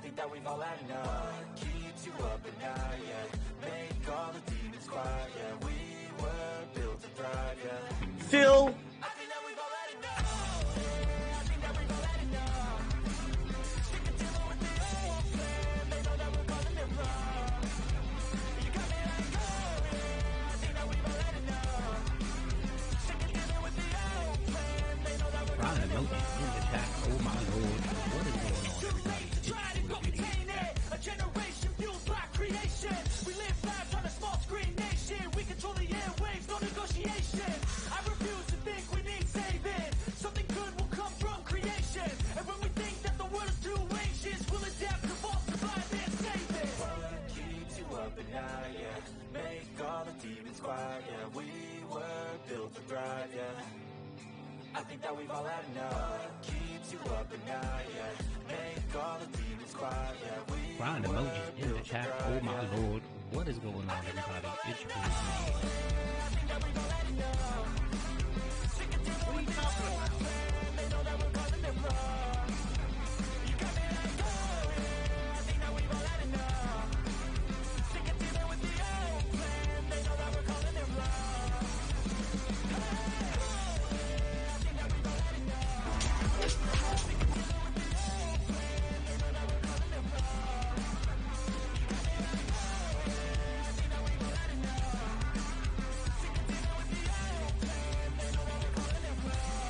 think that we've all had enough. What keeps you up at night, yeah? Make all the demons quiet, yeah. We were built to thrive, yeah. Phil. I think that we've all had enough. I think that we've all had enough. Sick of dealing with the old plan. They know that we're calling it wrong. You got me like, oh yeah. I think that we've all had enough. Sick of dealing with the old plan. They know that we're calling it wrong. In the chat, oh my lord, what is going on, everybody? Try to go contain it. A generation fueled by creation. We live lives on a small screen nation. We control the airwaves, no negotiation. I refuse to think we need saving. Something good will come from creation. And when we think that the world is too anxious, we'll adapt, evolve, survive, and save it. What keeps you up at night, yeah? Make all the demons quiet, yeah. We were built to thrive, yeah. I think that we've all had enough. What keeps you up at night, yeah? Make all the demons quiet, yeah. We Crying emoji in the chat, oh my lord, what is going on, everybody? It's your boy. I think that we've all had enough. Sick of dealing with the old plan. They know that we're calling it wrong. You got me like, oh yeah. I think that we've all had enough. Sick of dealing with the old plan. They know that we're calling it wrong. Hey, oh yeah. I think that we've all had enough. Sick of dealing with the old plan. They know that we're calling it wrong. You got me like, oh yeah. I think that we've all had enough. Sick of dealing with the old plan. They know that we're calling it wrong.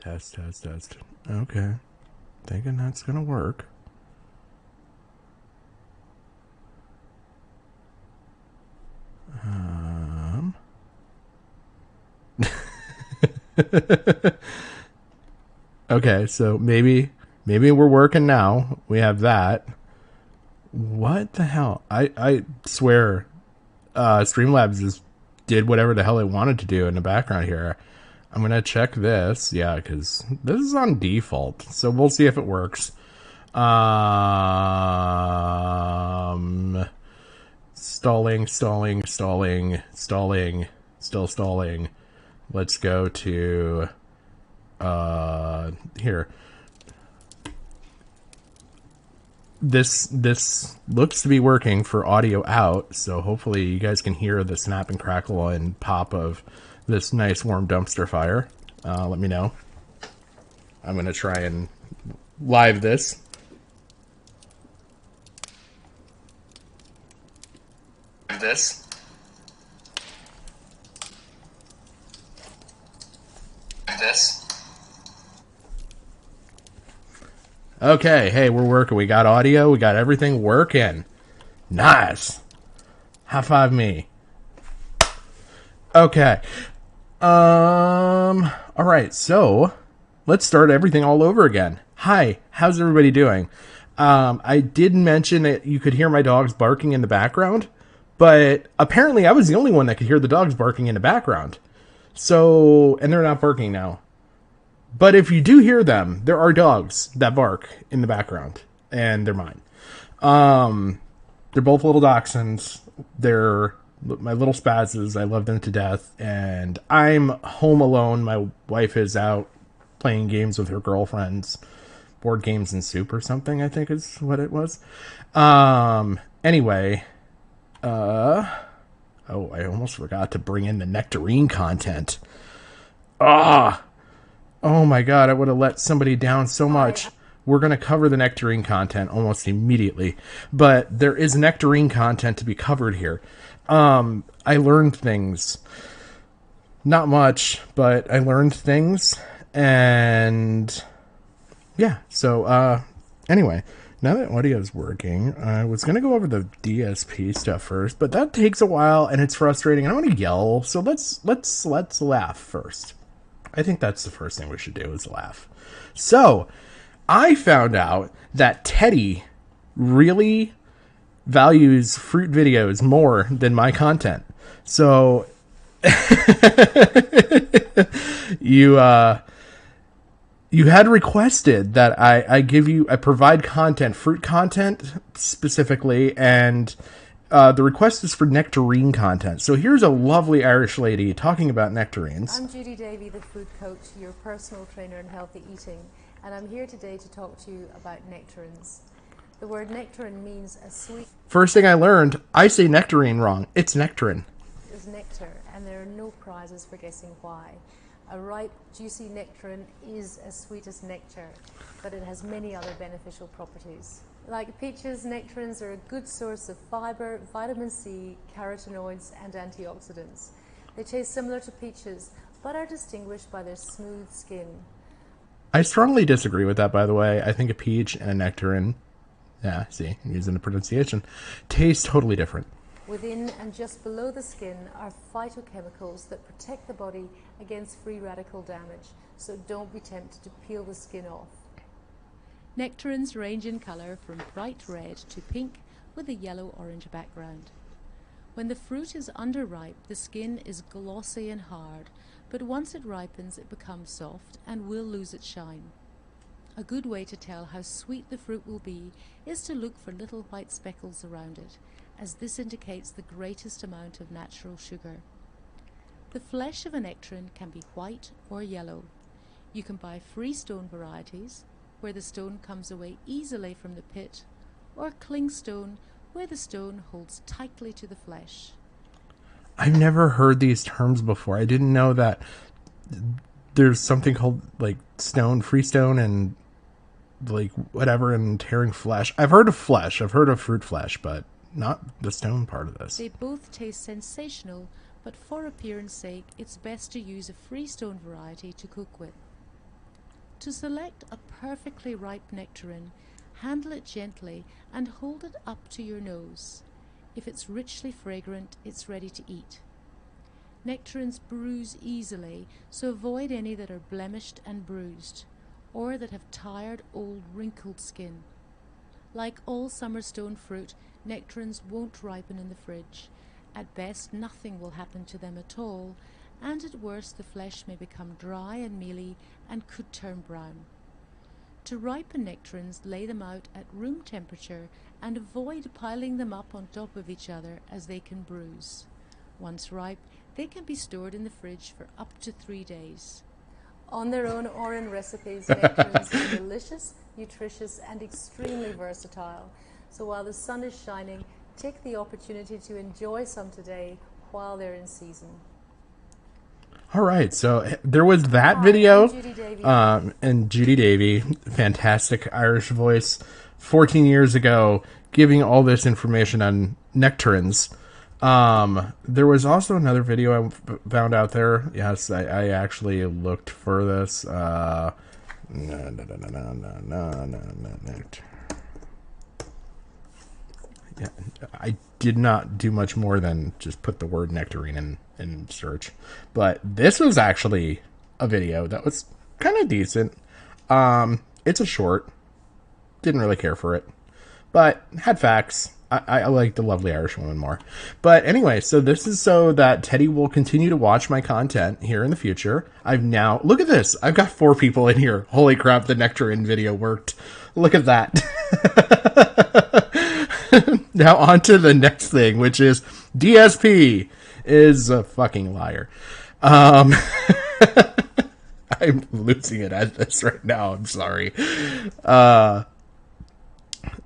Test, test, test. Okay. Thinking that's gonna work. Okay, so maybe we're working now. We have that. What the hell? I swear, Streamlabs just did whatever the hell it wanted to do in the background here. I'm gonna check this, yeah, because this is on default, so we'll see if it works. Stalling, stalling, stalling, stalling, still stalling. Let's go to here. This looks to be working for audio out, so hopefully you guys can hear the snap and crackle and pop of this nice warm dumpster fire. Let me know. I'm gonna try and live this. This. Okay, hey, we're working. We got audio. We got everything working. Nice. High five me. Okay. All right. So let's start everything all over again. Hi. How's everybody doing? I did mention that you could hear my dogs barking in the background, but apparently I was the only one that could hear the dogs barking in the background. So, and they're not barking now. But if you do hear them, there are dogs that bark in the background, and they're mine. They're both little dachshunds. They're my little spazzes. I love them to death, and I'm home alone. My wife is out playing games with her girlfriends. Board games and soup or something, I think is what it was. Anyway, oh, I almost forgot to bring in the nectarine content. Oh my god, I would have let somebody down so much. We're going to cover the nectarine content almost immediately. But there is nectarine content to be covered here. I learned things. Not much, but I learned things. And yeah, so anyway, now that audio is working, I was going to go over the DSP stuff first, but that takes a while and it's frustrating. I don't want to yell, so let's laugh first. I think that's the first thing we should do is laugh. So, I found out that Teddy really values fruit videos more than my content. So, you had requested that I provide content, fruit content specifically, and the request is for nectarine content. So here's a lovely Irish lady talking about nectarines. I'm Judy Davey, the food coach, your personal trainer in healthy eating, and I'm here today to talk to you about nectarines. The word nectarine means a sweet... First thing I learned, I say nectarine wrong. It's nectarine. ...is nectar, and there are no prizes for guessing why. A ripe, juicy nectarine is as sweet as nectar, but it has many other beneficial properties. Like peaches, nectarines are a good source of fiber, vitamin C, carotenoids, and antioxidants. They taste similar to peaches, but are distinguished by their smooth skin. I strongly disagree with that, by the way. I think a peach and a nectarine, yeah, see, I'm using the pronunciation, taste totally different. Within and just below the skin are phytochemicals that protect the body against free radical damage, so don't be tempted to peel the skin off. Nectarines range in colour from bright red to pink with a yellow-orange background. When the fruit is underripe, the skin is glossy and hard, but once it ripens it becomes soft and will lose its shine. A good way to tell how sweet the fruit will be is to look for little white speckles around it, as this indicates the greatest amount of natural sugar. The flesh of a nectarine can be white or yellow. You can buy freestone varieties, where the stone comes away easily from the pit, or clingstone, where the stone holds tightly to the flesh. I've never heard these terms before. I didn't know that there's something called like stone, freestone, and like whatever, and tearing flesh. I've heard of flesh. I've heard of fruit flesh, but not the stone part of this. They both taste sensational, but for appearance sake, it's best to use a freestone variety to cook with. To select a perfectly ripe nectarine, handle it gently and hold it up to your nose. If it's richly fragrant, it's ready to eat. Nectarines bruise easily, so avoid any that are blemished and bruised, or that have tired, old, wrinkled skin. Like all summer stone fruit, nectarines won't ripen in the fridge. At best, nothing will happen to them at all, and at worst the flesh may become dry and mealy and could turn brown. To ripen nectarines, lay them out at room temperature and avoid piling them up on top of each other, as they can bruise. Once ripe, they can be stored in the fridge for up to 3 days. On their own or in recipes, nectarines are delicious, nutritious, and extremely versatile. So while the sun is shining, take the opportunity to enjoy some today while they're in season. All right, so there was that video, and Judy Davy, fantastic Irish voice, 14 years ago, giving all this information on nectarines. There was also another video I found out there. Yes, I actually looked for this. Yeah, I did not do much more than just put the word nectarine in search. But this was actually a video that was kind of decent. It's a short. Didn't really care for it. But had facts. I like the lovely Irish woman more. But anyway, so this is so that Teddy will continue to watch my content here in the future. I've now... Look at this. I've got 4 people in here. Holy crap, the nectarine video worked. Look at that. Now on to the next thing, which is DSP is a fucking liar. I'm losing it at this right now. I'm sorry.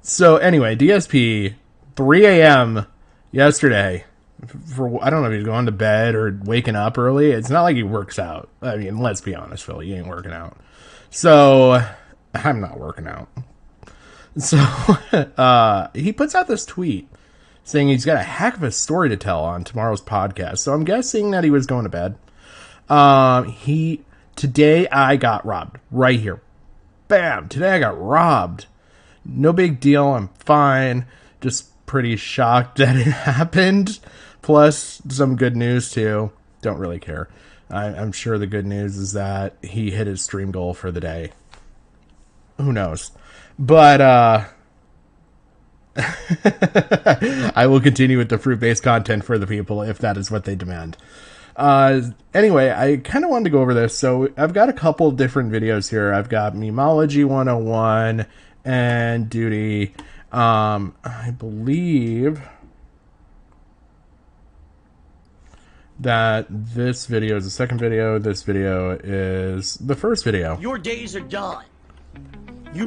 So anyway, DSP, 3 a.m. yesterday. I don't know if he's going to bed or waking up early. It's not like he works out. I mean, let's be honest, Phil. You ain't working out. So I'm not working out. So he puts out this tweet saying he's got a heck of a story to tell on tomorrow's podcast. So I'm guessing that he was going to bed. Today I got robbed right here. Bam. Today I got robbed. No big deal. I'm fine. Just pretty shocked that it happened. Plus some good news too. Don't really care. I'm sure the good news is that he hit his stream goal for the day. Who knows? But I will continue with the fruit-based content for the people if that is what they demand. Anyway, I kind of wanted to go over this. So I've got a couple different videos here. I've got Memology 101 and Duty. I believe that this video is the second video. This video is the first video. Your days are done.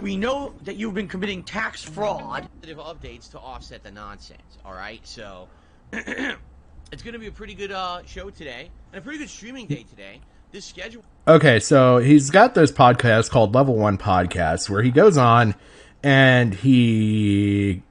We know that you've been committing tax fraud. Updates to offset the nonsense, alright? So, it's going to be a pretty good show today, and a pretty good streaming day today. This schedule... Okay, so he's got this podcast called Level 1 Podcast, where he goes on and he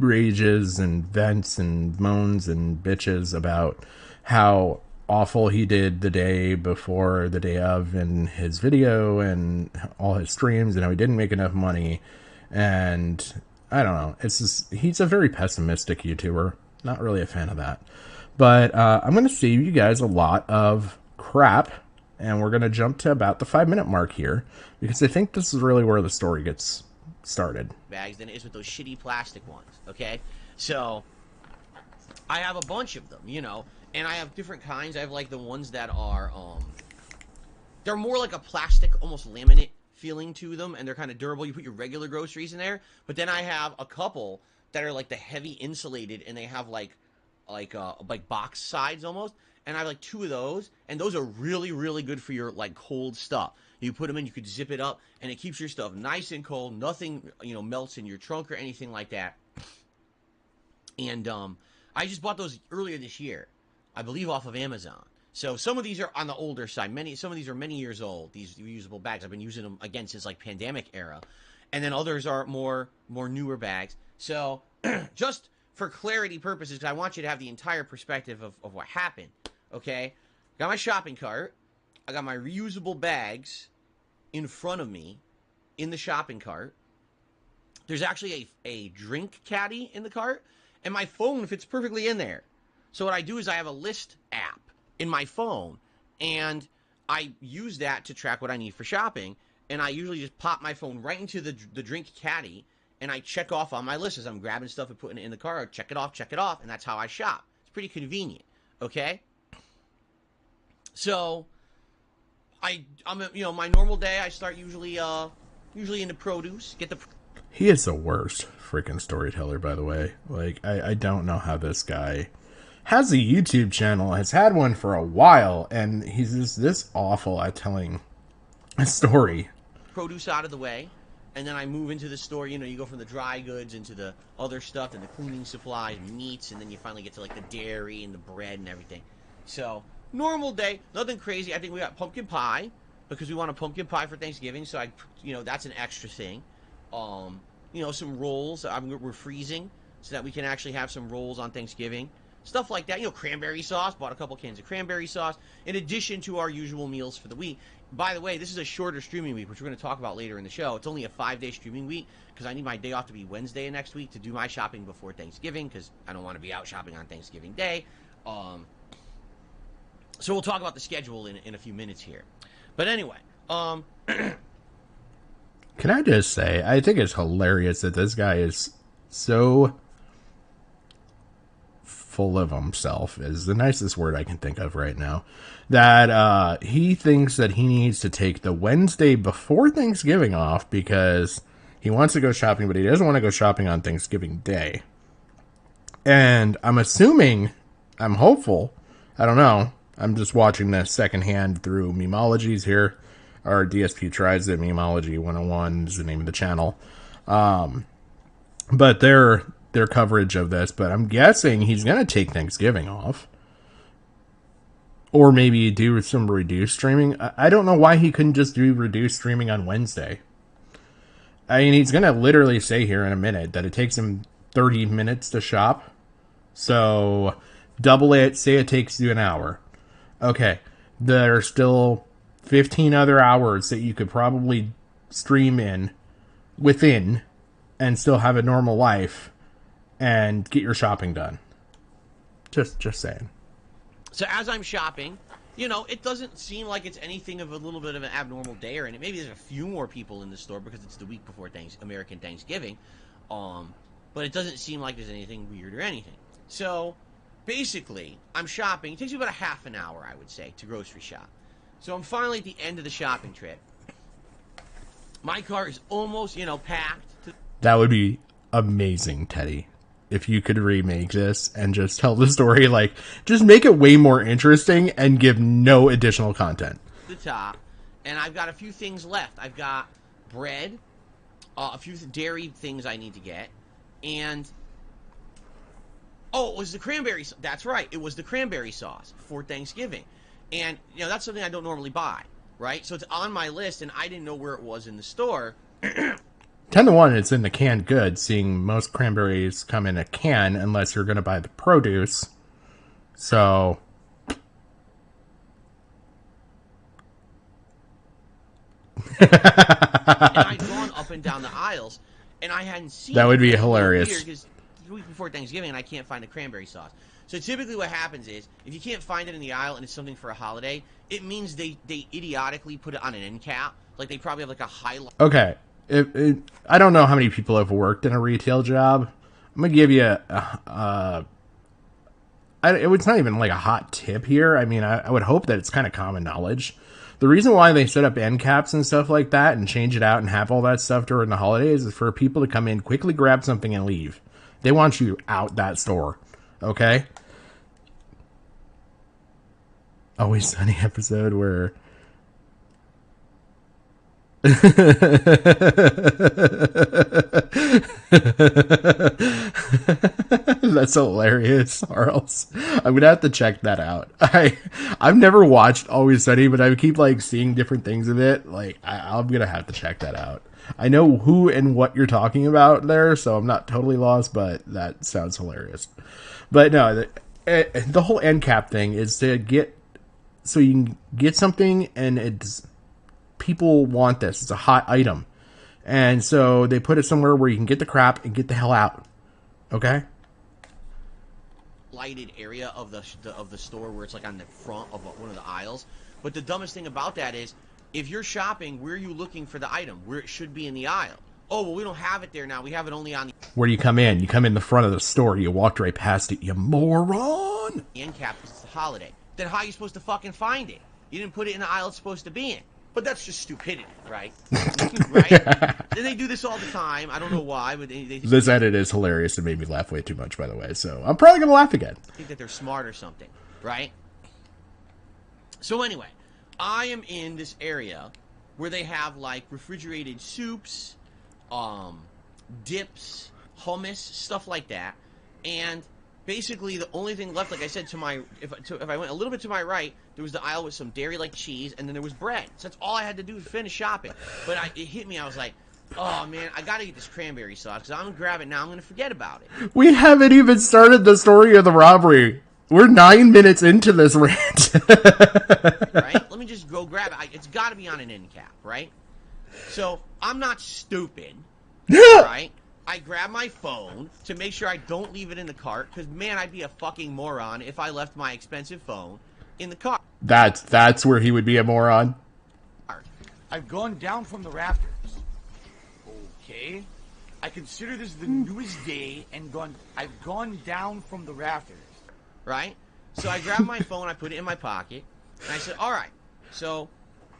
rages and vents and moans and bitches about how awful he did the day before, the day of, in his video and all his streams, and how he didn't make enough money. And I don't know, it's just, he's a very pessimistic YouTuber. Not really a fan of that. But I'm going to save you guys a lot of crap, and we're going to jump to about the 5-minute mark here, because I think this is really where the story gets started. Bags than it is with those shitty plastic ones, okay? So, I have a bunch of them, you know, and I have different kinds. I have, like, the ones that are, they're more like a plastic, almost laminate feeling to them, and they're kind of durable. You put your regular groceries in there, but then I have a couple that are, like, the heavy insulated, and they have, like box sides almost, and I have, like, 2 of those, and those are really, really good for your, like, cold stuff. You put them in, you could zip it up, and it keeps your stuff nice and cold. Nothing, you know, melts in your trunk or anything like that. And, I just bought those earlier this year, I believe off of Amazon. So some of these are on the older side. Some of these are many years old, these reusable bags. I've been using them, again, since, like, pandemic era. And then others are more newer bags. So, just for clarity purposes, because I want you to have the entire perspective of what happened, okay? Got my shopping cart. I got my reusable bags, in front of me in the shopping cart. There's actually a drink caddy in the cart, and my phone fits perfectly in there. So what I do is I have a list app in my phone, and I use that to track what I need for shopping, and I usually just pop my phone right into the drink caddy, and I check off on my list as I'm grabbing stuff and putting it in the cart. Check it off, and that's how I shop. It's pretty convenient, okay? So I'm my normal day, I start usually into produce, get the... He is the worst freaking storyteller, by the way. Like, I don't know how this guy has a YouTube channel, has had one for a while, and he's just this awful at telling a story. Produce out of the way, and then I move into the store. You go from the dry goods into the other stuff, and the cleaning supplies, meats, and then you finally get to like the dairy and the bread and everything. So, normal day, nothing crazy. I think we got pumpkin pie, because we want a pumpkin pie for Thanksgiving, so that's an extra thing. Some rolls. We're freezing so that we can actually have some rolls on Thanksgiving. Stuff like that. Cranberry sauce. Bought a couple cans of cranberry sauce in addition to our usual meals for the week. By the way, this is a shorter streaming week, which we're going to talk about later in the show. It's only a 5-day streaming week because I need my day off to be Wednesday next week to do my shopping before Thanksgiving because I don't want to be out shopping on Thanksgiving Day. So we'll talk about the schedule in a few minutes here. But anyway, Can I just say, I think it's hilarious that this guy is so full of himself, is the nicest word I can think of right now, that he thinks that he needs to take the Wednesday before Thanksgiving off because he wants to go shopping, but he doesn't want to go shopping on Thanksgiving Day. And I'm hopeful, I don't know, I'm just watching this secondhand through Memologies here. Our DSP tries it. Memology 101 is the name of the channel. But their coverage of this. But I'm guessing he's going to take Thanksgiving off. Or maybe do some reduced streaming. I don't know why he couldn't just do reduced streaming on Wednesday. I mean, he's going to literally say here in a minute that it takes him 30 minutes to shop. So double it. Say it takes you an hour. Okay. There are still 15 other hours that you could probably stream within and still have a normal life and get your shopping done. Just saying. So as I'm shopping, it doesn't seem like it's anything of a little bit of an abnormal day or anything. Maybe there's a few more people in the store because it's the week before American Thanksgiving. But it doesn't seem like there's anything weird or anything. So basically, I'm shopping. It takes me about a half an hour, I would say, to grocery shop. So I'm finally at the end of the shopping trip. My car is almost, packed. That would be amazing, Teddy. If you could remake this and just tell the story, just make it way more interesting and give no additional content. The top. And I've got a few things left. I've got bread, a few dairy things I need to get, and... Oh, it was the cranberry... That's right. It was the cranberry sauce for Thanksgiving. And, that's something I don't normally buy, right? So it's on my list, and I didn't know where it was in the store. 10-1, it's in the canned goods, seeing most cranberries come in a can unless you're going to buy the produce. So... and I'd gone up and down the aisles, and I hadn't seen that would be it. hilarious. Weird, 'cause the week before Thanksgiving, and I can't find the cranberry sauce. So typically what happens is, if you can't find it in the aisle and it's something for a holiday, it means they idiotically put it on an end cap. Like, they probably have, a highlight. Okay. I don't know how many people have worked in a retail job. I'm going to give you it's not even a hot tip here. I mean, I would hope that it's kind of common knowledge. The reason why they set up end caps and stuff like that and change it out and have all that stuff during the holidays is for people to come in, quickly grab something and leave. They want you out that store. Okay? Always Sunny episode where... That's hilarious, Charles. I'm gonna have to check that out. I've never watched Always Sunny, but I keep seeing different things of it. I'm gonna have to check that out. I know who and what you're talking about there, so I'm not totally lost, but that sounds hilarious. But no, the whole end cap thing is to get so you can get something and it's people want this. It's a hot item. And so they put it somewhere where you can get the crap and get the hell out. Okay? Lighted area of the store where it's like on the front of one of the aisles. But the dumbest thing about that is, if you're shopping, where are you looking for the item? Where it should be in the aisle. Oh, well, we don't have it there now. We have it only on the... Where do you come in? You come in the front of the store. You walked right past it, you moron. end cap because it's a holiday. Then how are you supposed to fucking find it? You didn't put it in the aisle it's supposed to be in. But that's just stupidity, right? Right? And they do this all the time. I don't know why, but they This edit is hilarious. It made me laugh way too much, by the way. So I'm probably going to laugh again. think that they're smart or something, right? So anyway, I am in this area where they have like refrigerated soups, dips, hummus, stuff like that. And basically the only thing left, like I said, if I went a little bit to my right, there was the aisle with some dairy like cheese, and then there was bread. So that's all I had to do to finish shopping. But it hit me, I was like, oh man, I gotta get this cranberry sauce, because I'm gonna grab it now, I'm gonna forget about it. We haven't even started the story of the robbery. We're 9 minutes into this rant. Right? Let me just go grab it. It's gotta be on an end cap, right? So, I'm not stupid, right? I grab my phone to make sure I don't leave it in the cart, because man, I'd be a fucking moron if I left my expensive phone in the cart. That's where he would be a moron. I've gone down from the rafters. Okay. I consider this the newest day and I've gone down from the rafters. Right? So I grabbed my phone, I put it in my pocket, and I said, alright, so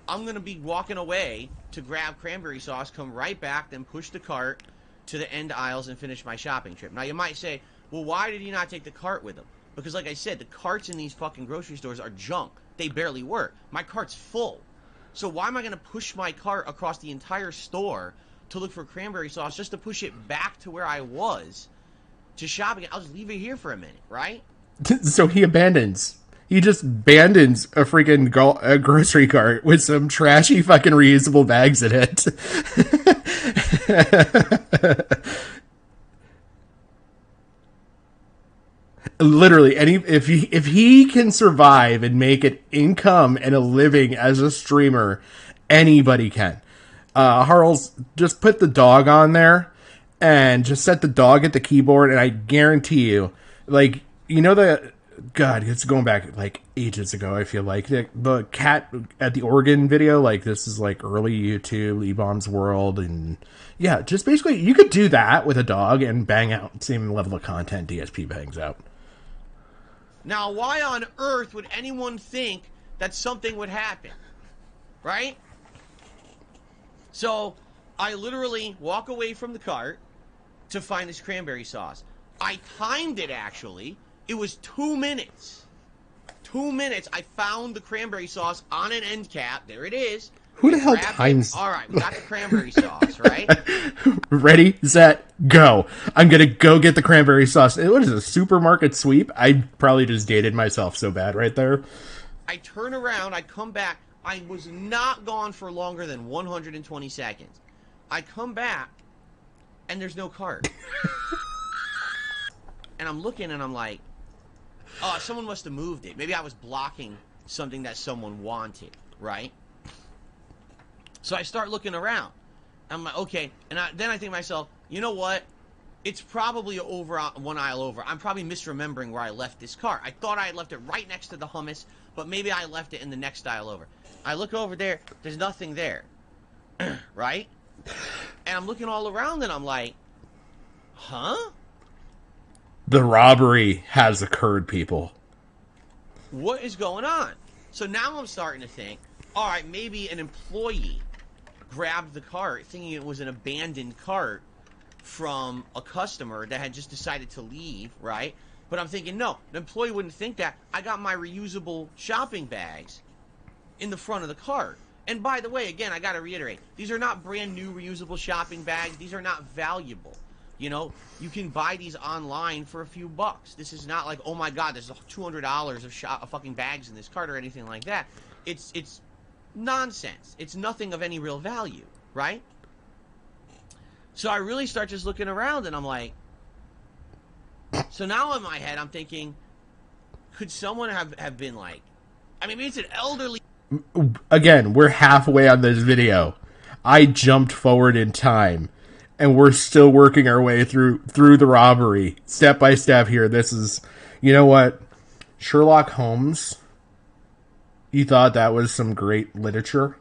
I'm going to be walking away to grab cranberry sauce, come right back, then push the cart to the end aisles and finish my shopping trip. Now you might say, well, why did he not take the cart with him? Because like I said, the carts in these fucking grocery stores are junk. They barely work. My cart's full. So why am I going to push my cart across the entire store to look for cranberry sauce just to push it back to where I was to shop again? I'll just leave it here for a minute, right? So he abandons. He just abandons a freaking grocery cart with some trashy fucking reusable bags in it. Literally, if he can survive and make an income and a living as a streamer, anybody can. Harles, just put the dog on there and just set the dog at the keyboard, and I guarantee you, like, you know, God, it's going back like ages ago, I feel like. The cat at the organ video, like, this is like early YouTube, E-Bomb's World, and yeah, just basically, you could do that with a dog and bang out same level of content DSP bangs out. Now, why on earth would anyone think that something would happen? Right? So, I literally walk away from the cart to find this cranberry sauce. I timed it, actually. It was 2 minutes. 2 minutes, I found the cranberry sauce on an end cap. There it is. Who the hell times? All right, we got the cranberry sauce, right? Ready, set, go. I'm going to go get the cranberry sauce. What is it, a supermarket sweep? I probably just dated myself so bad right there. I turn around, I come back. I was not gone for longer than 120 seconds. I come back, and there's no cart. And I'm looking, and I'm like, oh, someone must have moved it. Maybe I was blocking something that someone wanted, right? So I start looking around. I'm like, okay. And then I think to myself, you know what? It's probably over one aisle over. I'm probably misremembering where I left this cart. I thought I had left it right next to the hummus, but maybe I left it in the next aisle over. I look over there. There's nothing there. Right? And I'm looking all around, and I'm like, huh? The robbery has occurred, people. What is going on? So now I'm starting to think, all right, maybe an employee grabbed the cart thinking it was an abandoned cart from a customer that had just decided to leave, right? But I'm thinking, no, the employee wouldn't think that. I got my reusable shopping bags in the front of the cart. And by the way, again, I got to reiterate, these are not brand new reusable shopping bags. These are not valuable. You know, you can buy these online for a few bucks. This is not like, oh my God, there's $200 of fucking bags in this cart or anything like that. It's nonsense. It's nothing of any real value, right? So I really start just looking around, and I'm like, so now in my head I'm thinking, could someone have been like, I mean, maybe it's an elderly Again, we're halfway on this video. I jumped forward in time, and we're still working our way through the robbery, step by step here. This is, you know what? Sherlock Holmes, you thought that was some great literature?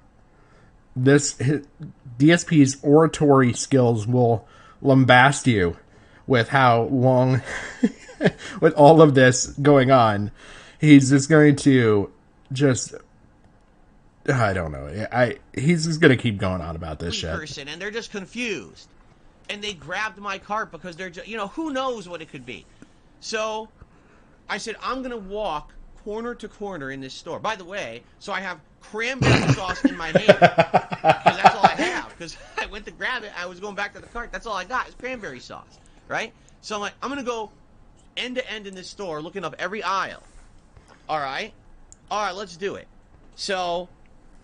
DSP's oratory skills will lambast you with how long, with all of this going on, he's just going to I don't know. He's just going to keep going on about this shit. Person, and they're just confused. And they grabbed my cart because they're just, who knows what it could be. So I said, I'm going to walk corner to corner in this store. By the way, so I have cranberry sauce in my hand. Because that's all I have. Because I went to grab it. I was going back to the cart. That's all I got is cranberry sauce. Right? So I'm like, I'm going to go end to end in this store looking up every aisle. All right? All right, let's do it. So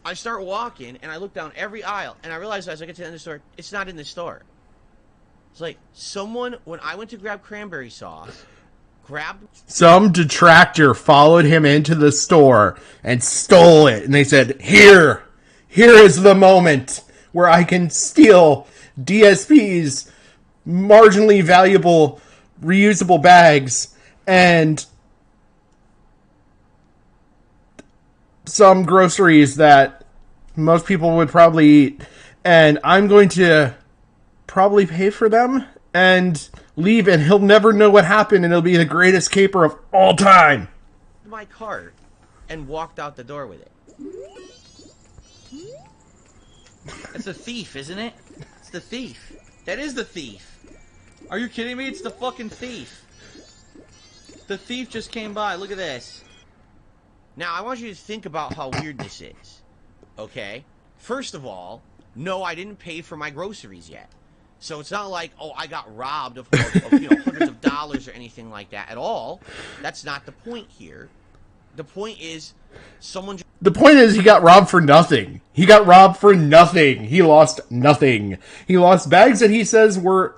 I start walking, and I look down every aisle, and I realize as I get to the end of the store, it's not in the store. It's like someone, when I went to grab cranberry sauce, grabbed... Some detractor followed him into the store and stole it. And they said, here is the moment where I can steal DSP's marginally valuable reusable bags and some groceries that most people would probably eat. And I'm going to probably pay for them and leave, and he'll never know what happened, and it'll be the greatest caper of all time. My cart and walked out the door with it. That's a thief, isn't it? It's the thief. That is the thief. Are you kidding me? It's the fucking thief. The thief just came by. Look at this. Now, I want you to think about how weird this is. Okay? First of all, no, I didn't pay for my groceries yet. So it's not like, oh, I got robbed of hundreds of dollars or anything like that at all. That's not the point here. The point is, The point is, he got robbed for nothing. He got robbed for nothing. He lost nothing. He lost bags that he says were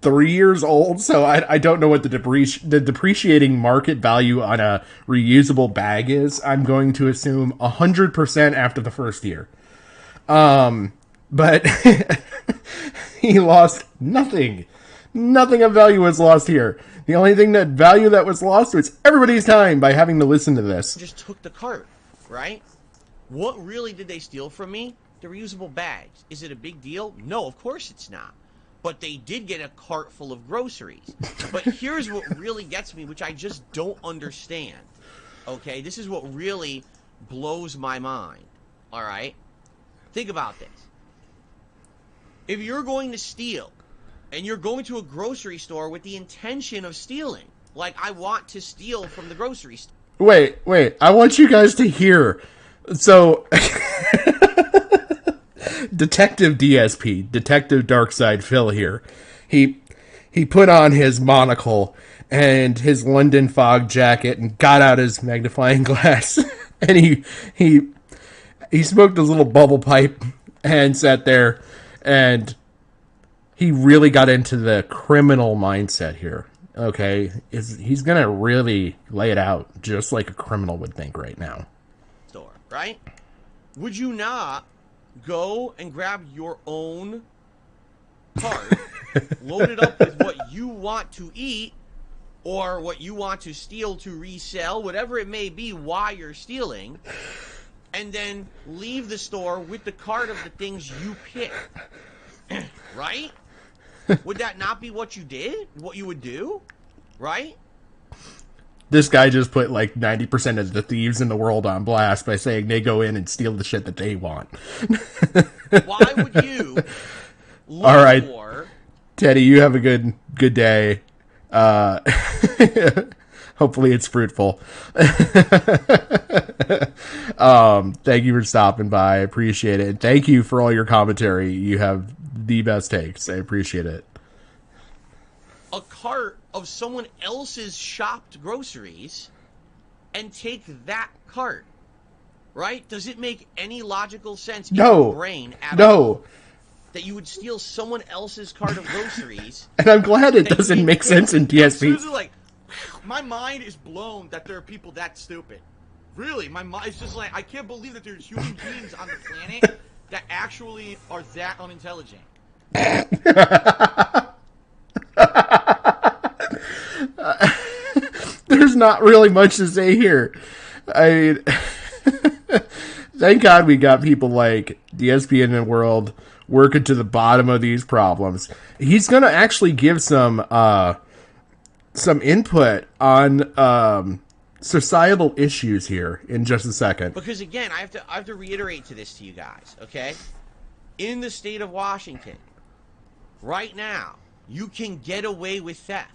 3 years old, so I don't know what the depreciating market value on a reusable bag is. I'm going to assume 100% after the first year. But he lost nothing. Nothing of value was lost here. The only thing that value that was lost was everybody's time by having to listen to this. just took the cart, right? What really did they steal from me? The reusable bags. Is it a big deal? No, of course it's not. But they did get a cart full of groceries. But here's what really gets me, which I just don't understand. Okay, this is what really blows my mind. All right? Think about this. If you're going to steal, and you're going to a grocery store with the intention of stealing, like I want to steal from the grocery store. Wait. I want you guys to hear. So, Detective DSP, Detective Darkside Phil here. He put on his monocle and his London fog jacket and got out his magnifying glass. And he smoked his little bubble pipe and sat there, and he really got into the criminal mindset here. Okay, he's gonna really lay it out just like a criminal would think right now. Store, right? Would you not go and grab your own cart, load it up with what you want to eat or what you want to steal to resell, whatever it may be, while you're stealing, and then leave the store with the cart of the things you pick? Right? Would that not be what you did? What you would do? Right? This guy just put like 90% of the thieves in the world on blast by saying they go in and steal the shit that they want. Why would you look All right, for... Teddy, you have a good day. Hopefully it's fruitful. Thank you for stopping by. I appreciate it. And thank you for all your commentary. You have the best takes. I appreciate it. A cart of someone else's shopped groceries and take that cart, right? Does it make any logical sense in your brain at all that you would steal someone else's cart of groceries? And I'm glad it doesn't make sense in DSP. Like, my mind is blown that there are people that stupid. Really, my mind is just like, I can't believe that there's human beings on the planet that actually are that unintelligent. There's not really much to say here. I mean, thank God we got people like DSP in the world working to the bottom of these problems. He's going to actually give some input on societal issues here in just a second. Because again, I have to reiterate to this to you guys, okay? In the state of Washington, right now, you can get away with theft.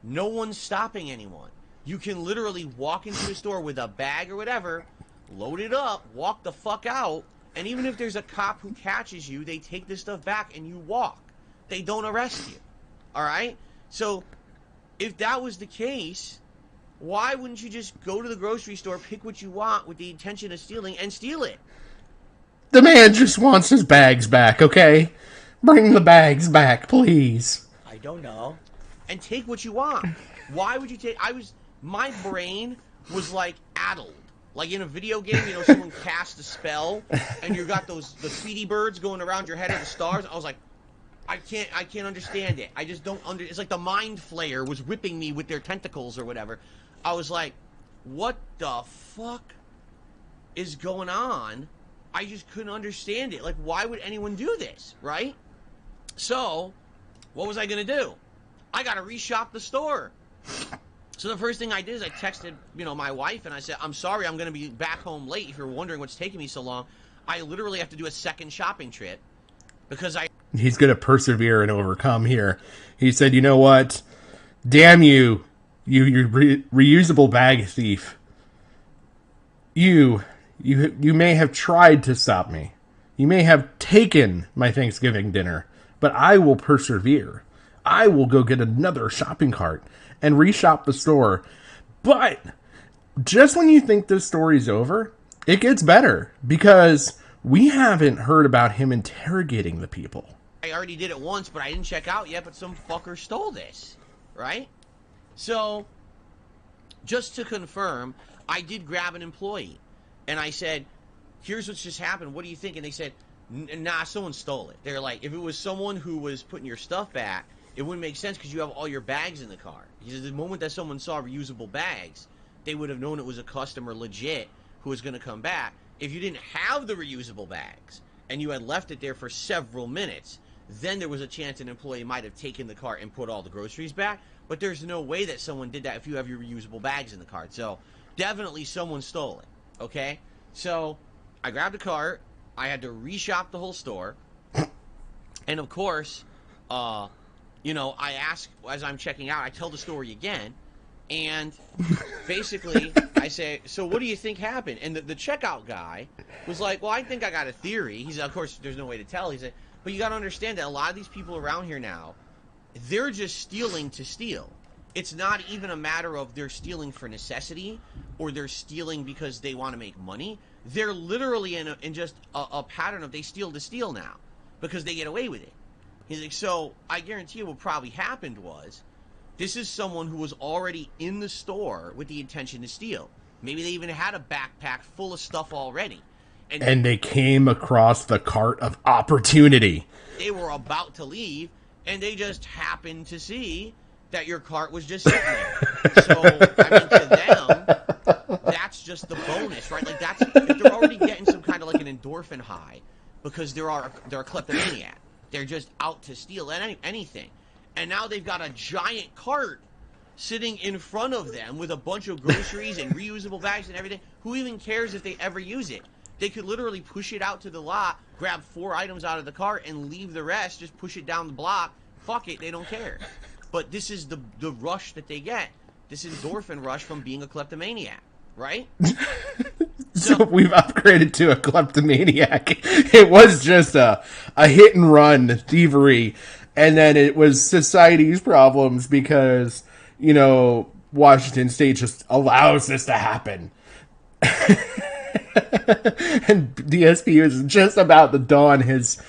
No one's stopping anyone. You can literally walk into a store with a bag or whatever, load it up, walk the fuck out, and even if there's a cop who catches you, they take this stuff back and you walk. They don't arrest you. Alright? So, if that was the case, why wouldn't you just go to the grocery store, pick what you want with the intention of stealing, and steal it? The man just wants his bags back, okay? Bring the bags back, please. I don't know. And take what you want. Why would you take... My brain was like addled. Like in a video game, you know, someone casts a spell, and you got the Tweety birds going around your head of the stars. I was like, I can't understand it. I just don't it's like the Mind Flayer was whipping me with their tentacles or whatever. I was like, what the fuck is going on? I just couldn't understand it. Like, why would anyone do this, right? So, what was I going to do? I got to reshop the store. So the first thing I did is I texted, you know, my wife, and I said, I'm sorry, I'm going to be back home late. If you're wondering what's taking me so long, I literally have to do a second shopping trip because He's going to persevere and overcome here. He said, you know what? Damn you, you reusable bag thief. You may have tried to stop me. You may have taken my Thanksgiving dinner, but I will persevere. I will go get another shopping cart and reshop the store. But just when you think this story's over, it gets better because we haven't heard about him interrogating the people. I already did it once, but I didn't check out yet, but some fucker stole this, right? So, just to confirm, I did grab an employee, and I said, here's what's just happened, what do you think? And they said, nah, someone stole it. They're like, if it was someone who was putting your stuff back, it wouldn't make sense because you have all your bags in the car. He says the moment that someone saw reusable bags, they would have known it was a customer legit who was going to come back. If you didn't have the reusable bags and you had left it there for several minutes, then there was a chance an employee might have taken the cart and put all the groceries back. But there's no way that someone did that if you have your reusable bags in the cart. So definitely someone stole it. Okay? So I grabbed a cart. I had to reshop the whole store. And of course, you know, I ask as I'm checking out, I tell the story again. And basically, I say, so what do you think happened? And the checkout guy was like, well, I think I got a theory. He said, of course, there's no way to tell. He said, but you got to understand that a lot of these people around here now, they're just stealing to steal. It's not even a matter of they're stealing for necessity or they're stealing because they want to make money. They're literally in just a pattern of they steal to steal now because they get away with it. He's like, so I guarantee you what probably happened was this is someone who was already in the store with the intention to steal. Maybe they even had a backpack full of stuff already. And they came across the cart of opportunity. They were about to leave, and they just happened to see that your cart was just sitting there. So, I mean, to them, that's just the bonus, right? Like, that's, if they're already getting some kind of like an endorphin high because they're a kleptomaniac. They're just out to steal anything. And now they've got a giant cart sitting in front of them with a bunch of groceries and reusable bags and everything. Who even cares if they ever use it? They could literally push it out to the lot, grab 4 items out of the cart, and leave the rest, just push it down the block. Fuck it, they don't care. But this is the rush that they get. This endorphin rush from being a kleptomaniac, right? So we've upgraded to a kleptomaniac. It was just a hit and run thievery, and then it was society's problems because, you know, Washington State just allows this to happen. And DSP was just about to don his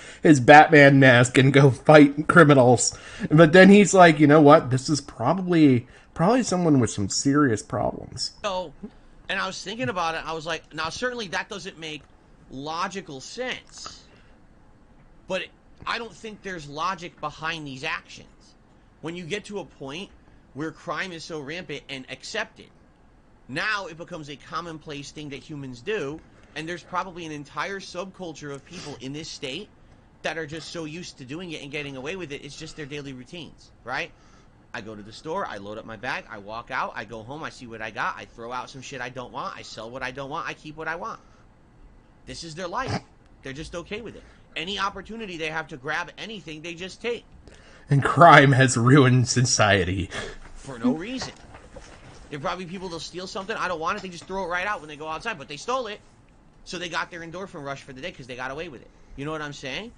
Batman mask and go fight criminals. But then he's like, you know what? This is probably someone with some serious problems. So And I was thinking about it. I was like, now certainly that doesn't make logical sense. But I don't think there's logic behind these actions. When you get to a point where crime is so rampant and accepted, now it becomes a commonplace thing that humans do, and there's probably an entire subculture of people in this state that are just so used to doing it and getting away with it. It's just their daily routines, right? I go to the store, I load up my bag, I walk out, I go home, I see what I got, I throw out some shit I don't want, I sell what I don't want, I keep what I want. This is their life. They're just okay with it. Any opportunity they have to grab anything, they just take. And crime has ruined society. For no reason. There are probably people that'll steal something, I don't want it, they just throw it right out when they go outside, but they stole it. So they got their endorphin rush for the day because they got away with it. You know what I'm saying?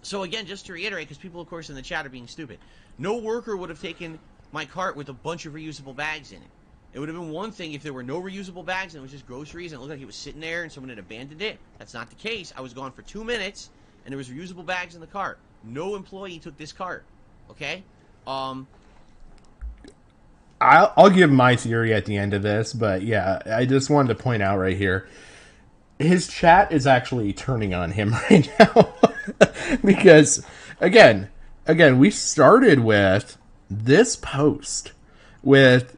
So again, just to reiterate, because people, of course, in the chat are being stupid. No worker would have taken my cart with a bunch of reusable bags in it. It would have been one thing if there were no reusable bags and it was just groceries and it looked like it was sitting there and someone had abandoned it. That's not the case. I was gone for 2 minutes and there was reusable bags in the cart. No employee took this cart. Okay? I'll give my theory at the end of this, but yeah, I just wanted to point out right here. His chat is actually turning on him right now. Because, again, we started with this post with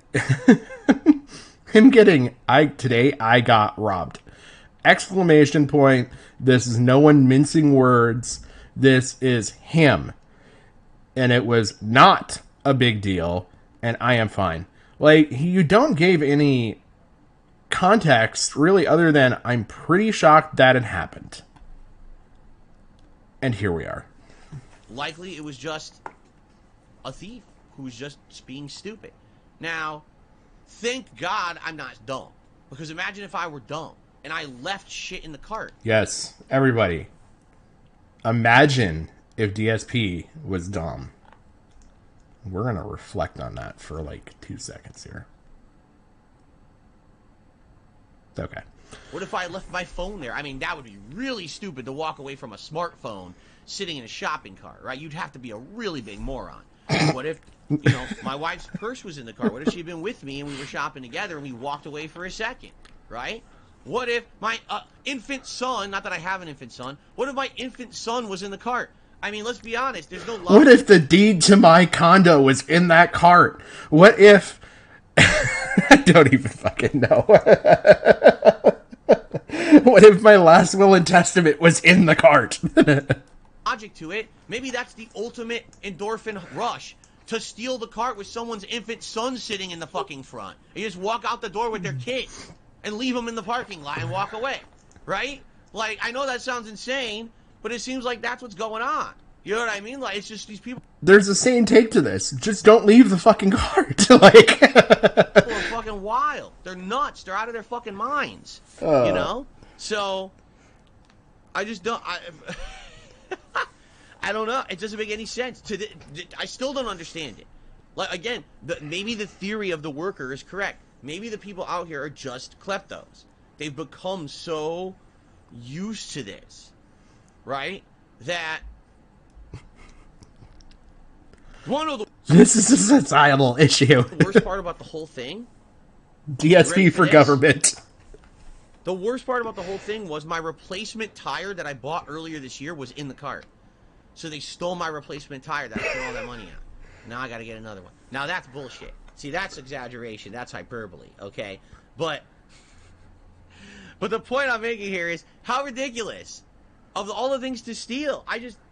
him getting, today I got robbed. Exclamation point. This is no one mincing words. This is him. And it was not a big deal. And I am fine. Like, you don't give any context, really, other than I'm pretty shocked that it happened. And here we are. Likely it was just a thief who was just being stupid. Now, thank God I'm not dumb. Because imagine if I were dumb and I left shit in the cart. Yes, everybody. Imagine if DSP was dumb. We're going to reflect on that for like 2 seconds here. Okay. What if I left my phone there? I mean, that would be really stupid to walk away from a smartphone sitting in a shopping cart, right? You'd have to be a really big moron. What if, my wife's purse was in the car? What if she'd been with me and we were shopping together and we walked away for a second, right? What if my infant son, not that I have an infant son, what if my infant son was in the cart? I mean, let's be honest, there's no love. What if the deed to my condo was in that cart? What if... I don't even fucking know. What if my last will and testament was in the cart? Logic to it. Maybe that's the ultimate endorphin rush. To steal the cart with someone's infant son sitting in the fucking front. You just walk out the door with their kid and leave them in the parking lot and walk away. Right? Like, I know that sounds insane, but it seems like that's what's going on. You know what I mean? Like, it's just these people... There's a sane take to this. Just don't leave the fucking cart. Like... People are fucking wild. They're nuts. They're out of their fucking minds. You know? So, I just don't... I don't know. It doesn't make any sense. I still don't understand it. Like, again, maybe the theory of the worker is correct. Maybe the people out here are just kleptos. They've become so used to this, right? That one of the this is a societal issue. The worst part about the whole thing, DSP for government. The worst part about the whole thing was my replacement tire that I bought earlier this year was in the cart. So they stole my replacement tire that I put all that money on. Now I got to get another one. Now that's bullshit. See, that's exaggeration. That's hyperbole. Okay, but the point I'm making here is how ridiculous of all the things to steal.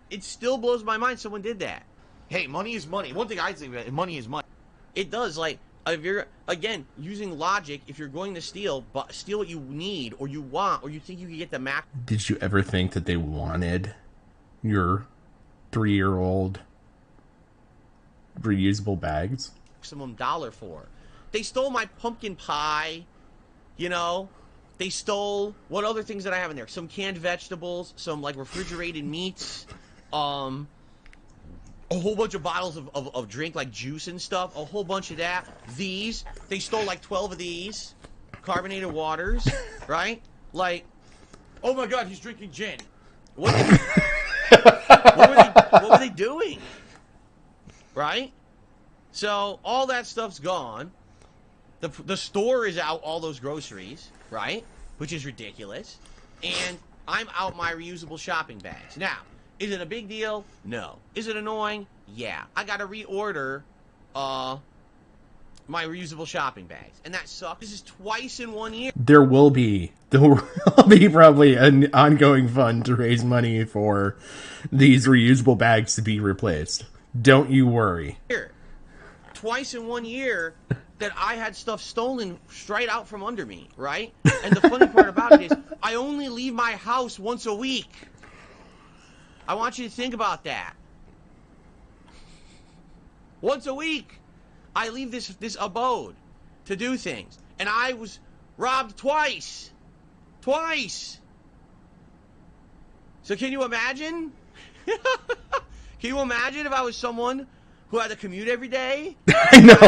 It still blows my mind someone did that. Hey, money is money. One thing I think about, money is money. It does. Like, if you're, again, using logic, if you're going to steal what you need or you want or you think you can get the max. Did you ever think that they wanted your 3-year-old reusable bags? Maximum dollar for? They stole my pumpkin pie, They stole, what other things did I have in there? Some canned vegetables, some, like, refrigerated meats, a whole bunch of bottles of drink, like juice and stuff, a whole bunch of that. They stole like 12 of these carbonated waters, right? Like, oh my God, he's drinking gin. What were they doing? Right? So, all that stuff's gone. The store is out all those groceries, right? Which is ridiculous. And I'm out my reusable shopping bags. Now, is it a big deal? No. Is it annoying? Yeah. I gotta reorder my reusable shopping bags. And that sucks. This is twice in 1 year. There will be probably an ongoing fund to raise money for these reusable bags to be replaced. Don't you worry. Twice in 1 year that I had stuff stolen straight out from under me, right? And the funny part about it is I only leave my house once a week. I want you to think about that. Once a week, I leave this abode to do things. And I was robbed twice. Twice. So can you imagine? Can you imagine if I was someone who had to commute every day? I know.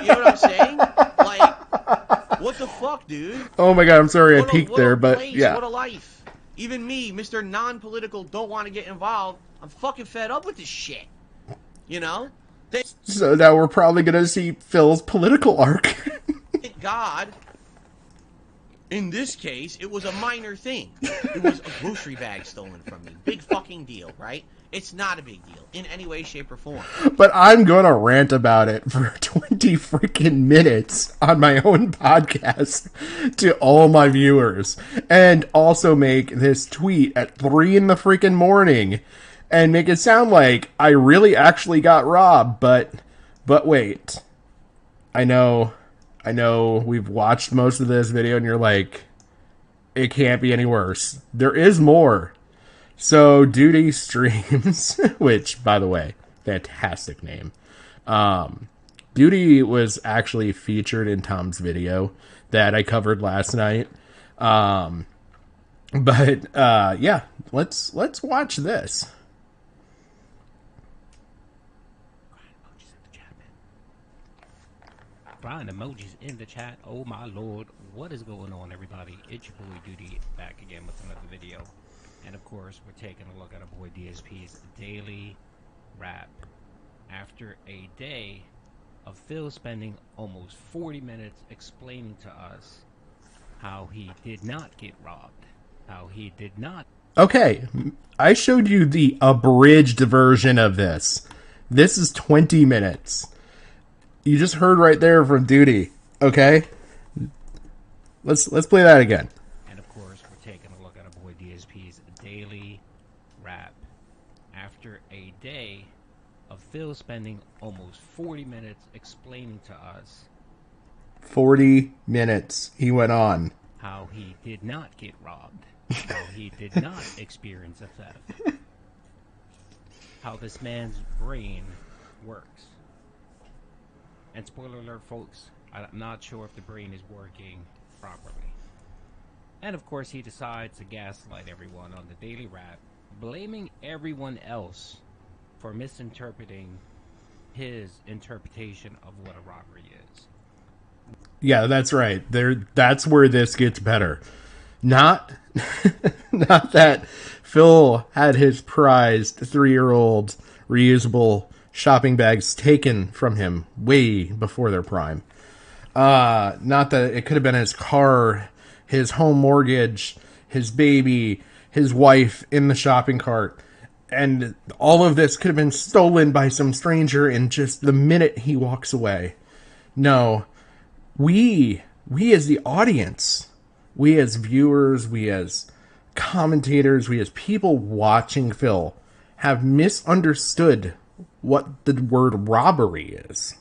You know what I'm saying? Like, what the fuck, dude? Oh my god, I'm sorry I peeked there, but place, yeah. What a life. Even me, Mr. Non-Political, don't want to get involved. I'm fucking fed up with this shit. You know? So now we're probably going to see Phil's political arc. Thank God. In this case, it was a minor thing. It was a grocery bag stolen from me. Big fucking deal, right? It's not a big deal in any way, shape, or form. But I'm going to rant about it for 20 freaking minutes on my own podcast to all my viewers. And also make this tweet at 3 in the freaking morning and make it sound like I really actually got robbed. But wait. I know we've watched most of this video and you're like, it can't be any worse. There is more. So, Duty Streams, which, by the way, fantastic name. Duty was actually featured in Tom's video that I covered last night. Yeah, let's watch this. Brian emojis in the chat. Oh my lord, what is going on, everybody? It's your boy Duty back again with another video. And of course, we're taking a look at our boy DSP's daily rap. After a day of Phil spending almost 40 minutes explaining to us how he did not get robbed, how he did not. Okay, I showed you the abridged version of this. This is 20 minutes. You just heard right there from Duty. Okay, let's play that again. And of course, we're taking a look at our boy DSP's daily rap. After a day of Phil spending almost 40 minutes explaining to us 40 minutes he went on how he did not get robbed, how he did not experience a theft, how this man's brain works. And spoiler alert, folks, I'm not sure if the brain is working properly. And of course, he decides to gaslight everyone on the daily rap, blaming everyone else for misinterpreting his interpretation of what a robbery is. Yeah, that's right. That's where this gets better. Not that Phil had his prized 3-year-old reusable shopping bags taken from him way before their prime. Not that it could have been his car, his home mortgage, his baby, his wife in the shopping cart. And all of this could have been stolen by some stranger in just the minute he walks away. No, we as the audience, we as viewers, we as commentators, we as people watching Phil have misunderstood what the word robbery is.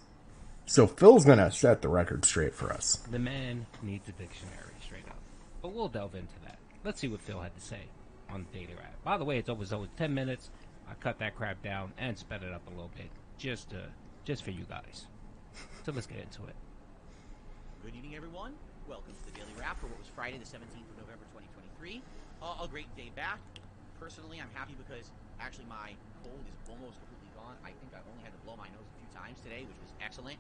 So Phil's going to set the record straight for us. The man needs a dictionary, straight up. But we'll delve into that. Let's see what Phil had to say on the daily rap. By the way, it's over 10 minutes. I cut that crap down and sped it up a little bit just for you guys. So let's get into it. Good evening, everyone. Welcome to the Daily Wrap for what was Friday, the 17th of November, 2023. A great day back. Personally, I'm happy because actually my cold is almost completely gone. I think I only had to blow my nose a few times today, which was excellent.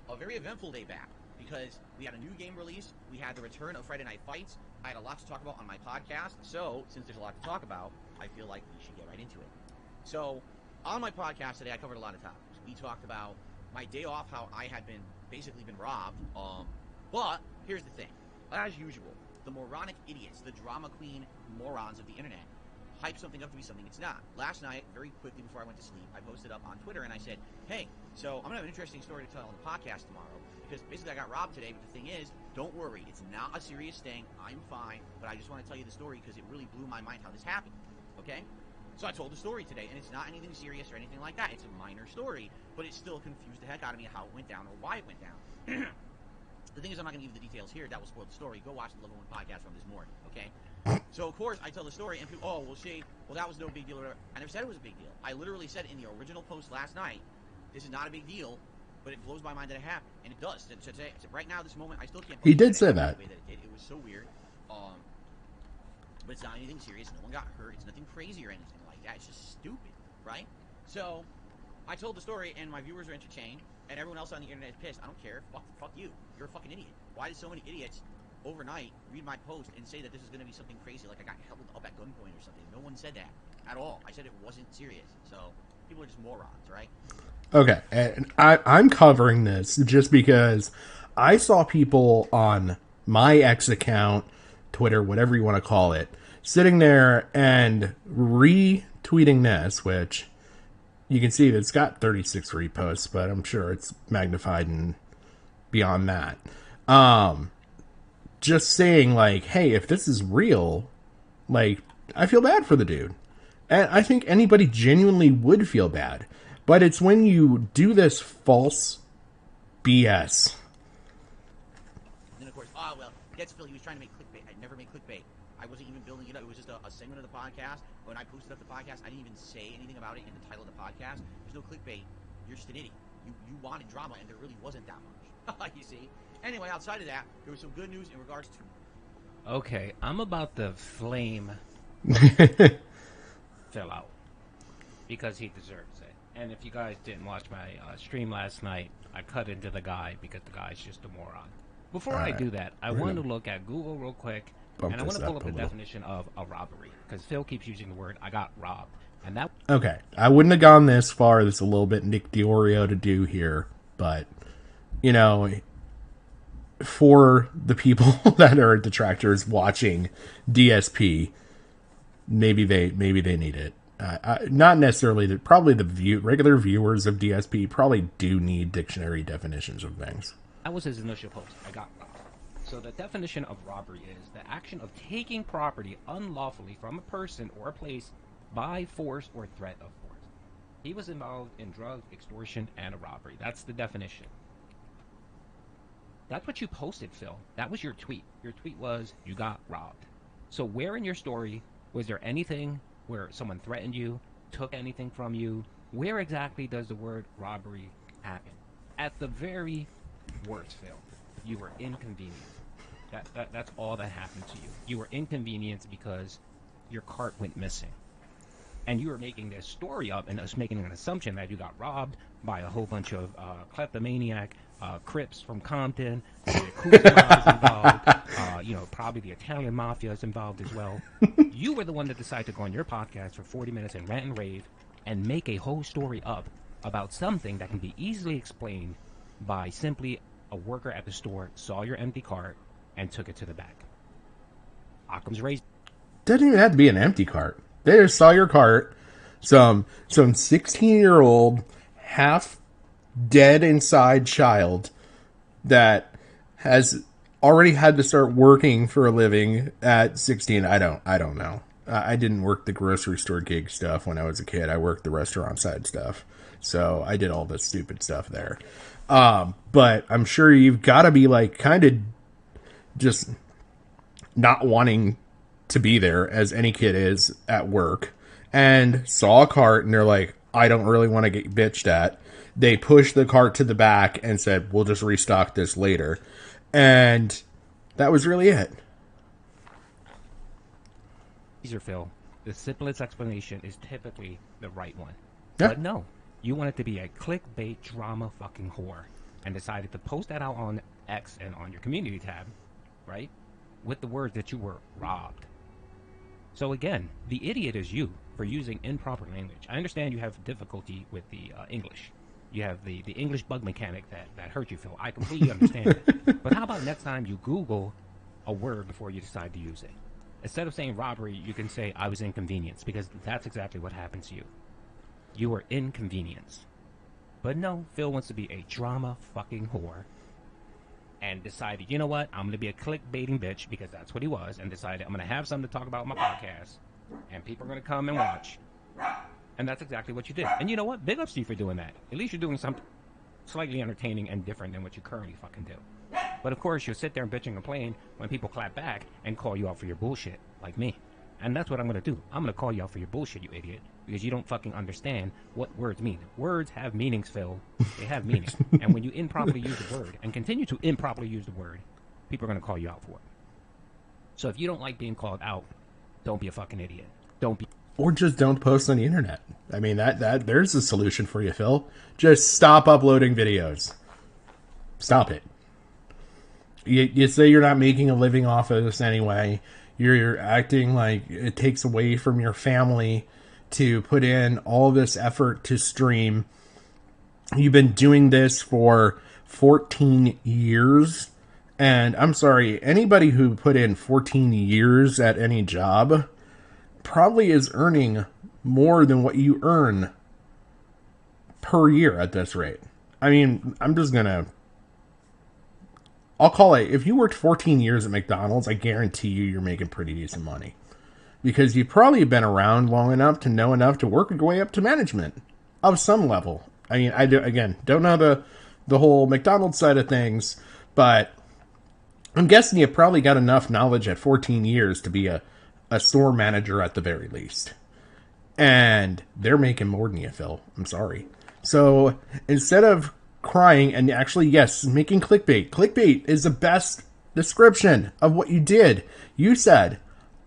A very eventful day back because we had a new game release. We had the return of Friday Night Fights. I had a lot to talk about on my podcast. So, since there's a lot to talk about, I feel like we should get right into it. So, on my podcast today, I covered a lot of topics. We talked about my day off how I had been basically been robbed. But here's the thing. As usual, the moronic idiots, the drama queen morons of the internet, hype something up to be something it's not. Last night, very quickly before I went to sleep, I posted up on Twitter and I said, hey, so I'm going to have an interesting story to tell on the podcast tomorrow because basically I got robbed today, but the thing is, don't worry, it's not a serious thing. I'm fine, but I just want to tell you the story because it really blew my mind how this happened, okay? So I told the story today, and it's not anything serious or anything like that. It's a minor story, but it still confused the heck out of me how it went down or why it went down. The thing is, I'm not going to give you the details here. That will spoil the story. Go watch the Level 1 podcast from this morning, okay? So, of course, I tell the story, and people, oh, well, see, well, that was no big deal or whatever. I never said it was a big deal. I literally said in the original post last night, this is not a big deal, but it blows my mind that it happened. And it does. So today, right now, this moment, I still can't He believe did it say happened that. the way that it did. It was so weird. But it's not anything serious. No one got hurt. It's nothing crazy or anything like that. It's just stupid, right? So, I told the story, and my viewers are entertained, and everyone else on the internet is pissed. I don't care. Fuck you. You're a fucking idiot. Why did so many idiots overnight read my post and say that this is going to be something crazy, like I got held up at gunpoint or something? No one said that at all. I said it wasn't serious. So, people are just morons, right? Okay, and I'm covering this just because I saw people on my ex account, Twitter, whatever you want to call it, sitting there and retweeting this, which you can see that it's got 36 reposts, but I'm sure it's magnified and beyond that. Just saying, like, hey, if this is real, like, I feel bad for the dude. And I think anybody genuinely would feel bad. But it's when you do this false BS. And then, of course, oh, well, that's Phil. He was trying to make clickbait. I never made clickbait. I wasn't even building it up. It was just a segment of the podcast. When I posted up the podcast, I didn't even say anything about it in the title of the podcast. There's no clickbait. You're just an idiot. You wanted drama, and there really wasn't that much. You see? Anyway, outside of that, there was some good news in regards to... Okay, I'm about to flame Phil out because he deserves it. And if you guys didn't watch my stream last night, I cut into the guy because the guy's just a moron. Before I do that, I want to look at Google real quick, and I want to pull up the definition of a robbery because Phil keeps using the word "I got robbed," and that. Okay, I wouldn't have gone this far. There's a little bit Nick Diorio to do here, but you know, for the people that are detractors watching DSP, maybe they need it. Not necessarily that. Probably the regular viewers of DSP probably do need dictionary definitions of things. That was his initial post. I got robbed. So the definition of robbery is the action of taking property unlawfully from a person or a place by force or threat of force. He was involved in drug extortion and a robbery. That's the definition. That's what you posted, Phil. That was your tweet. Your tweet was, you got robbed. So where in your story was there anything where someone threatened you, took anything from you? Where exactly does the word robbery happen? At the very worst, Phil, you were inconvenienced. That's all that happened to you. You were inconvenienced because your cart went missing. And you were making this story up and us making an assumption that you got robbed by a whole bunch of kleptomaniac Crips from Compton. The Yakuza mob is involved. Probably the Italian mafia is involved as well. You were the one that decided to go on your podcast for 40 minutes and rant and rave and make a whole story up about something that can be easily explained by simply a worker at the store saw your empty cart and took it to the back. Occam's razor. Doesn't even have to be an empty cart. They just saw your cart. Some 16-year-old half dead inside child that has already had to start working for a living at 16. I don't know. I didn't work the grocery store gig stuff when I was a kid. I worked the restaurant side stuff. So I did all this stupid stuff there. But I'm sure you've got to be like kind of just not wanting to be there as any kid is at work and saw a cart and they're like, I don't really want to get bitched at. They pushed the cart to the back and said, we'll just restock this later. And that was really it. Phil, the simplest explanation is typically the right one. Yeah. But no, you wanted to be a clickbait drama fucking whore and decided to post that out on X and on your community tab, right? With the words that you were robbed. So again, the idiot is you for using improper language. I understand you have difficulty with the English, You have the English bug mechanic that hurt you, Phil. I completely understand it. But how about next time you Google a word before you decide to use it? Instead of saying robbery, you can say I was inconvenienced, because that's exactly what happened to you. You were inconvenienced. But no, Phil wants to be a drama fucking whore. And decided, you know what? I'm going to be a clickbaiting bitch, because that's what he was. And decided I'm going to have something to talk about on my podcast. And people are going to come and watch. And that's exactly what you did. And you know what? Big ups to you for doing that. At least you're doing something slightly entertaining and different than what you currently fucking do. But of course, you'll sit there and bitch and complain when people clap back and call you out for your bullshit, like me. And that's what I'm going to do. I'm going to call you out for your bullshit, you idiot. Because you don't fucking understand what words mean. Words have meanings, Phil. They have meaning. And when you improperly use the word, and continue to improperly use the word, people are going to call you out for it. So if you don't like being called out, don't be a fucking idiot. Don't be... Or just don't post on the internet. I mean, that there's a solution for you, Phil. Just stop uploading videos. Stop it. You say you're not making a living off of this anyway. You're acting like it takes away from your family to put in all this effort to stream. You've been doing this for 14 years. And I'm sorry, anybody who put in 14 years at any job probably is earning more than what you earn per year at this rate. I mean, I'll call it, if you worked 14 years at McDonald's, I guarantee you're making pretty decent money. Because you've probably been around long enough to know enough to work your way up to management of some level. I mean, don't know the whole McDonald's side of things, but I'm guessing you probably got enough knowledge at 14 years to be a store manager at the very least. And they're making more than you, Phil. I'm sorry. So instead of crying and actually, yes, making clickbait. Clickbait is the best description of what you did. You said,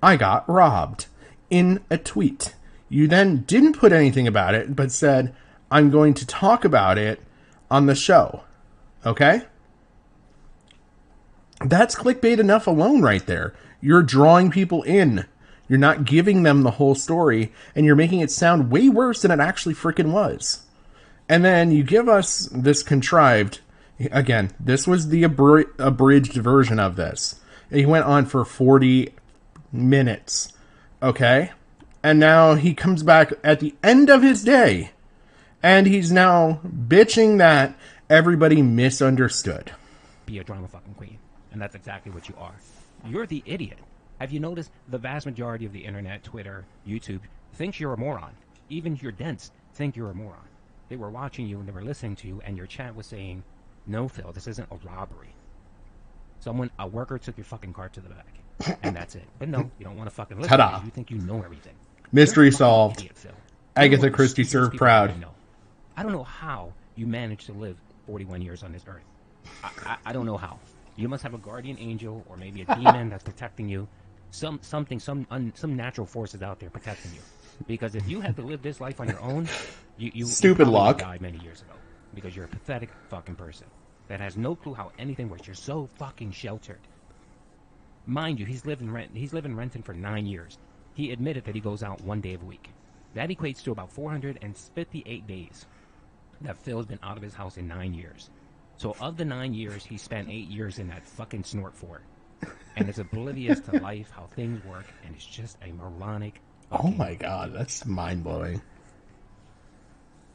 I got robbed in a tweet. You then didn't put anything about it, but said, I'm going to talk about it on the show. Okay? That's clickbait enough alone right there. You're drawing people in. You're not giving them the whole story, and you're making it sound way worse than it actually freaking was. And then you give us this contrived... Again, this was the abridged version of this. He went on for 40 minutes. Okay? And now he comes back at the end of his day, and he's now bitching that everybody misunderstood. Be a drama fucking queen. And that's exactly what you are. You're the idiot. Have you noticed the vast majority of the internet, Twitter, YouTube, thinks you're a moron? Even your dents think you're a moron. They were watching you and they were listening to you, and your chat was saying, no, Phil, this isn't a robbery. A worker took your fucking cart to the back. And that's it. But no, you don't want to fucking listen because you think you know everything. Mystery solved. Idiot, Phil. Agatha Christie served proud. I don't know how you managed to live 41 years on this earth. I don't know how. You must have a guardian angel or maybe a demon that's protecting you. Some natural forces out there protecting you. Because if you had to live this life on your own, you stupid luck died many years ago. Because you're a pathetic fucking person that has no clue how anything works. You're so fucking sheltered. Mind you, he's living renting for 9 years. He admitted that he goes out 1 day a week. That equates to about 458 days that Phil's been out of his house in 9 years. So of the 9 years, he spent 8 years in that fucking snort fort. And is oblivious to life, how things work, and it's just a moronic... Oh my god, that's mind-blowing.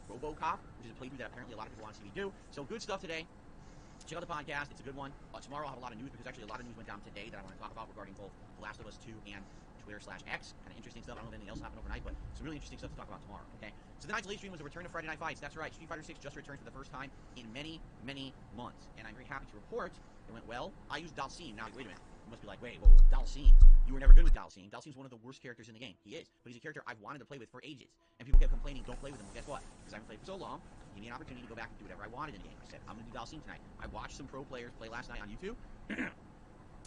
RoboCop, which is a playthrough that apparently a lot of people want to see me do. So good stuff today. Check out the podcast. It's a good one. Tomorrow I'll have a lot of news, because actually a lot of news went down today that I want to talk about regarding both The Last of Us 2 and Twitter/X. Kind of interesting stuff. I don't know if anything else happened overnight, but some really interesting stuff to talk about tomorrow, okay? So tonight's late stream was a return to Friday Night Fights. That's right, Street Fighter 6 just returned for the first time in many, many months. And I'm very happy to report it went well. I used Dalcine. Now, wait a minute. You must be like, wait, whoa, Dalcine. You were never good with Dalcine. Dalcine's one of the worst characters in the game. He is. But he's a character I've wanted to play with for ages. And people kept complaining, don't play with him. Well, guess what? Because I haven't played for so long, give me an opportunity to go back and do whatever I wanted in the game. I said, I'm going to do Dalcine tonight. I watched some pro players play last night on YouTube.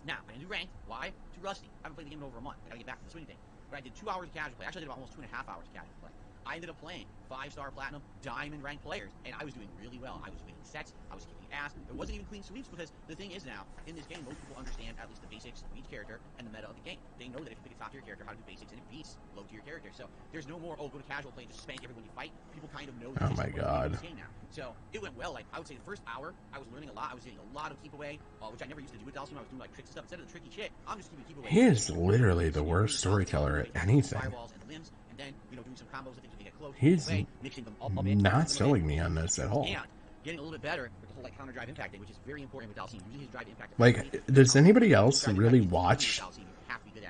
Now, I'm going to do ranked. Why? Too rusty. I haven't played the game in over a month. I got to get back to the swing thing. But I did 2 hours of casual play. Actually, I did about almost 2.5 hours of casual play. I ended up playing 5-star platinum, diamond ranked players, and I was doing really well. I was winning sets, I was kicking ass. It wasn't even clean sweeps because the thing is now, in this game, most people understand at least the basics of each character and the meta of the game. They know that if you pick a top tier character, how to do basics, and it beats low tier character. So there's no more, oh, go to casual play and just spank everyone you fight. People kind of know the Oh my God. this game now. So it went well. Like, I would say the first hour, I was learning a lot. I was getting a lot of keep away, which I never used to do with Dalsim. I was doing like tricks and stuff. Instead of the tricky shit, I'm just keeping keep away. He is literally the worst storyteller at anything. Fireballs and limbs, and then, doing some combos and things when they get close. He's away, mixing them up not selling me on this at all. And getting a little bit better with the whole counter drive impact thing, which is very important with Dalsim. Using his drive impact. Like, does anybody else really watch?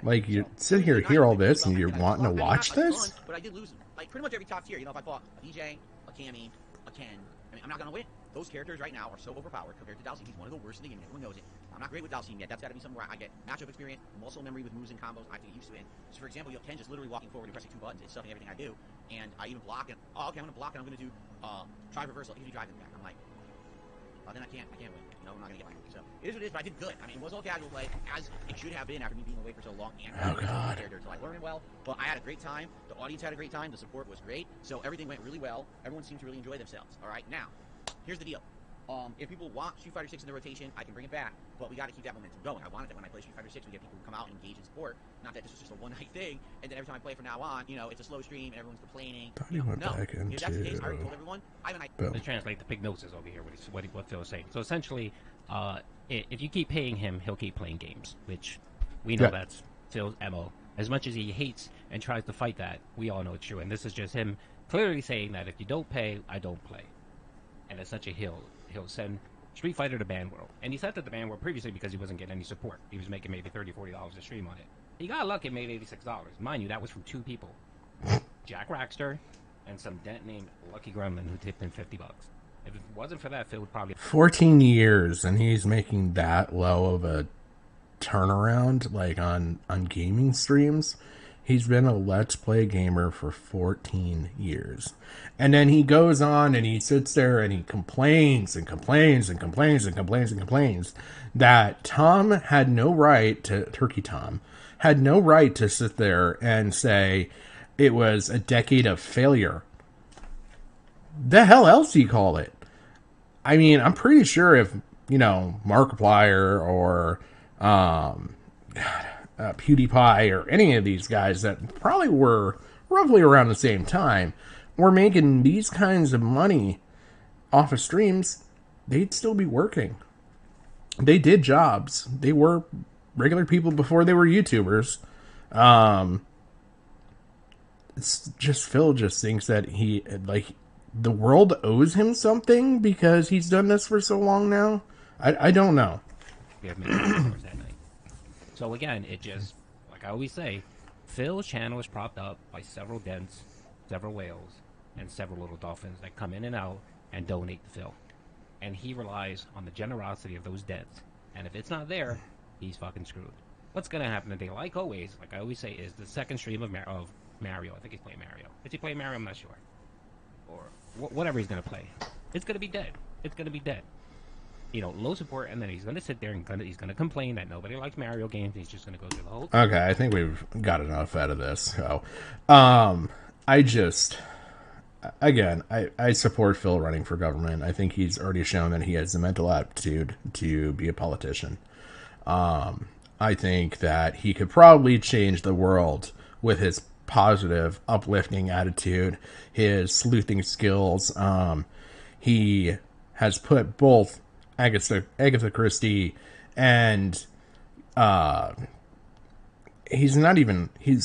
Like, you sit here, hear all this, and you're wanting to watch this? But I did lose, like, pretty much every top tier. If I fought a DJ, a Cammy, a Ken, I'm not gonna win. Those characters right now are so overpowered compared to Dalsim. He's one of the worst in the game. Everyone knows it. I'm not great with Dalsim yet. That's got to be somewhere I get matchup experience, muscle memory with moves and combos. I have to get used to it. So, for example, you have Ken just literally walking forward and pressing 2 buttons. It's stuffing everything I do. And I even block it. Oh, okay, I'm going to block and I'm going to do drive reversal. He can do drive impact. I'm like, oh, then I can't win. No, I'm not going to get my move. So, it is what it is, but I did good. I mean, it was all casual play, as it should have been after me being away for so long. And character, so I learned it well. But I had a great time. The audience had a great time. The support was great. So, everything went really well. Everyone seemed to really enjoy themselves. All right, now, here's the deal. If people want Street Fighter 6 in the rotation, I can bring it back, but we got to keep that momentum going. I wanted that when I play Street Fighter 6, we get people who come out and engage in support. Not that this is just a one-night thing, and then every time I play from now on, it's a slow stream and everyone's complaining. No, if that's the case, I already told everyone. Let's translate the pignosis over here. What Phil's saying. So essentially, if you keep paying him, he'll keep playing games, which we know that's Phil's MO. As much as he hates and tries to fight that, we all know it's true. And this is just him clearly saying that if you don't pay, I don't play. And it's such a he'll send Street Fighter to Ban World. And he sent it to Ban World previously because he wasn't getting any support. He was making maybe $30, $40 a stream on it. He got lucky and made $86. Mind you, that was from 2 people. Jack Rackster and some dent named Lucky Gremlin who tipped in $50. If it wasn't for that, Phil would probably... 14 years, and he's making that low of a turnaround, like, on gaming streams. He's been a Let's Play gamer for 14 years. And then he goes on and he sits there and he complains and complains and complains and complains and complains that Tom had no right to, Turkey Tom, had no right to sit there and say it was a decade of failure. The hell else do you call it? I mean, I'm pretty sure if, Markiplier or, PewDiePie or any of these guys that probably were roughly around the same time were making these kinds of money off of streams, they'd still be working. They did jobs. They were regular people before they were YouTubers. It's just Phil just thinks that the world owes him something because he's done this for so long now. I don't know. We have many hours that night. So again, it just, like I always say, Phil's channel is propped up by several dents, several whales, and several little dolphins that come in and out and donate to Phil. And he relies on the generosity of those dents. And if it's not there, he's fucking screwed. What's going to happen today, like always, like I always say, is the second stream of Mario. I think he's playing Mario. Is he playing Mario? I'm not sure. Or whatever he's going to play. It's going to be dead. It's going to be dead. Low support, and then he's going to sit there and he's going to complain that nobody likes Mario games. He's just going to go through the whole thing. Okay, I think we've got enough out of this. So, I support Phil running for government. I think he's already shown that he has the mental aptitude to be a politician. I think that he could probably change the world with his positive, uplifting attitude, his sleuthing skills. He has put both Agatha Christie and he's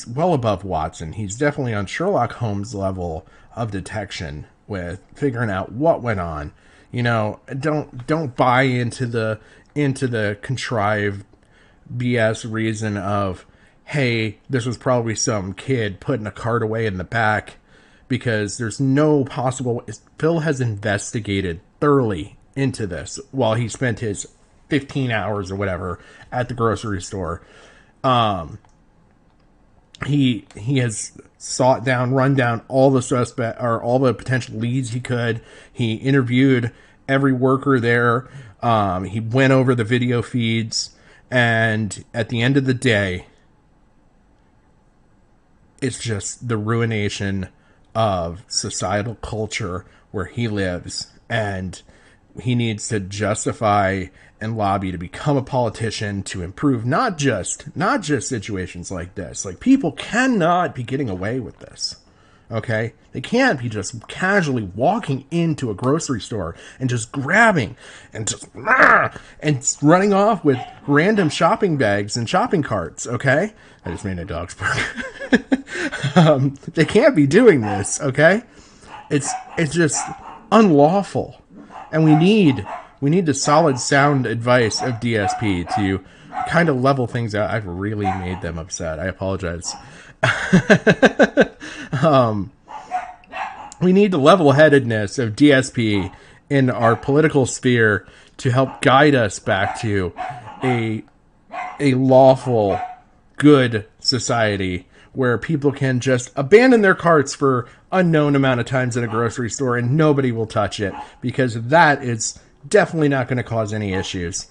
well above Watson. He's definitely on Sherlock Holmes level of detection with figuring out what went on. Don't buy into the contrived BS reason of, hey, this was probably some kid putting a card away in the back, because there's no possible... Phil has investigated thoroughly into this while he spent his 15 hours or whatever at the grocery store. He has run down all the suspect or all the potential leads he could. He interviewed every worker there. He went over the video feeds, and at the end of the day, it's just the ruination of societal culture where he lives, and he needs to justify and lobby to become a politician to improve not just situations like this. Like, people cannot be getting away with this. Okay? They can't be just casually walking into a grocery store and just grabbing and just and running off with random shopping bags and shopping carts. Okay? I just made a dog's bark. They can't be doing this. Okay? It's just unlawful. And we need the solid sound advice of DSP to kind of level things out. I've really made them upset. I apologize. We need the level-headedness of DSP in our political sphere to help guide us back to a lawful, good society where people can just abandon their carts for unknown amount of times in a grocery store and nobody will touch it, because that is definitely not going to cause any issues.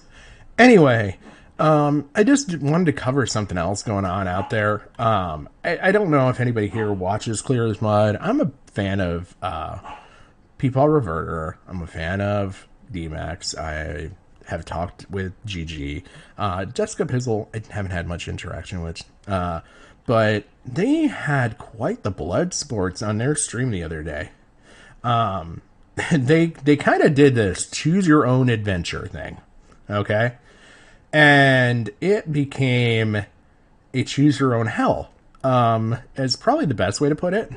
Anyway, I just wanted to cover something else going on out there. I don't know if anybody here watches Clear as Mud. I'm a fan of Peepaw Reverter. I'm a fan of D-Max. I have talked with GG. Jessica Pizzle, I haven't had much interaction with. But they had quite the blood sports on their stream the other day. They kind of did this choose your own adventure thing. Okay? And it became a choose your own hell. Is probably the best way to put it.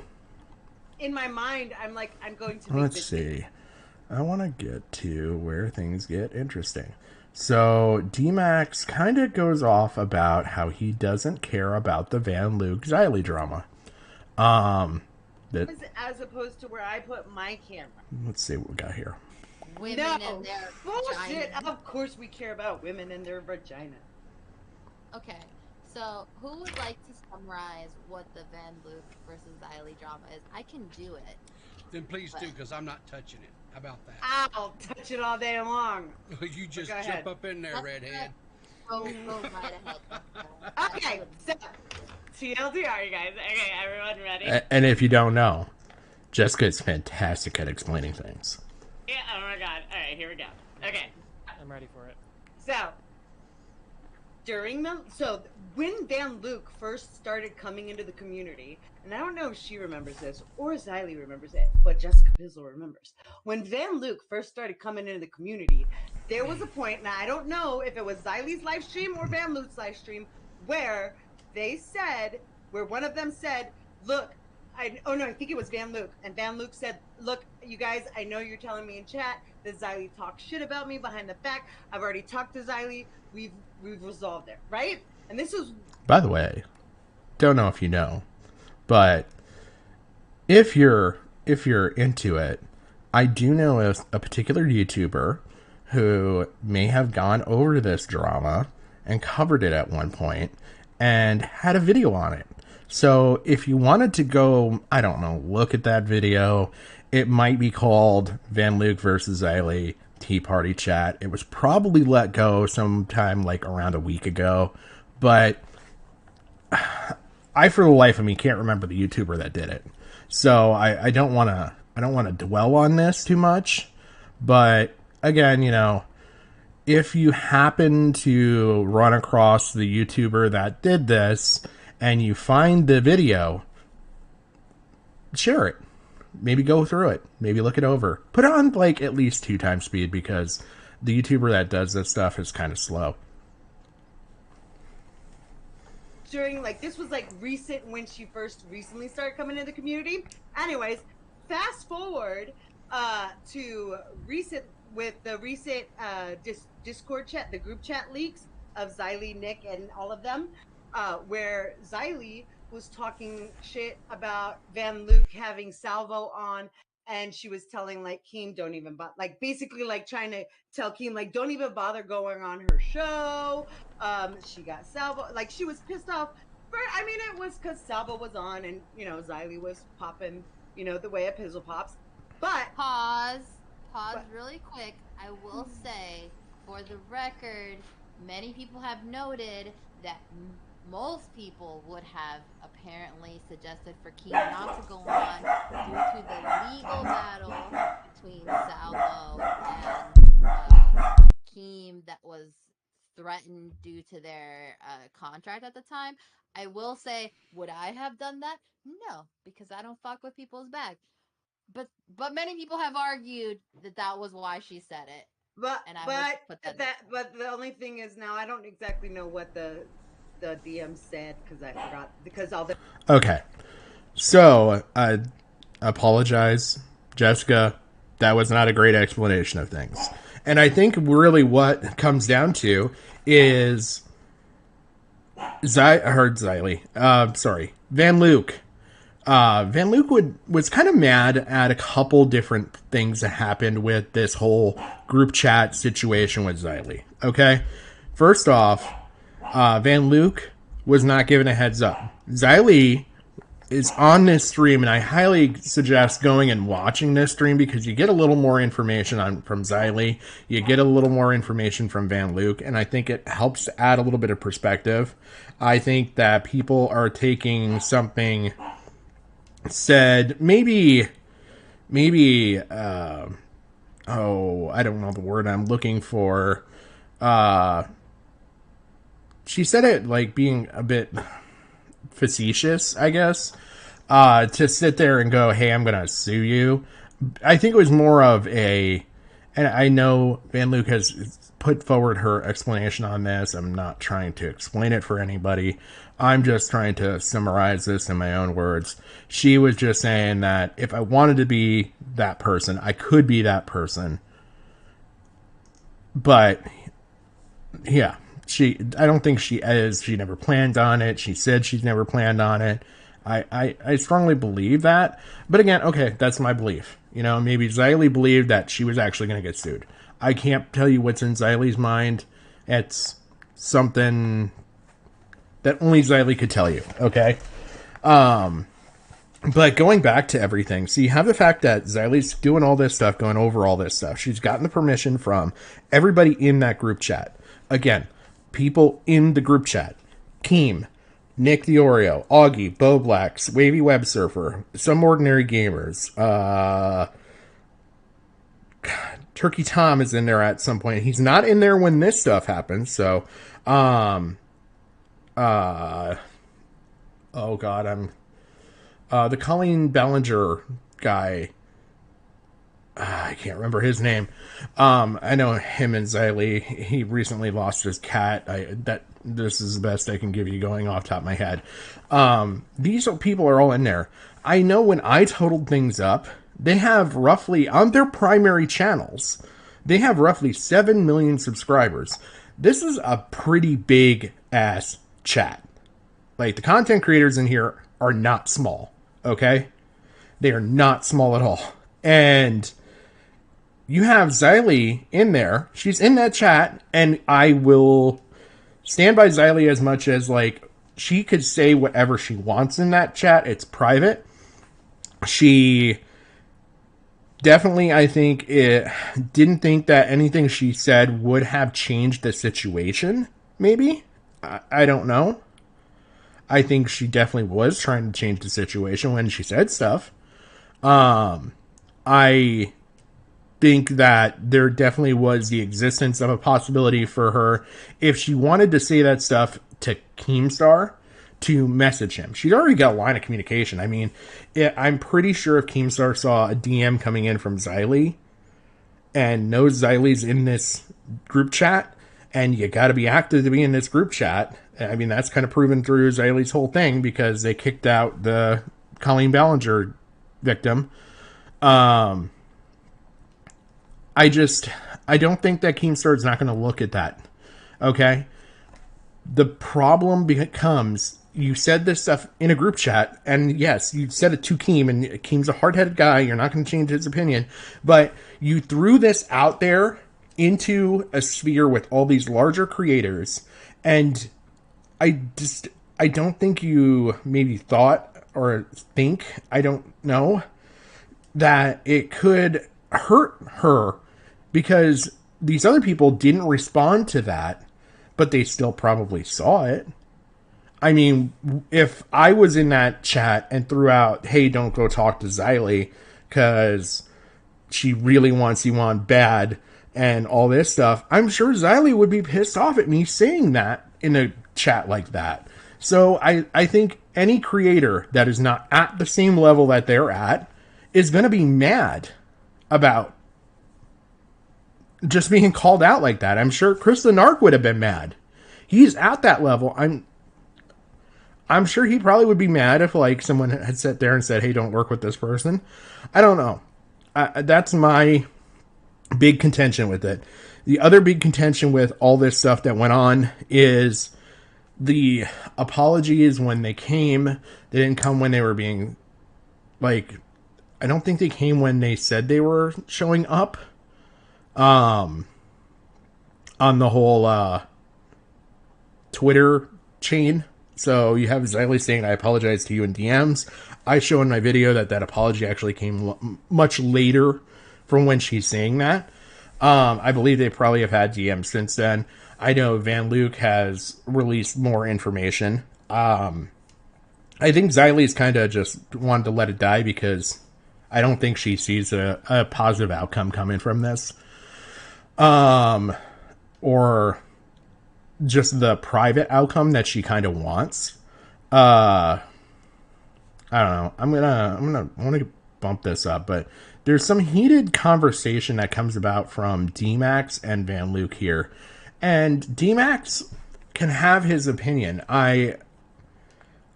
In my mind, I'm like, I'm going to. Let's see. I want to get to where things get interesting. So D-Max kind of goes off about how he doesn't care about the Van Luke Xylee drama. As opposed to where I put my camera. Let's see what we got here. Women No, and their bullshit. vagina. Of course we care about women and their vagina. Okay, so who would like to summarize what the Van Luke versus Xylee drama is? I can do it. Then please do, because I'm not touching it. How about that? I'll touch it all day long. You just Go jump ahead. up in there, Let's redhead. Go right ahead. Okay, so TLDR, you guys. Okay, everyone ready? And if you don't know, Jessica is fantastic at explaining things. Yeah, oh my god. Alright, here we go. Okay. I'm ready for it. So, when Van Luke first started coming into the community, and I don't know if she remembers this or Xylee remembers it, but Jessica Pizzle remembers. When Van Luke first started coming into the community, there was a point, and I don't know if it was Xylee's live stream or Van Luke's live stream, where one of them said, look, I think it was Van Luke. And Van Luke said, look, you guys, I know you're telling me in chat that Xylee talked shit about me behind the back. I've already talked to Xylee. We've resolved it, right? And this was... By the way, don't know if you know, but if you're into it, I do know a particular YouTuber who may have gone over this drama and covered it at one point and had a video on it. So if you wanted to go, I don't know, look at that video, it might be called Van Luke versus Xylee Tea Party Chat. It was probably let go sometime like around a week ago, but I, for the life of me, can't remember the YouTuber that did it. So I don't want to dwell on this too much. But again, you know, if you happen to run across the YouTuber that did this and you find the video, share it. Maybe go through it. Maybe look it over. Put it on like at least 2x speed, because the YouTuber that does this stuff is kind of slow. This was like recent when she recently started coming into the community. Anyways, fast forward to recent with the recent Discord chat, the group chat leaks of Xylee, Nick, and all of them, where Xylee was talking shit about Van Luke having Salvo on, and she was telling like Keem, don't even basically like trying to tell Keem like don't even bother going on her show. She got Salvo, like she was pissed off. But I mean, it was because Salvo was on, and you know Xylee was popping, you know, the way a pizzle pops. But Pause really quick. I will say, for the record, many people have noted that most people would have apparently suggested for Keem not to go on due to the legal battle between Salvo and Keem that was threatened due to their contract at the time. I will say, would I have done that? No, because I don't fuck with people's back. But many people have argued that was why she said it. But And I would put that but the only thing is now I don't exactly know what the DM said because I forgot because all the Okay. So, I apologize, Jessica. That was not a great explanation of things. And I think really what comes down to is Van Luke. Van Luke was kind of mad at a couple different things that happened with this whole group chat situation with Xylee. Okay? First off, Van Luke was not given a heads up. Xylee is on this stream, and I highly suggest going and watching this stream because you get a little more information from Xylee. You get a little more information from Van Luke, and I think it helps to add a little bit of perspective. I think that people are taking something said, maybe, I don't know the word I'm looking for. She said it like being a bit facetious, I guess, to sit there and go, hey, I'm going to sue you. I think it was more of and I know Van Luke has put forward her explanation on this. I'm not trying to explain it for anybody. I'm just trying to summarize this in my own words. She was just saying that if I wanted to be that person, I could be that person. But, yeah. I don't think she is. She never planned on it. She said she's never planned on it. I strongly believe that. But again, okay, that's my belief. You know, maybe Xylee believed that she was actually going to get sued. I can't tell you what's in Xylee's mind. It's something that only Xylee could tell you, okay? But going back to everything, so you have the fact that Xylee's doing all this stuff, going over all this stuff. She's gotten the permission from everybody in that group chat. Again, people in the group chat. Keem, Nick the Oreo, Augie, Bo Blacks, Wavy Web Surfer, Some Ordinary Gamers, Turkey Tom is in there at some point. He's not in there when this stuff happens, so, oh god, the Colleen Ballinger guy, I can't remember his name. I know him and Xylee. He recently lost his cat. This is the best I can give you going off the top of my head. These people are all in there. I know when I totaled things up, they have roughly, on their primary channels, they have roughly 7 million subscribers. This is a pretty big ass chat. Like, the content creators in here are not small, okay? They are not small at all. And you have Xylee in there. She's in that chat, and I will stand by Xylee as much as, like, she could say whatever she wants in that chat. It's private. She definitely, I think, didn't think that anything she said would have changed the situation, maybe? I don't know. I think she definitely was trying to change the situation when she said stuff. I think that there definitely was the existence of a possibility for her, if she wanted to say that stuff to Keemstar, to message him. She's already got a line of communication. I mean, I'm pretty sure if Keemstar saw a DM coming in from Xylee and knows Xylee's in this group chat, and you got to be active to be in this group chat. I mean, that's kind of proven through Xylee's whole thing because they kicked out the Colleen Ballinger victim. I don't think that Keemstar is not going to look at that. Okay? The problem becomes, you said this stuff in a group chat, and yes, you said it to Keem, and Keem's a hard-headed guy, you're not going to change his opinion, but you threw this out there into a sphere with all these larger creators, and I don't think you maybe thought or think, I don't know, that it could hurt her because these other people didn't respond to that, but they still probably saw it. I mean, if I was in that chat and threw out, hey, don't go talk to Xylee because she really wants you on bad and all this stuff, I'm sure Xylee would be pissed off at me saying that in a chat like that. So I think any creator that is not at the same level that they're at is going to be mad about just being called out like that. I'm sure Chris the Narc would have been mad. He's at that level. I'm sure he probably would be mad if like someone had sat there and said, hey, don't work with this person. I don't know. That's my big contention with it. The other big contention with all this stuff that went on is the apologies when they came. They didn't come when they were being like, I don't think they came when they said they were showing up. On the whole Twitter chain. So you have Xylee saying, I apologize to you in DMs. I show in my video that apology actually came much later from when she's saying that. I believe they probably have had DMs since then. I know Van Luke has released more information. I think Xylee's kind of just wanted to let it die because I don't think she sees a positive outcome coming from this. Or just the private outcome that she kind of wants. I don't know. I want to bump this up, but there's some heated conversation that comes about from D-Max and Van Luke here. And D-Max can have his opinion. I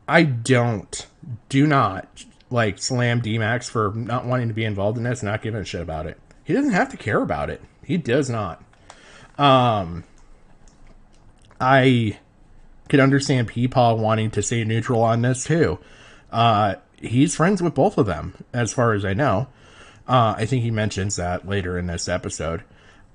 do not like slam D-Max for not wanting to be involved in this and not giving a shit about it. He doesn't have to care about it. He does not. I could understand Peepaw wanting to stay neutral on this too. He's friends with both of them, as far as I know. I think he mentions that later in this episode.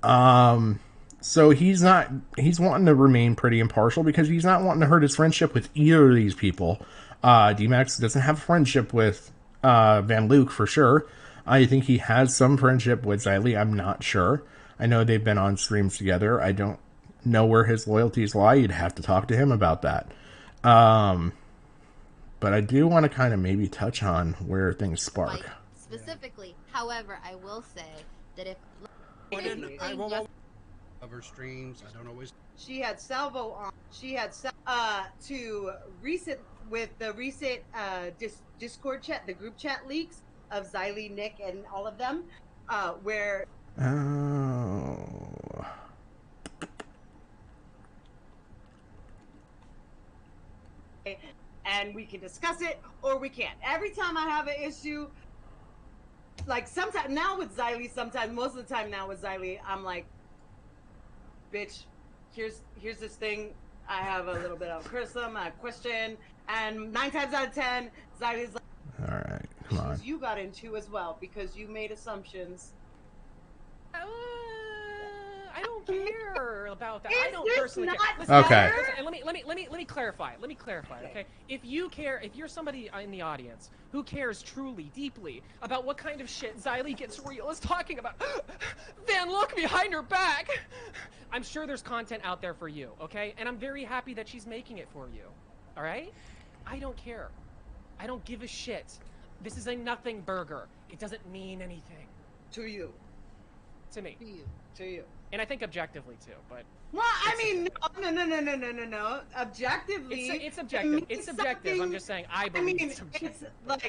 So he's wanting to remain pretty impartial because he's not wanting to hurt his friendship with either of these people. D-Max doesn't have a friendship with Van Luke for sure. I think he has some friendship with Xylee. I'm not sure. I know they've been on streams together. I don't know where his loyalties lie. You'd have to talk to him about that. But I do want to kind of maybe touch on where things spark. Like, specifically, however, I will say that if I won't cover streams. I don't always. She had Salvo on. She had to recent with the recent Discord chat, the group chat leaks of Xylee, Nick, and all of them, where. Oh. And we can discuss it or we can't. Every time I have an issue, like sometimes now with Xylee, sometimes most of the time now with Xylee, I'm like, bitch, here's this thing. I have a little bit of criticism, a question, and 9 times out of 10, Xylee's like, all right, come on. You got into as well because you made assumptions. I don't care about that. I don't Is this personally not care. Listen, Okay. listen, let me clarify. Let me clarify, okay? If you care, if you're somebody in the audience who cares truly, deeply about what kind of shit Xylee Gets Real is talking about, Van, look behind her back. I'm sure there's content out there for you, okay? And I'm very happy that she's making it for you. All right? I don't care. I don't give a shit. This is a nothing burger. It doesn't mean anything. To you. To me. To you. And I think objectively too, but. Well, I mean, no. Objectively, it's objective. It's subjective. I'm just saying. I believe it's subjective. But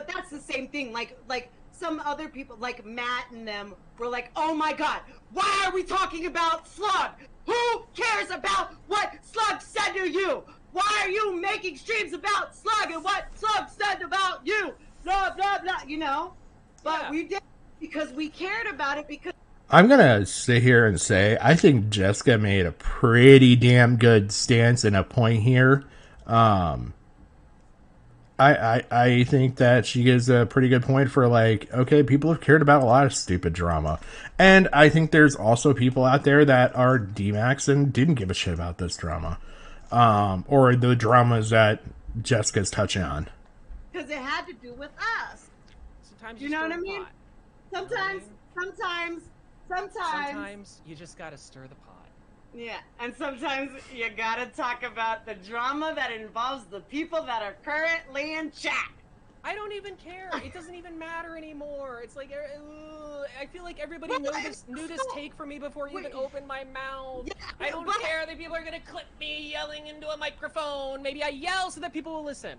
that's the same thing. Like some other people, like Matt and them, were like, "Oh my God, why are we talking about Slug? Who cares about what Slug said to you? Why are you making streams about Slug and what Slug said about you? Blah blah blah. You know." But Yeah. we did because we cared about it because. I'm going to sit here and say I think Jessica made a pretty damn good stance and a point here. I think that she gives a pretty good point for like, okay, people have cared about a lot of stupid drama. And I think there's also people out there that are D-Max and didn't give a shit about this drama. Or the dramas that Jessica's touching on. Because it had to do with us. Sometimes You know stir what I the mean? pot. Sometimes Sometimes you just gotta stir the pot. Yeah, and sometimes you gotta talk about the drama that involves the people that are currently in chat. I don't even care. It doesn't even matter anymore. It's like, I feel like everybody knew this take from me before I even opened my mouth. Yeah, I don't care that people are gonna clip me yelling into a microphone. Maybe I yell so that people will listen.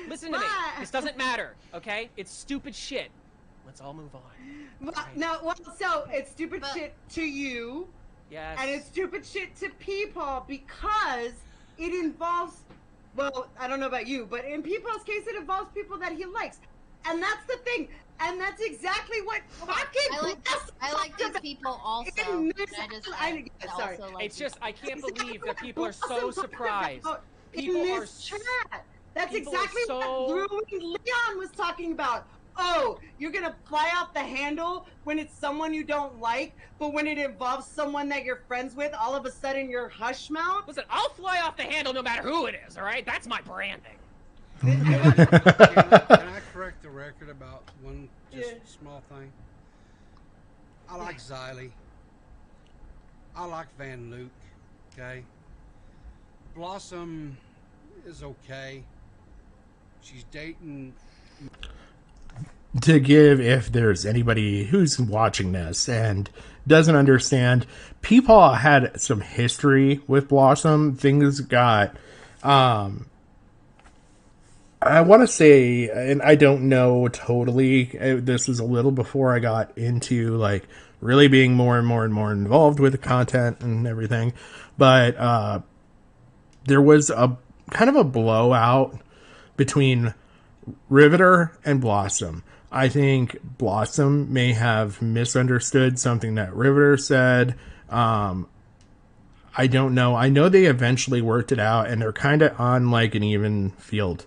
Listen to me. This doesn't matter, okay? It's stupid shit. Let's all move on. No, well, so it's stupid shit to you. Yes. And it's stupid shit to people because it involves, well, I don't know about you, but in Peepaw's case, it involves people that he likes. And that's the thing. And that's exactly what fucking I like these people also. Sorry. It's just, I can't believe that people are so surprised. People in this chat. That's exactly what Ruined Leon was talking about. Oh, you're gonna fly off the handle when it's someone you don't like, but when it involves someone that you're friends with, all of a sudden you're hush mouth? Listen, I'll fly off the handle no matter who it is, alright? That's my branding. Can I correct the record about one small thing? I like Xylee. I like Van Luke, okay? Blossom is okay. She's dating... To give, if there's anybody who's watching this and doesn't understand, Peepaw had some history with Blossom. Things got, I want to say, and I don't know totally, this was a little before I got into, like, really being more and more and more involved with the content and everything, but, there was a kind of a blowout between Riveter and Blossom. I think Blossom may have misunderstood something that Riveter said. I don't know. I know they eventually worked it out, and they're kind of on like an even field.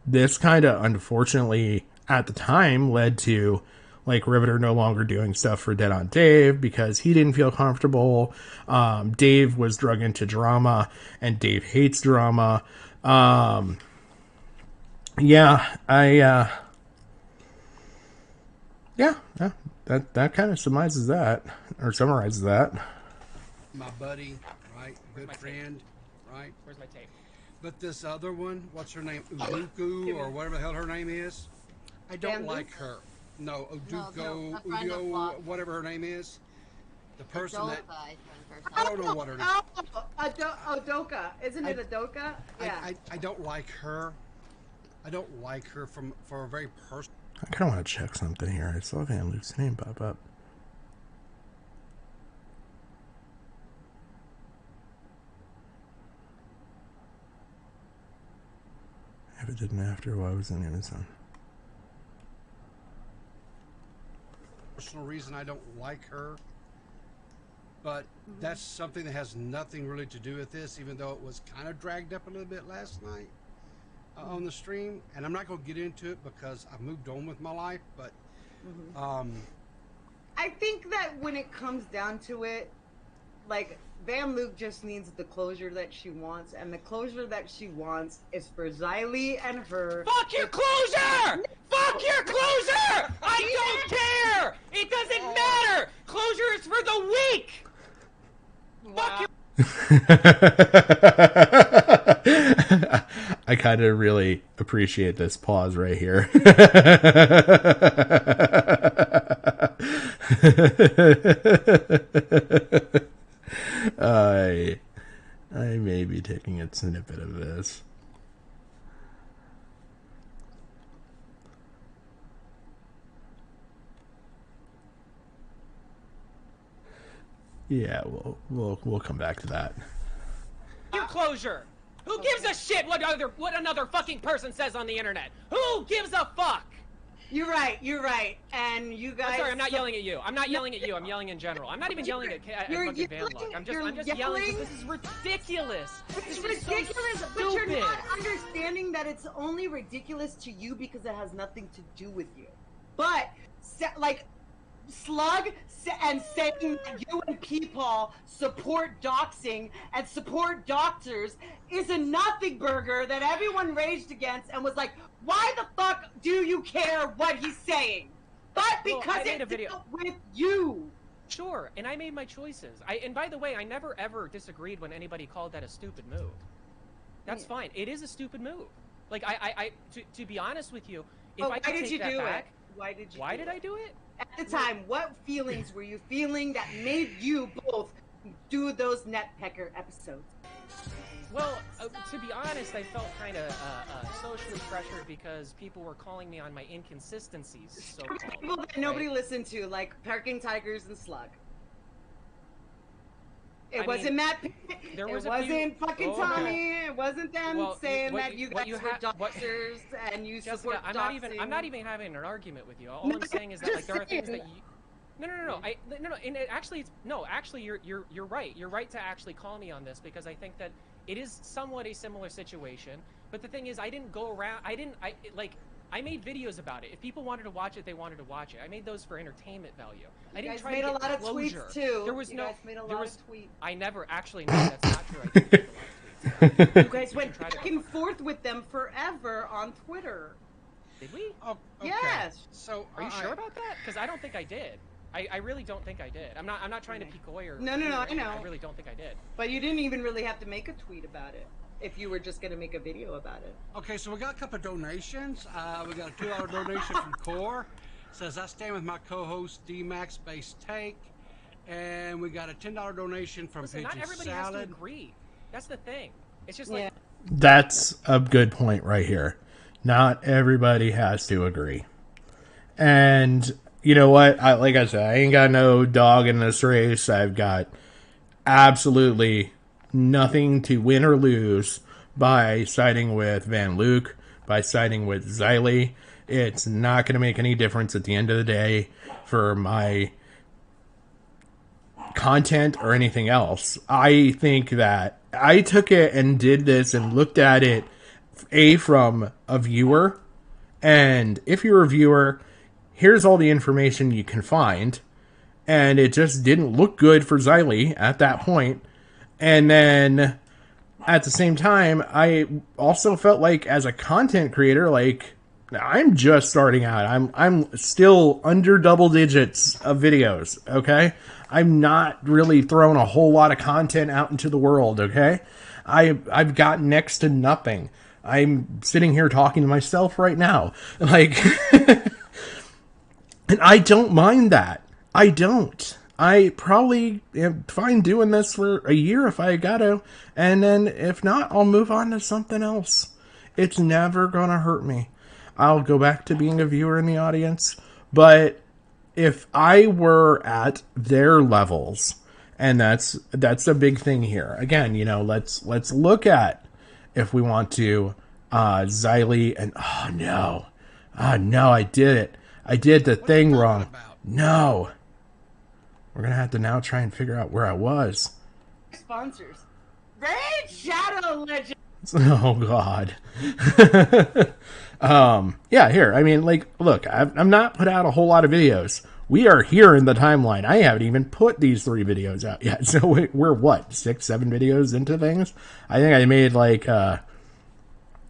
This kind of, unfortunately, at the time, led to like Riveter no longer doing stuff for Dead on Dave because he didn't feel comfortable. Dave was drug into drama, and Dave hates drama. Yeah, that kind of summarizes that. My buddy, right? Good friend, right? Where's my tape? But this other one, what's her name? Uduku, or whatever the hell her name is? I don't like her. No, Uduko, Udio, whatever her name is. The person that... I don't know what her name is. Odoka. Isn't it Odoka? Yeah. I don't like her. I don't like her for a very personal... I kind of want to check something here. I saw Van Luke's name pop up. If it didn't after, why was it in his son? Personal reason I don't like her. But that's something that has nothing really to do with this, even though it was kind of dragged up a little bit last night on the stream. And I'm not going to get into it because I've moved on with my life, but I think that when it comes down to it, like, Van Luke just needs the closure that she wants, and the closure that she wants is for Xylee and her. Fuck your closure! Fuck your closure! I don't care! It doesn't matter! Closure is for the weak! Fuck your... I kind of really appreciate this pause right here. I may be taking a snippet of this. Yeah, we'll come back to that. Your closure. Who gives a shit what another fucking person says on the internet? Who gives a fuck? You're right. And you guys... I'm sorry, I'm not yelling at you. I'm not yelling at you. I'm yelling in general. I'm not even yelling at fucking Van Luck. I'm just yelling because this is ridiculous. It's ridiculous, so but you're not understanding that it's only ridiculous to you because it has nothing to do with you. But, like, Slug and saying that you and people support doxing and support doctors is a nothing burger that everyone raged against and was like, why the fuck do you care what he's saying? But because it's with you. Sure, and I made my choices. And by the way, I never ever disagreed when anybody called that a stupid move. That's fine. It is a stupid move. Like to be honest with you, if I could take that back, Why did you? Why did I do it? At the time, what feelings were you feeling that made you both do those Netpecker episodes? Well, to be honest, I felt kind of socially pressured because people were calling me on my inconsistencies. So-called, people that nobody listened to, like Parking Tigers and Slug. It wasn't Matt. It wasn't fucking Tommy. It wasn't them saying that you guys were doctors and you support doxing. I'm not even having an argument with you. All I'm saying is that like there are things that you. No. And actually, you're right. You're right to actually call me on this because I think that it is somewhat a similar situation. But the thing is, I didn't go around. I made videos about it. If people wanted to watch it, they wanted to watch it. I made those for entertainment value. I didn't try to get closure. You guys made a lot of tweets too. There was no. You guys made a lot of tweets. I never actually. No, that's not true. I didn't make a lot of tweets. You guys went back and forth with them forever on Twitter. Did we? Oh, okay. Yes. So are you sure about that? Because I don't think I did. I really don't think I did. I'm not trying to be coy or. No. I know. I really don't think I did. But you didn't even really have to make a tweet about it. If you were just going to make a video about it. Okay, so we got a couple of donations. We got a $2 donation from Core. Says, I stand with my co-host D-Max Base Take. And we got a $10 donation from Pigeon Not everybody Salad. has to agree. That's the thing. It's just like... That's a good point right here. Not everybody has to agree. And you know what? Like I said, I ain't got no dog in this race. I've got absolutely nothing to win or lose by siding with Van Luke, by siding with Xylee. It's not going to make any difference at the end of the day for my content or anything else. I think that I took it and did this and looked at it from a viewer. And if you're a viewer, here's all the information you can find. And it just didn't look good for Xylee at that point. And then at the same time, I also felt like as a content creator, like I'm just starting out. I'm still under double digits of videos. Okay. I'm not really throwing a whole lot of content out into the world. Okay. I've got next to nothing. I'm sitting here talking to myself right now. Like, and I don't mind that. I don't. I probably am fine doing this for a year if I gotta, and then if not, I'll move on to something else. It's never gonna hurt me. I'll go back to being a viewer in the audience, but if I were at their levels, and that's a big thing here. Again, let's look at if we want to Xylee and no, I did it. I did the thing wrong. No. We're going to have to now try and figure out where I was. Sponsors. Raid Shadow Legends. Oh, God. Yeah, here. I mean, like, look, I'm not put out a whole lot of videos. We are here in the timeline. I haven't even put these 3 videos out yet. So we're what, 6, 7 videos into things? I think I made, like, a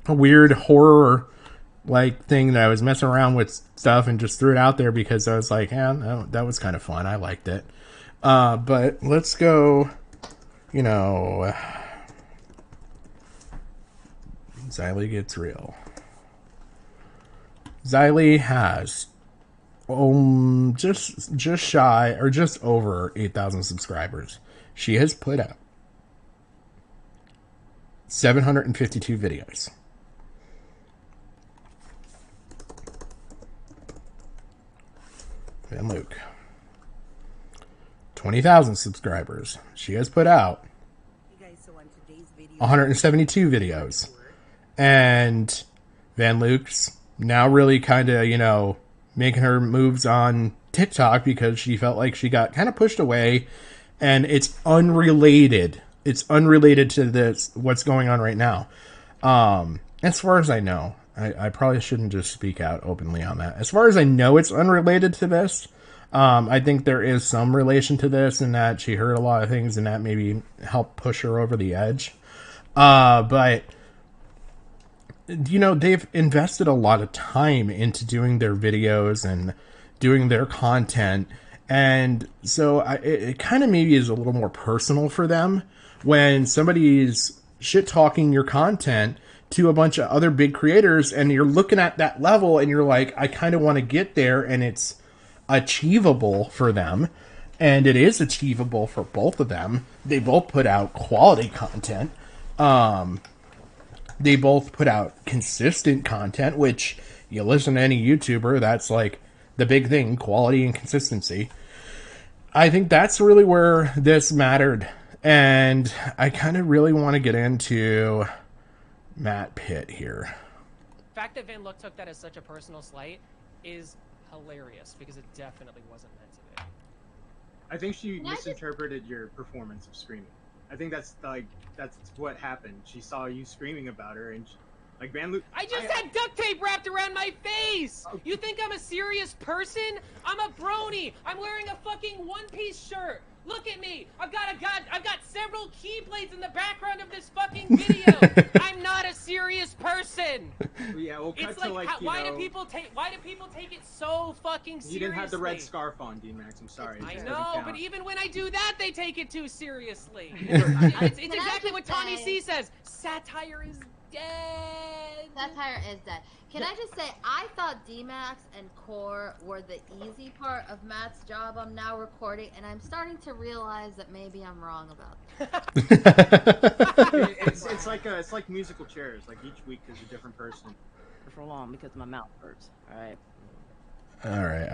weird horror like thing that I was messing around with stuff and just threw it out there because I was like, yeah, no, that was kind of fun. I liked it. But let's go, Xylee gets real. Xylee has just shy or just over 8,000 subscribers. She has put out 752 videos. Van Luke, 20,000 subscribers. She has put out 172 videos. And Van Luke's now really kind of, making her moves on TikTok because she felt like she got kind of pushed away. And it's unrelated. It's unrelated to this, what's going on right now. As far as I know. I probably shouldn't just speak out openly on that. As far as I know, it's unrelated to this. I think there is some relation to this in that she heard a lot of things and that maybe helped push her over the edge. But, they've invested a lot of time into doing their videos and doing their content. And so it kind of maybe is a little more personal for them when somebody's shit talking your content to a bunch of other big creators, and you're looking at that level and you're like, I kind of want to get there, and it's achievable for them. And it is achievable for both of them. They both put out quality content. They both put out consistent content, which you listen to any YouTuber, that's like the big thing, quality and consistency. I think that's really where this mattered. And I kind of really want to get into Matt Pitt here. The fact that Van Look took that as such a personal slight is hilarious because it definitely wasn't meant to be. I think she misinterpreted your performance of screaming. I think that's what happened. She saw you screaming about her, and like Van Luke. I just had duct tape wrapped around my face. Okay. You think I'm a serious person? I'm a brony. I'm wearing a fucking one-piece shirt. Look at me. I've got several keyblades in the background of this fucking video. I'm not a serious person. Yeah, we'll cut It's to like, like why do people take it so fucking seriously? You didn't have the red scarf on, D-Max. I'm sorry. I know, but even when I do that, they take it too seriously. Can it's I exactly what just Tommy say- C says. Satire is dead. Satire is dead. Can I just say, I thought D-Max and Core were the easy part of Matt's job. I'm now recording, and I'm starting to realize that maybe I'm wrong about that. it's like musical chairs. Like each week is a different person. For long because my mouth hurts. All right. All right.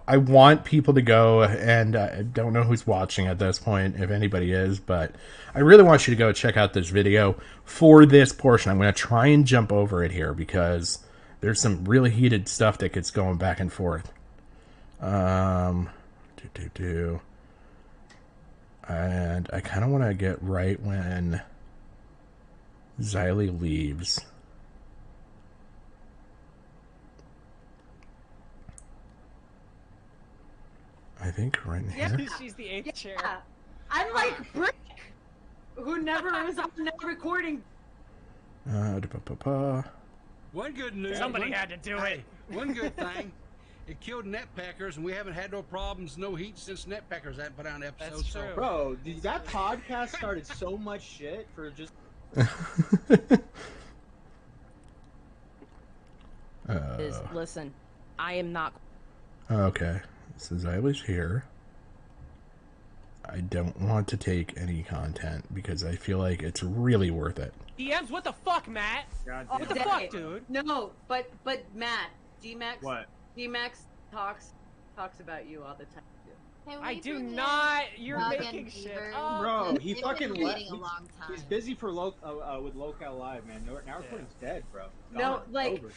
I want people to go, and I don't know who's watching at this point, if anybody is, but I really want you to go check out this video for this portion. I'm going to try and jump over it here because there's some really heated stuff that gets going back and forth. And I kind of want to get right when Xylee leaves. I think right here. Yeah, she's the eighth chair. I'm like Brick, who never was on the recording. One good news. Somebody had to do it. One good thing. It killed Netpackers, and we haven't had no problems, no heat since Netpackers hadn't put out an episode. That's true. Bro, that podcast started so much shit for just. Listen, I am not. Okay, so Xylee's here. I don't want to take any content because I feel like it's really worth it. DMs, what the fuck, Matt? God What the damn. fuck, dude? No, but Matt, D-Max. What? D-Max talks about you all the time. Can we I do bring in not. You're Doug making and shit Beaver? up. Bro, he They've fucking been left. waiting a long time. He's busy for with Local Live, man. Now recording's dead, bro. No, Gone. like, Over.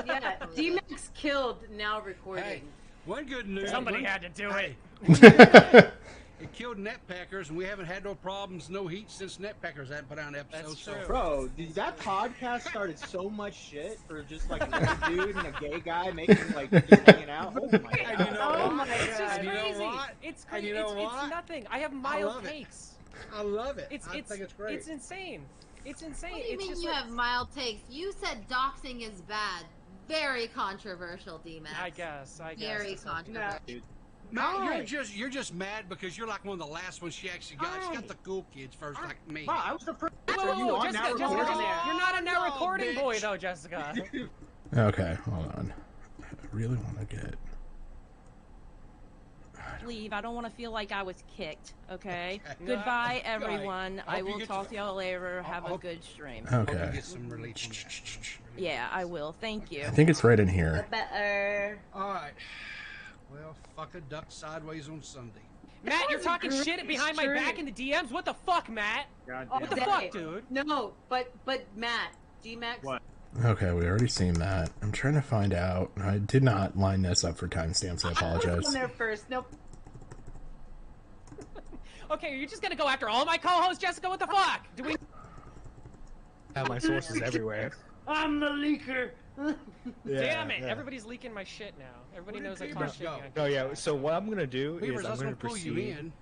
yeah, D-Max killed now recording. Hey, one good news. Somebody had to do it. It killed Netpackers, and we haven't had no problems, no heat since Netpackers hadn't put out an episode. That's true. Bro, that podcast started so much shit for just like a dude and a gay guy making like just hanging out. Oh my god. And you know Oh what? my It's just And you know crazy. what? It's And crazy. you know It's what? nothing. I have I mild love it. takes. I love it. I think it's great. It's insane. It's insane. What do you it's mean just you like, have mild takes? You said doxing is bad. Very controversial, D-Max. I guess. Very It's controversial. Dude. Matt, you're just mad because you're like one of the last ones she actually got. She got the cool kids first, like me. Bro, I was the first. Whoa, Are whoa, you whoa, on Jessica, now Jessica, recording? you're not a now Oh, recording bitch. boy though, Jessica. Okay, hold on. I really want to get. Leave. I don't want to feel like I was kicked. Okay. Okay. Goodbye, All right. everyone. I I hope you will get talk some- to y'all later. Have I a hope- good stream. Hope you Okay. get some relief from that. Yeah, I will. Thank you. I think it's right in here. Better. All right. Well, fuck a duck sideways on Sunday. Matt, you're was talking great shit behind my stream. back in the DMs. What the fuck, Matt? God Oh, What the damn. fuck, dude? No, but Matt, D-Max. What? Okay, we already seen that. I'm trying to find out. I did not line this up for timestamps. I I was apologize. on there first. No. Okay, are you just gonna go after all my co-hosts, Jessica? What the fuck? Do we? Have my sources everywhere. I'm the leaker. Damn it! Everybody's leaking my shit now. Everybody Where knows did I talk Beavers shit. go? behind Oh yeah. people's So what I'm gonna do Beavers, is I I'm was gonna gonna pull you proceed. in.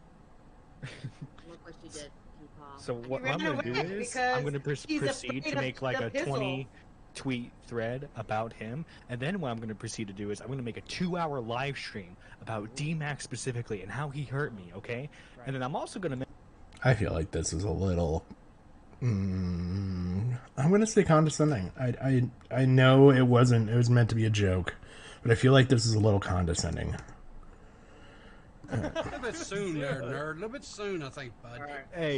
Look what you did, Peepaw. So what ran I'm gonna do away is because I'm gonna he's proceed afraid to of make like the a pistol. tweet thread about him, and then what I'm going to proceed to do is I'm going to make a 2-hour live stream about D-Max specifically and how he hurt me, okay? And then I'm also going to make... I feel like this is a little... I'm going to say condescending. I know it wasn't. It was meant to be a joke. But I feel like this is a little condescending. A little bit soon there, nerd. A little bit soon, I think, bud. Right. Hey,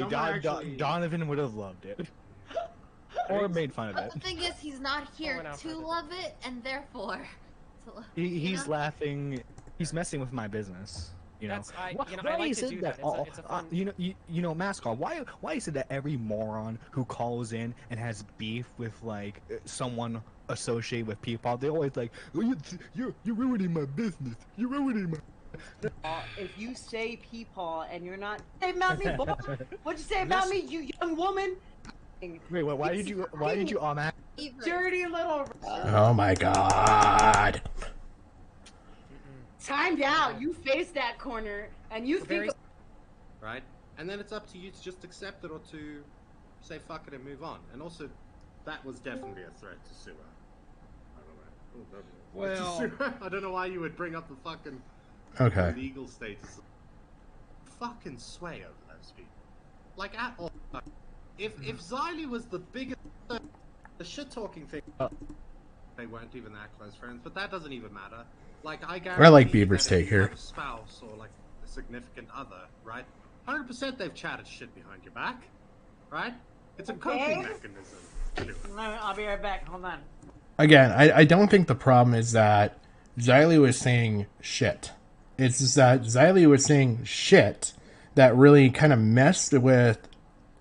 Donovan would have loved it. Or made fun of But it. the thing is, he's not here to love it, and therefore, He's laughing. He's messing with my business. You know, That's, I why like is to it do that that. all, It's a fun... you know, mascot? Why is it that every moron who calls in and has beef with like someone associated with Peepaw, they always like, oh, you're ruining my business. You're ruining my. If you say peepaw and you're not, say about me, boy. What'd you say about me, you young woman? Wait, why did you dirty little? Oh my god! Timed out. You face that corner and you think. Right, and then it's up to you to just accept it or to say fuck it and move on. And also, that was definitely a threat to sue her. I don't know. Well, I don't know why you would bring up the fucking legal status. Fucking sway over those people, like at all. If Xylee was the biggest, the shit talking thing, they weren't even that close friends. But that doesn't even matter. Like I guarantee. I like Bieber's take here. A spouse or like a significant other, right? 100% they've chatted shit behind your back, right? It's a coping mechanism. I'll be right back. Hold on. Again, I don't think the problem is that Xylee was saying shit. It's just that Xylee was saying shit that really kind of messed with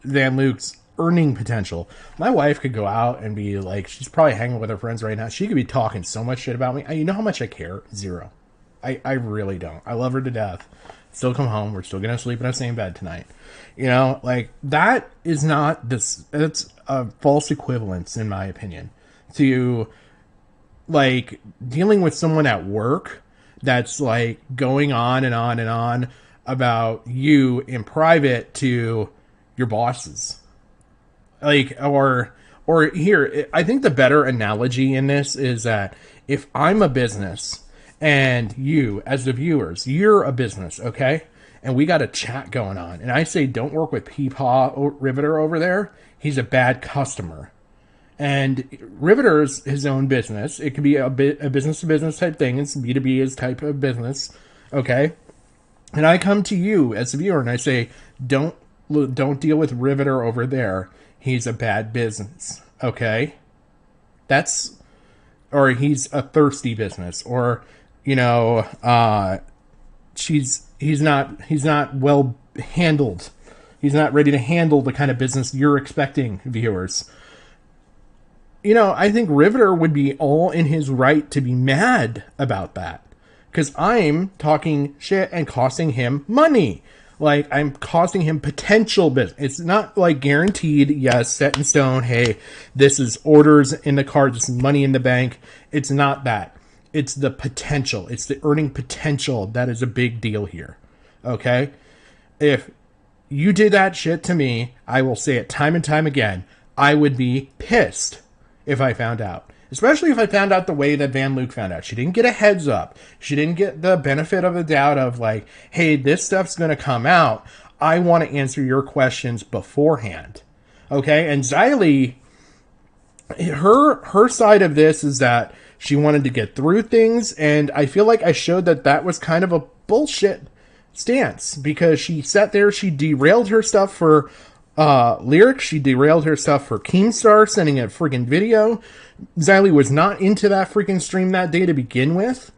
Van Luke's earning potential. My wife could go out and be like, she's probably hanging with her friends right now. She could be talking so much shit about me. You know how much I care? Zero. I really don't. I love her to death. Still come home. We're still gonna sleep in the same bed tonight. You know, like that is not this. It's a false equivalence, in my opinion, to like dealing with someone at work that's like going on and on and on about you in private to your bosses. Like, or here, I think the better analogy in this is that if I'm a business and you, as the viewers, you're a business, okay? And we got a chat going on, and I say, don't work with Peepaw Riveter over there. He's a bad customer. And Riveter's his own business. It could be a business-to-business type thing. It's B2B is type of business, okay? And I come to you as a viewer, and I say, don't deal with Riveter over there. He's a bad business, okay? That's, or he's a thirsty business, or, you know, he's not well handled. He's not ready to handle the kind of business you're expecting, viewers. You know, I think Riveter would be all in his right to be mad about that. Because I'm talking shit and costing him money. Like, I'm costing him potential business. It's not, like, guaranteed, yes, set in stone, hey, this is orders in the cart, this is money in the bank. It's not that. It's the potential. It's the earning potential that is a big deal here. Okay? If you did that shit to me, I will say it time and time again, I would be pissed if I found out. Especially if I found out the way that Van Luke found out. She didn't get a heads up. She didn't get the benefit of the doubt of like, hey, this stuff's going to come out. I want to answer your questions beforehand. Okay? And Xylee, her side of this is that she wanted to get through things, and I feel like I showed that was kind of a bullshit stance, because she sat there, she derailed her stuff for Lyric, she derailed her stuff for Keemstar, sending a freaking video. Xylee was not into that freaking stream that day to begin with.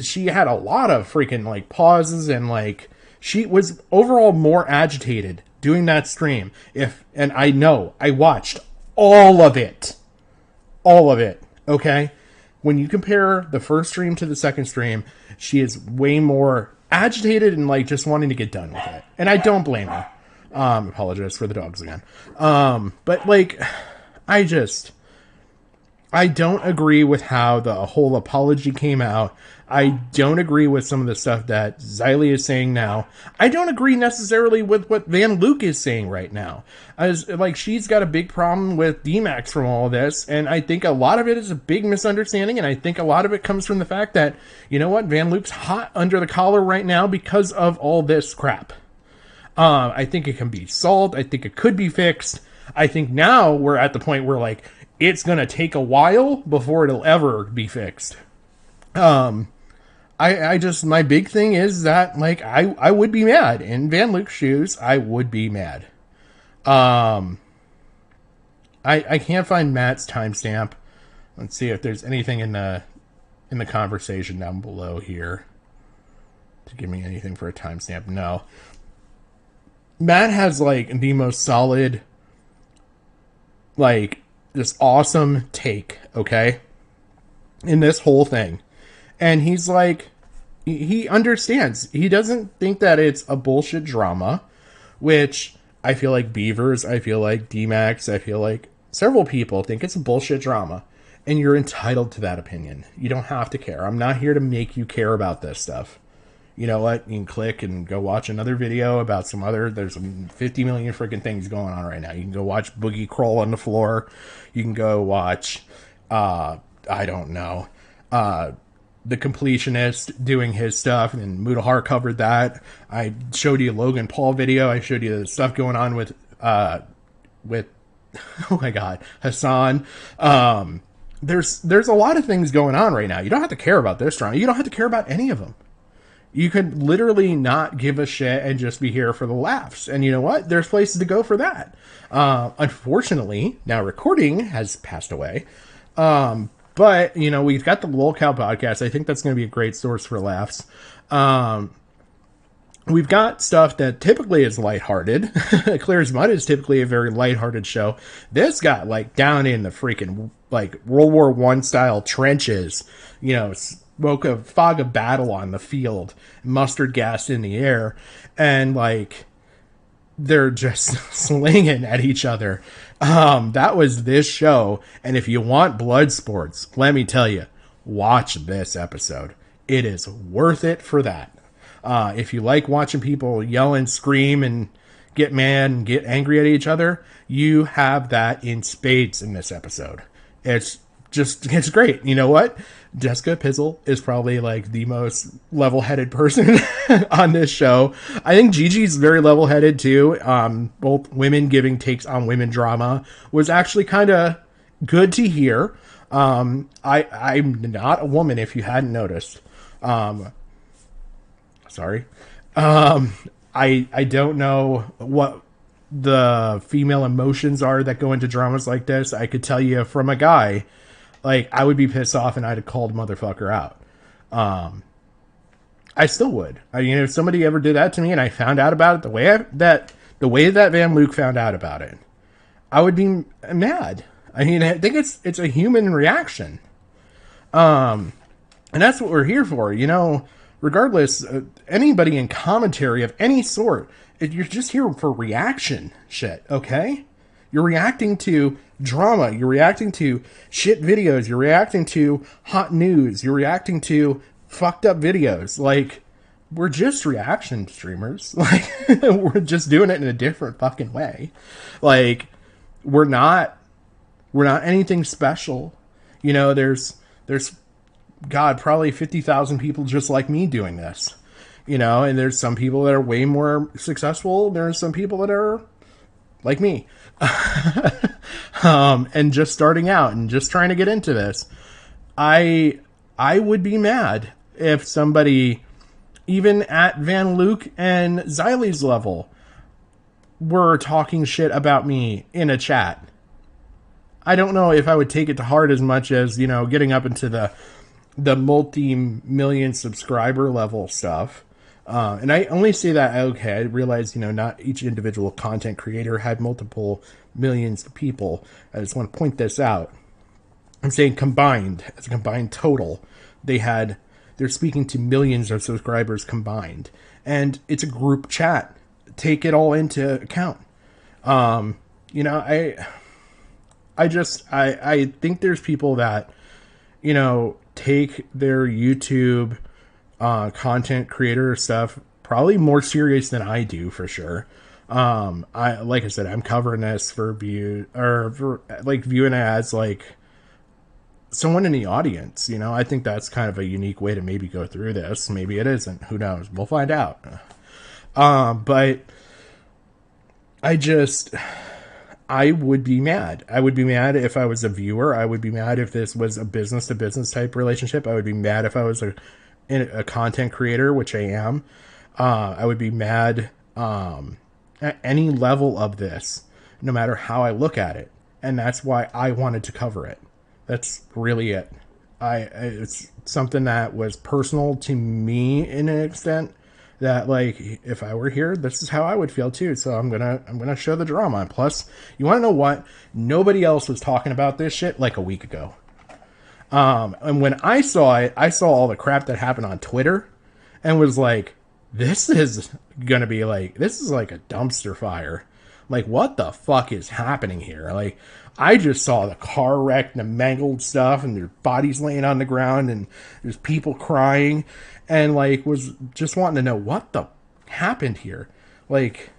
She had a lot of freaking like pauses, and like she was overall more agitated doing that stream. And I know I watched all of it, okay? When you compare the first stream to the second stream, she is way more agitated and like just wanting to get done with it. And I don't blame her. Apologize for the dogs again. But like, I I don't agree with how the whole apology came out. I don't agree with some of the stuff that Xylee is saying now. I don't agree necessarily with what Van Luke is saying right now. As like, she's got a big problem with D-Max from all of this, and I think a lot of it is a big misunderstanding, and I think a lot of it comes from the fact that, you know what, Van Luke's hot under the collar right now because of all this crap. I think it can be solved. I think it could be fixed. I think now we're at the point where, like, it's going to take a while before it'll ever be fixed. I just, my big thing is that, like, I would be mad. In Van Luke's shoes, I would be mad. I can't find Matt's timestamp. Let's see if there's anything in the conversation down below here to give me anything for a timestamp. No. Matt has, like, the most solid, like, this awesome take, okay, in this whole thing. And he's like, he understands. He doesn't think that it's a bullshit drama, which I feel like Beavers, I feel like D-Max, I feel like several people think it's a bullshit drama. And you're entitled to that opinion. You don't have to care. I'm not here to make you care about this stuff. You know what? You can click and go watch another video about some other... There's 50 million freaking things going on right now. You can go watch Boogie crawl on the floor. You can go watch... I don't know... The Completionist doing his stuff, and Mudahar covered that. I showed you a Logan Paul video. I showed you the stuff going on with oh my god, Hassan. There's a lot of things going on right now. You don't have to care about this drama. You don't have to care about any of them. You could literally not give a shit and just be here for the laughs. And you know what? There's places to go for that. Unfortunately, now recording has passed away. But, you know, we've got the Lolcow podcast. I think that's going to be a great source for laughs. We've got stuff that typically is lighthearted. Clear as Mud is typically a very lighthearted show. This got, like, down in the freaking, like, World War I style trenches. You know, smoke of fog of battle on the field. Mustard gas in the air. And, like, they're just slinging at each other. That was this show, and if you want blood sports, let me tell you, watch this episode. It is worth it for that. If you like watching people yell and scream and get mad and get angry at each other, you have that in spades in this episode. It's great. You know what? Jessica Pizzle is probably, like, the most level-headed person on this show. I think Gigi's very level-headed too. Both women giving takes on women drama was actually kind of good to hear. I'm not a woman, if you hadn't noticed. Sorry. I don't know what the female emotions are that go into dramas like this. I could tell you from a guy, like, I would be pissed off and I'd have called motherfucker out. I still would. If somebody ever did that to me and I found out about it the way that Van Luke found out about it, I would be mad. I think it's a human reaction. And that's what we're here for. Regardless, anybody in commentary of any sort, you're just here for reaction shit, okay? You're reacting to drama. You're reacting to shit videos. You're reacting to hot news. You're reacting to fucked up videos. Like, we're just reaction streamers. Like, we're just doing it in a different fucking way. Like, we're not anything special. There's God, probably 50,000 people just like me doing this. And there's some people that are way more successful. There's some people that are like me. And just starting out and just trying to get into this. I would be mad if somebody, even at Van Luke and Xylee's level, were talking shit about me in a chat. I don't know if I would take it to heart as much as, getting up into the multi-million subscriber level stuff. And I only say that, okay, I realize, not each individual content creator had multiple millions of people. I just want to point this out. I'm saying combined, as a combined total, they're speaking to millions of subscribers combined. And it's a group chat. Take it all into account. I think there's people that, you know, take their YouTube content creator stuff probably more serious than I do, for sure. Like I said, I'm covering this for view, or for like viewing it as like someone in the audience, you know. I think that's kind of a unique way to maybe go through this. Maybe it isn't. Who knows? We'll find out. But I would be mad. I would be mad if I was a viewer. I would be mad if this was a business to business type relationship. I would be mad if I was a content creator, which I am. I would be mad at any level of this, no matter how I look at it. And that's why I wanted to cover it. That's really it. It's something that was personal to me in an extent that, like, if I were here, this is how I would feel too. So I'm gonna show the drama. And plus, you want to know what? Nobody else was talking about this shit like a week ago. And when I saw it, I saw all the crap that happened on Twitter and was like, this is gonna be like, this is like a dumpster fire. Like, what the fuck is happening here? Like, I just saw the car wreck and the mangled stuff and there's bodies laying on the ground and there's people crying, and like was just wanting to know what the happened here. Like,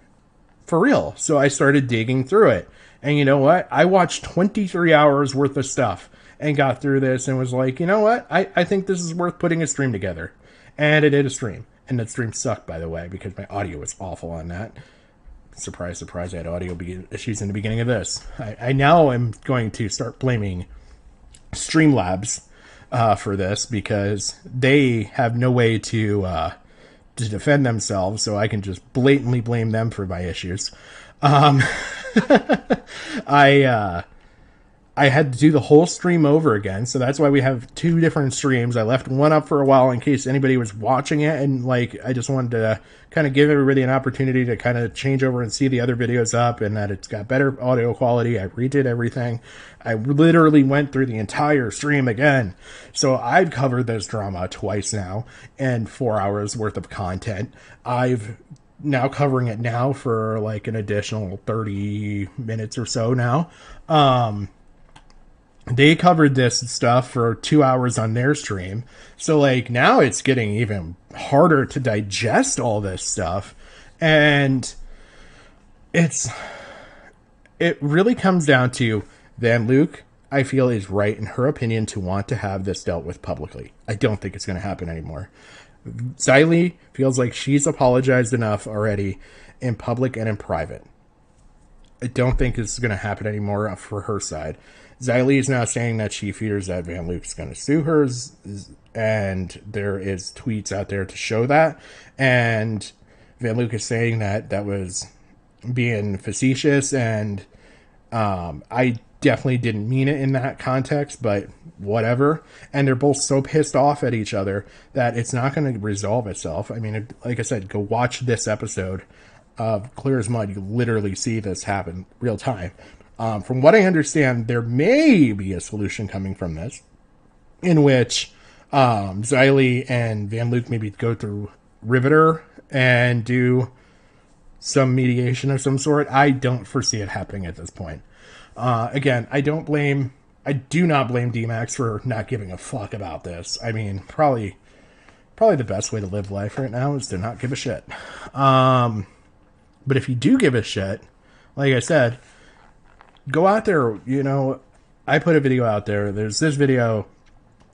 for real. So I started digging through it. And you know what? I watched 23 hours worth of stuff and got through this and was like, you know what? I think this is worth putting a stream together. And I did a stream. And that stream sucked, by the way, because my audio was awful on that. Surprise, surprise, I had audio issues in the beginning of this. I now am going to start blaming Streamlabs for this, because they have no way to defend themselves, so I can just blatantly blame them for my issues. I had to do the whole stream over again, so that's why we have two different streams. I left one up for a while in case anybody was watching it, and like I just wanted to kind of give everybody an opportunity to kind of change over and see the other videos up, and that it's got better audio quality. I redid everything. I literally went through the entire stream again. So I've covered this drama twice now, and 4 hours worth of content. I've now covering it now for like an additional 30 minutes or so now. They covered this stuff for 2 hours on their stream. So like now it's getting even harder to digest all this stuff. And it really comes down to Van Luke, I feel, is right in her opinion to want to have this dealt with publicly. I don't think it's going to happen anymore. Xylee feels like she's apologized enough already in public and in private. I don't think it's going to happen anymore for her side. Xylee is now saying that she fears that Van Luke's going to sue her, and there is tweets out there to show that. And Van Luke is saying that that was being facetious, and I definitely didn't mean it in that context, but whatever. And they're both so pissed off at each other that it's not going to resolve itself. I mean, like I said, go watch this episode of Clear as Mud. You literally see this happen real time. From what I understand, there may be a solution coming from this, in which Xylee and Van Luke maybe go through Riveter and do some mediation of some sort. I don't foresee it happening at this point. Again, I do not blame D-Max for not giving a fuck about this. I mean, probably the best way to live life right now is to not give a shit. But if you do give a shit, like I said, go out there. You know, I put a video out there. There's this video.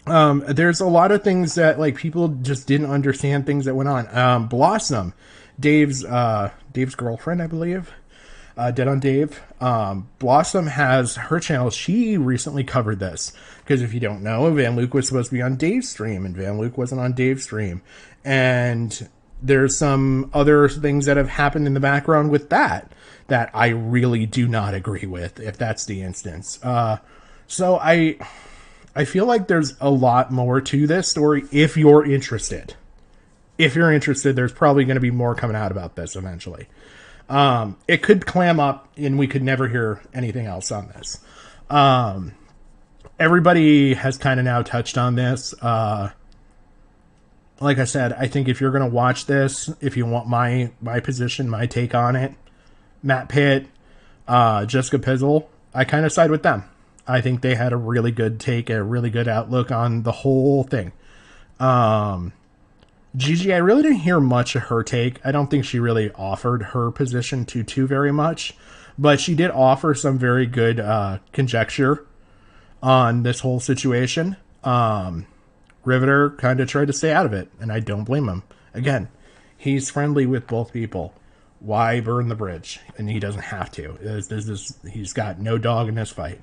There's a lot of things that like people just didn't understand things that went on. Blossom, Dave's girlfriend, I believe, Dead on Dave. Blossom has her channel. She recently covered this because if you don't know, Van Luke was supposed to be on Dave's stream, and Van Luke wasn't on Dave's stream. And there's some other things that have happened in the background with that I really do not agree with, if that's the instance. So I feel like there's a lot more to this story if you're interested. If you're interested, there's probably going to be more coming out about this eventually. It could clam up and we could never hear anything else on this. Everybody has kind of now touched on this. Like I said, I think if you're going to watch this, if you want my position, my take on it, Matt Pitt, Jessica Pizzle, I kind of side with them. I think they had a really good take, a really good outlook on the whole thing. Gigi, I really didn't hear much of her take. I don't think she really offered her position too very much, but she did offer some very good conjecture on this whole situation. Riveter kind of tried to stay out of it, and I don't blame him. Again, he's friendly with both people. Why burn the bridge? And he doesn't have to. He's got no dog in this fight.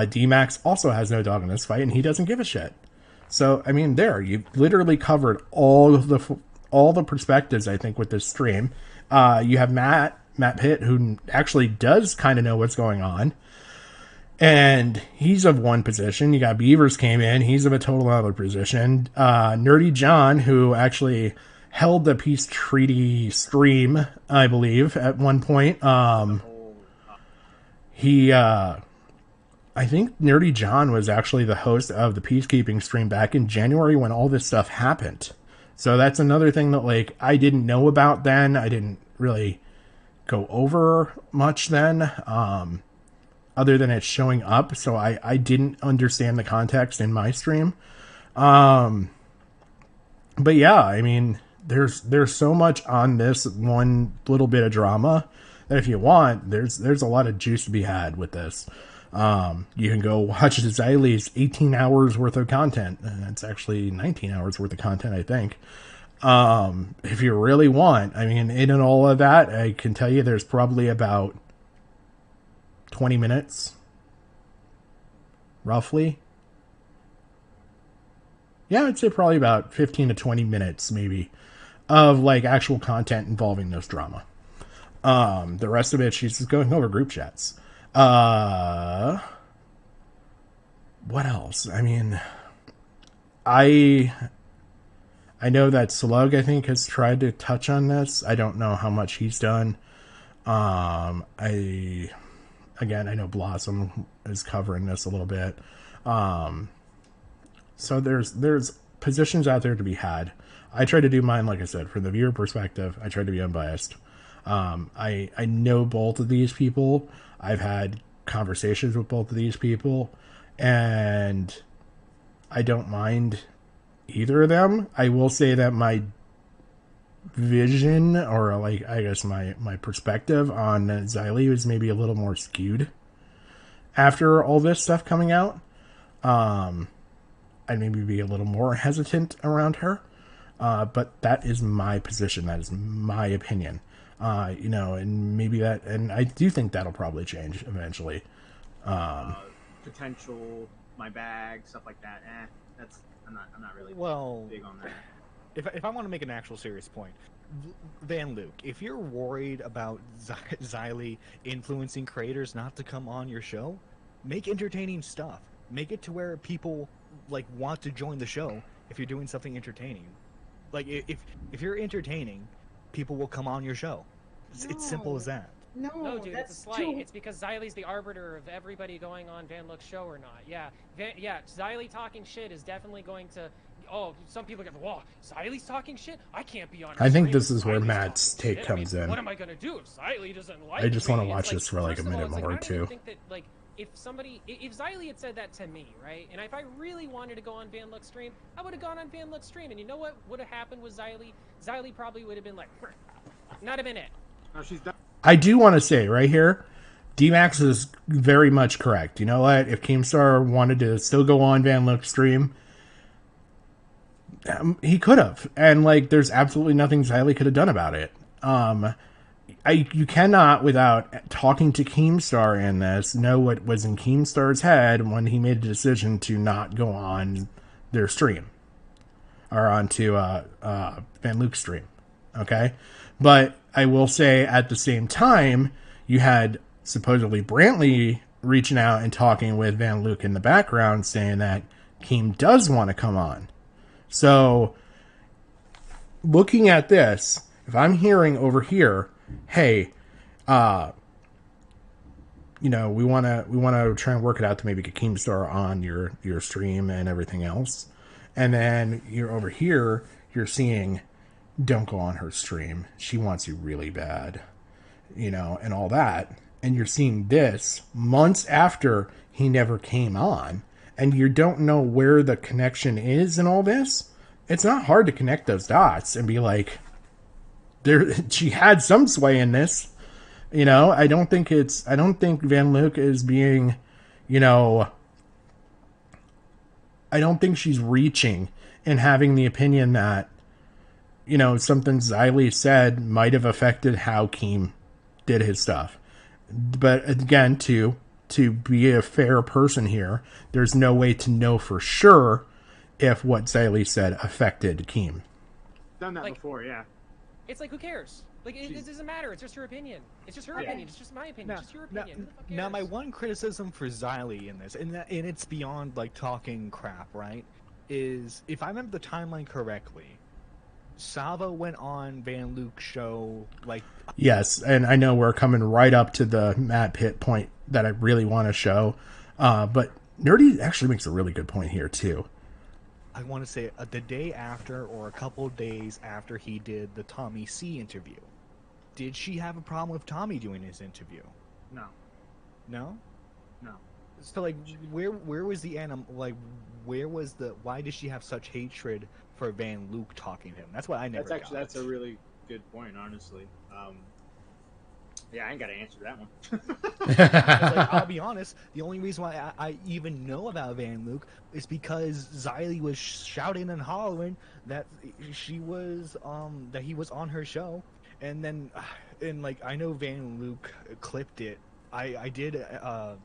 D-Max also has no dog in this fight, and he doesn't give a shit. So, I mean, you literally covered all the perspectives, I think, with this stream. You have Matt Pitt, who actually does kind of know what's going on. And he's of one position. You got Beavers came in. He's of a total other position. Nerdy John, who actually held the peace treaty stream, I believe, at one point. I think Nerdy John was actually the host of the peacekeeping stream back in January when all this stuff happened. So that's another thing that, like, I didn't know about then. I didn't really go over much then, other than it showing up. So I didn't understand the context in my stream. But yeah, I mean, there's so much on this one little bit of drama that if you want, there's a lot of juice to be had with this. You can go watch Xylee's 18 hours worth of content. It's actually 19 hours worth of content, I think. If you really want, I mean, in and all of that, I can tell you there's probably about 20 minutes, roughly. Yeah, I'd say probably about 15 to 20 minutes, maybe, of like actual content involving this drama. The rest of it, she's just going over group chats. What else? I mean, I know that Slug, I think, has tried to touch on this. I don't know how much he's done. I know Blossom is covering this a little bit. So there's positions out there to be had. I try to do mine, like I said, from the viewer perspective. I try to be unbiased. I know both of these people. I've had conversations with both of these people, and I don't mind either of them. I will say that my vision, or like, I guess my perspective on Xylee was maybe a little more skewed after all this stuff coming out. I'd maybe be a little more hesitant around her. But that is my position. That is my opinion. And maybe and I do think that'll probably change eventually. Potential, my bag, stuff like that. I'm not really big on that. If I want to make an actual serious point, Van Luke, if you're worried about Xylee influencing creators not to come on your show, make entertaining stuff. Make it to where people like want to join the show if you're doing something entertaining. Like if you're entertaining, people will come on your show. It's simple as that. No, dude, it's a slight. It's because Xylee's the arbiter of everybody going on Van Look's show or not. Yeah, Xylee talking shit is definitely going to. Oh, some people are gonna. Whoa, Xylee's talking shit. I can't be on. I think this is where Matt's take comes in. What am I gonna do if Xylee doesn't like? I just want to watch like, this for like a minute more or two. I think that like if Xylee had said that to me, right, and if I really wanted to go on Van Look's stream, I would have gone on Van Look's stream, and you know what would have happened with Xylee? Xylee probably would have been like, not a minute. No, she's done. I do want to say right here, D-Max is very much correct. You know what? If Keemstar wanted to still go on Van Look's stream, he could have. And, like, there's absolutely nothing Xylee could have done about it. You cannot, without talking to Keemstar in this, know what was in Keemstar's head when he made a decision to not go on their stream. Or onto Van Luke's stream. Okay? But I will say at the same time, you had supposedly Brantley reaching out and talking with Van Luke in the background saying that Keem does want to come on. So, looking at this, if I'm hearing over here, hey, we want to try and work it out to maybe get Keemstar on your stream and everything else, and then you're over here, you're seeing, don't go on her stream. She wants you really bad, and all that. and you're seeing this months after he never came on, and you don't know where the connection is and all this, it's not hard to connect those dots and be like, she had some sway in this. You know, I don't think Van Luke is being, you know, I don't think she's reaching and having the opinion that, you know, something Xylee said might have affected how Keem did his stuff. But again, to be a fair person here, there's no way to know for sure if what Xylee said affected Keem. Done that before, yeah. It's like, who cares? Like, it doesn't matter. It's just her opinion. It's just her opinion. It's just my opinion. It's just your opinion. Who the fuck cares? Now, my one criticism for Xylee in this, and it's beyond like talking crap, right? Is if I remember the timeline correctly, Salvo went on Van Luke's show like. Yes, and I know we're coming right up to the Matt Pitt point that I really want to show, but Nerdy actually makes a really good point here too. I want to say the day after or a couple of days after he did the Tommy C interview. Did she have a problem with Tommy doing his interview? No. No? No. So like, where was the why did she have such hatred for Van Luke talking to him? That's what I never got. That's a really good point, honestly. Yeah, I ain't got to answer that one. Like, I'll be honest, the only reason why I even know about Van Luke is because Xylee was shouting and hollering that he was on her show. And then, like, I know Van Luke clipped it. I did,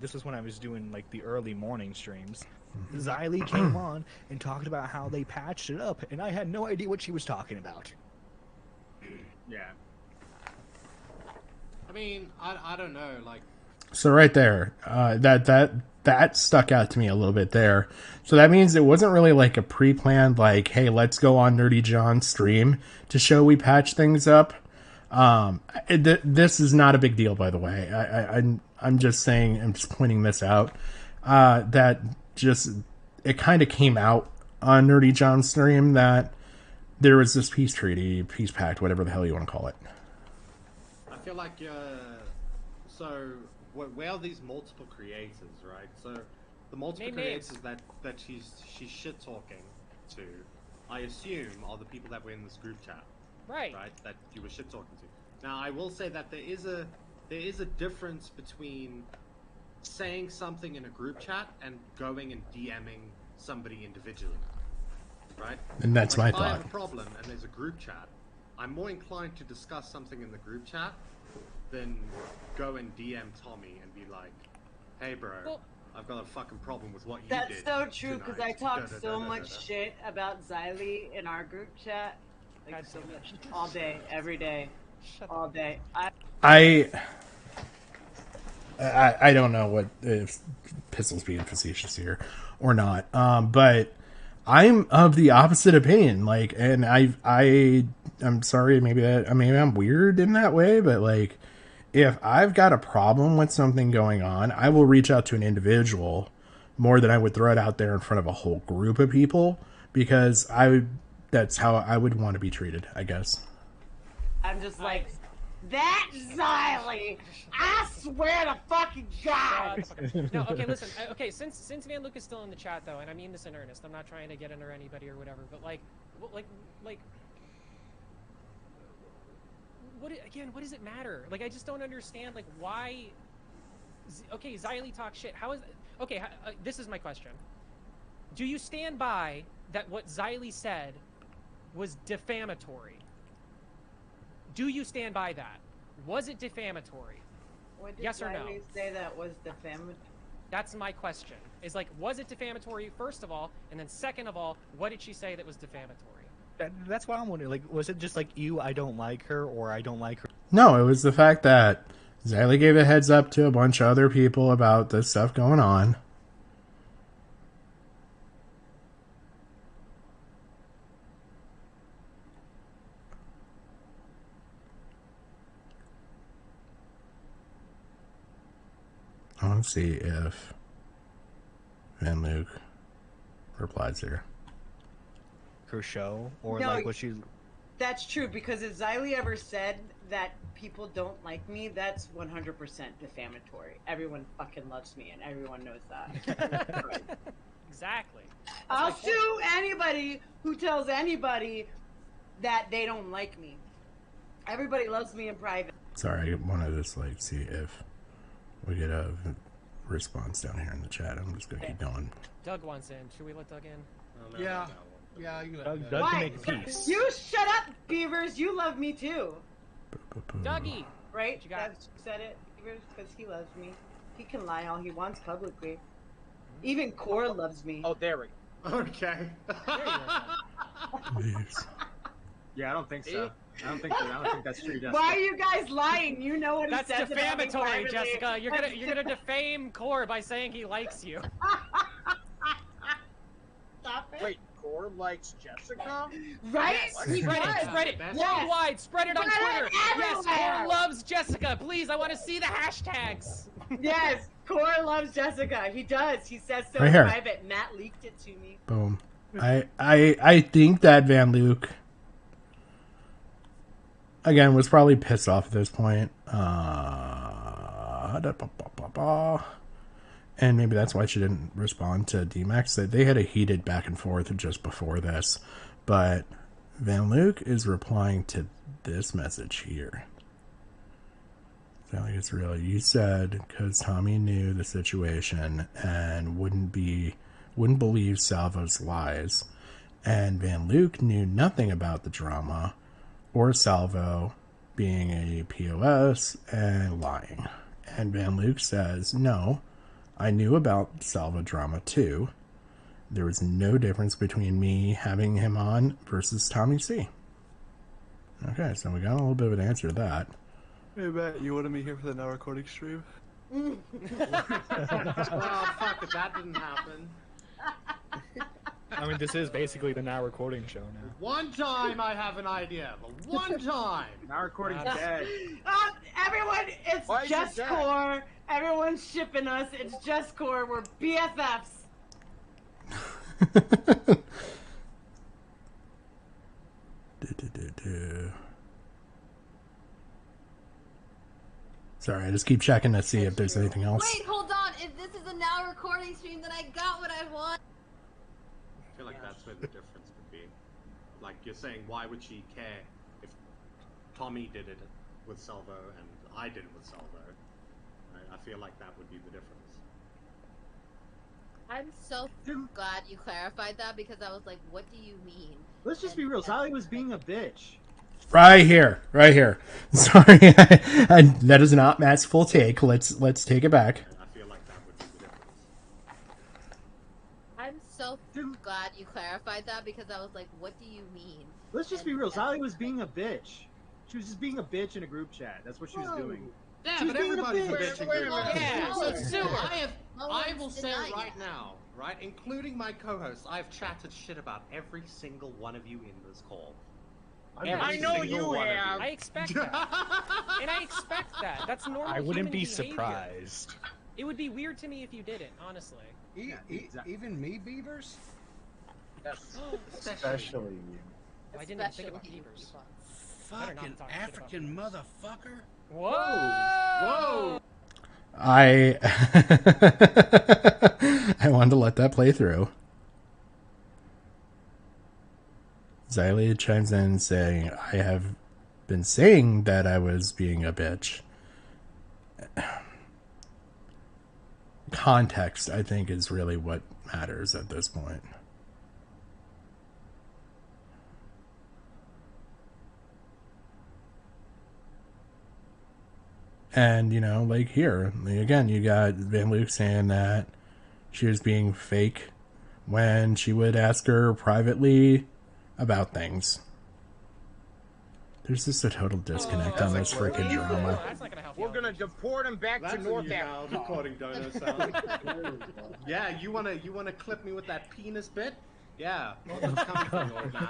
this was when I was doing, like, the early morning streams. Xylee came on and talked about how they patched it up, and I had no idea what she was talking about. Yeah. I mean, I don't know, like... So right there, that stuck out to me a little bit there. So that means it wasn't really like a pre-planned, like, hey, let's go on Nerdy John's stream to show we patch things up. This is not a big deal, by the way. I'm just saying, I'm just pointing this out. That just, it kind of came out on Nerdy John's stream that there was this peace treaty, peace pact, whatever the hell you want to call it. I feel like, so where are these multiple creators, right? So the multiple creators that she's shit talking to, I assume, are the people that were in this group chat. Right. That you were shit talking to. Now, I will say that there is a difference between saying something in a group chat and going and DMing somebody individually, right? And that's like, my if I thought. have a problem and there's a group chat, I'm more inclined to discuss something in the group chat than go and DM Tommy and be like, "Hey, bro, I've got a fucking problem with what you did." That's so true because I tonight." talk so much shit about Xylee in our group chat. Like so much, all day, every day, all day. I don't know what if Pistol's being facetious here or not, but I'm of the opposite opinion. Like, and I'm sorry, maybe I'm weird in that way, but like, if I've got a problem with something going on, I will reach out to an individual more than I would throw it out there in front of a whole group of people, because that's how I would want to be treated, I guess. I'm just like, that Xylee! I swear to fucking God! No, okay, listen. Okay, since Van Luke is still in the chat, though, and I mean this in earnest, I'm not trying to get under anybody or whatever, but like, what does it matter? Like, I just don't understand, like, why... Okay, Xylee talks shit. How is... Okay, this is my question. Do you stand by that what Xylee said was defamatory? Do you stand by that? Was it defamatory? What did yes or no? Xylee say that was defamatory? That's my question. Is like, was it defamatory, first of all? And then second of all, what did she say that was defamatory? That's what I'm wondering. Like, was it just like, I don't like her, or I don't like her? No, it was the fact that Xylee gave a heads up to a bunch of other people about this stuff going on. I want to see if Van Luke replies here. Her show, or No, like what she... That's true, because if Xylee ever said that people don't like me, that's 100% defamatory. Everyone fucking loves me, and everyone knows that. Exactly. I'll sue anybody who tells anybody that they don't like me. Everybody loves me in private. Sorry, I wanted to just like see if we get a response down here in the chat. I'm just gonna keep going. Doug wants in. Should we let Doug in? Yeah. Yeah, you Doug Why? can make peace. You shut up, Beavers. You love me too. Dougie! Right? What you got? That's who said it, Beavers, because he loves me. He can lie all he wants publicly. Even Cora loves me. Oh, there we go. Okay. Please. Yeah, I don't think so. I don't think that's true, Jessica. Why are you guys lying? You know what That's he says about me defamatory, privately. Jessica. You're gonna defame Core by saying he likes you. Stop it. Wait, Core likes Jessica? Right? Yes. He Spread does. it, spread it. Yes. Worldwide, spread it on Spread it Twitter. Yes, everywhere. Core loves Jessica. Please, I want to see the hashtags. Yes, Cora loves Jessica. He does. He says so Right in here. private. Matt leaked it to me. Boom. I think that Van Luke again was probably pissed off at this point. And maybe that's why she didn't respond to D-Max. They had a heated back and forth just before this. But Van Luke is replying to this message here. Sound like it's real. You said because Tommy knew the situation and wouldn't believe Salvo's lies, and Van Luke knew nothing about the drama or Salvo being a POS and lying. And Van Luke says, no, I knew about Salvo drama too. There was no difference between me having him on versus Tommy C. Okay, so we got a little bit of an answer to that. Hey Matt, you wanted me here for the now recording stream? Well, fuck it, that didn't happen. I mean, this is basically the now recording show now. One time I have an idea, but one time. Now recording's dead. Everyone, it's Why is just it dead? Core. Everyone's shipping us. It's just Core. We're BFFs. Sorry, I just keep checking to see if there's anything else. Wait, hold on. If this is a now recording stream, then I got what I want. I feel like that's where the difference would be. Like, you're saying, why would she care if Tommy did it with Salvo and I did it with Salvo? Right? I feel like that would be the difference. I'm so glad you clarified that because I was like, what do you mean? Let's just be real. Sally was being a bitch. Right here. Sorry, that is not Matt's full take. Let's take it back. I feel like that would be the difference. I'm so glad you clarified that because I was like, what do you mean? Let's just be real. Sally was being a bitch. She was just being a bitch in a group chat. That's what she was doing. Yeah, She was but being everybody's a bitch. bitch in group chat. Yeah, so sue her. I will say it right now, right, including my co-host, I've chatted shit about every single one of you in this call. I know you have. I expect that. And I expect that. That's normal. I wouldn't human be behavior. surprised. It would be weird to me if you didn't, honestly. Even me, Beavers? Especially you. I didn't even think about beavers. Better not Fucking talk shit about African motherfucker. Whoa! I wanted to let that play through. Xylia chimes in saying, I have been saying that I was being a bitch. Context, I think, is really what matters at this point. And, you know, like here, again, you got Van Luke saying that she was being fake when she would ask her privately about things. There's just a total disconnect on this freaking drama. We're gonna deport him back to North Africa. Recording dono sound. Yeah, you wanna clip me with that penis bit? Yeah, it's coming from you, old man.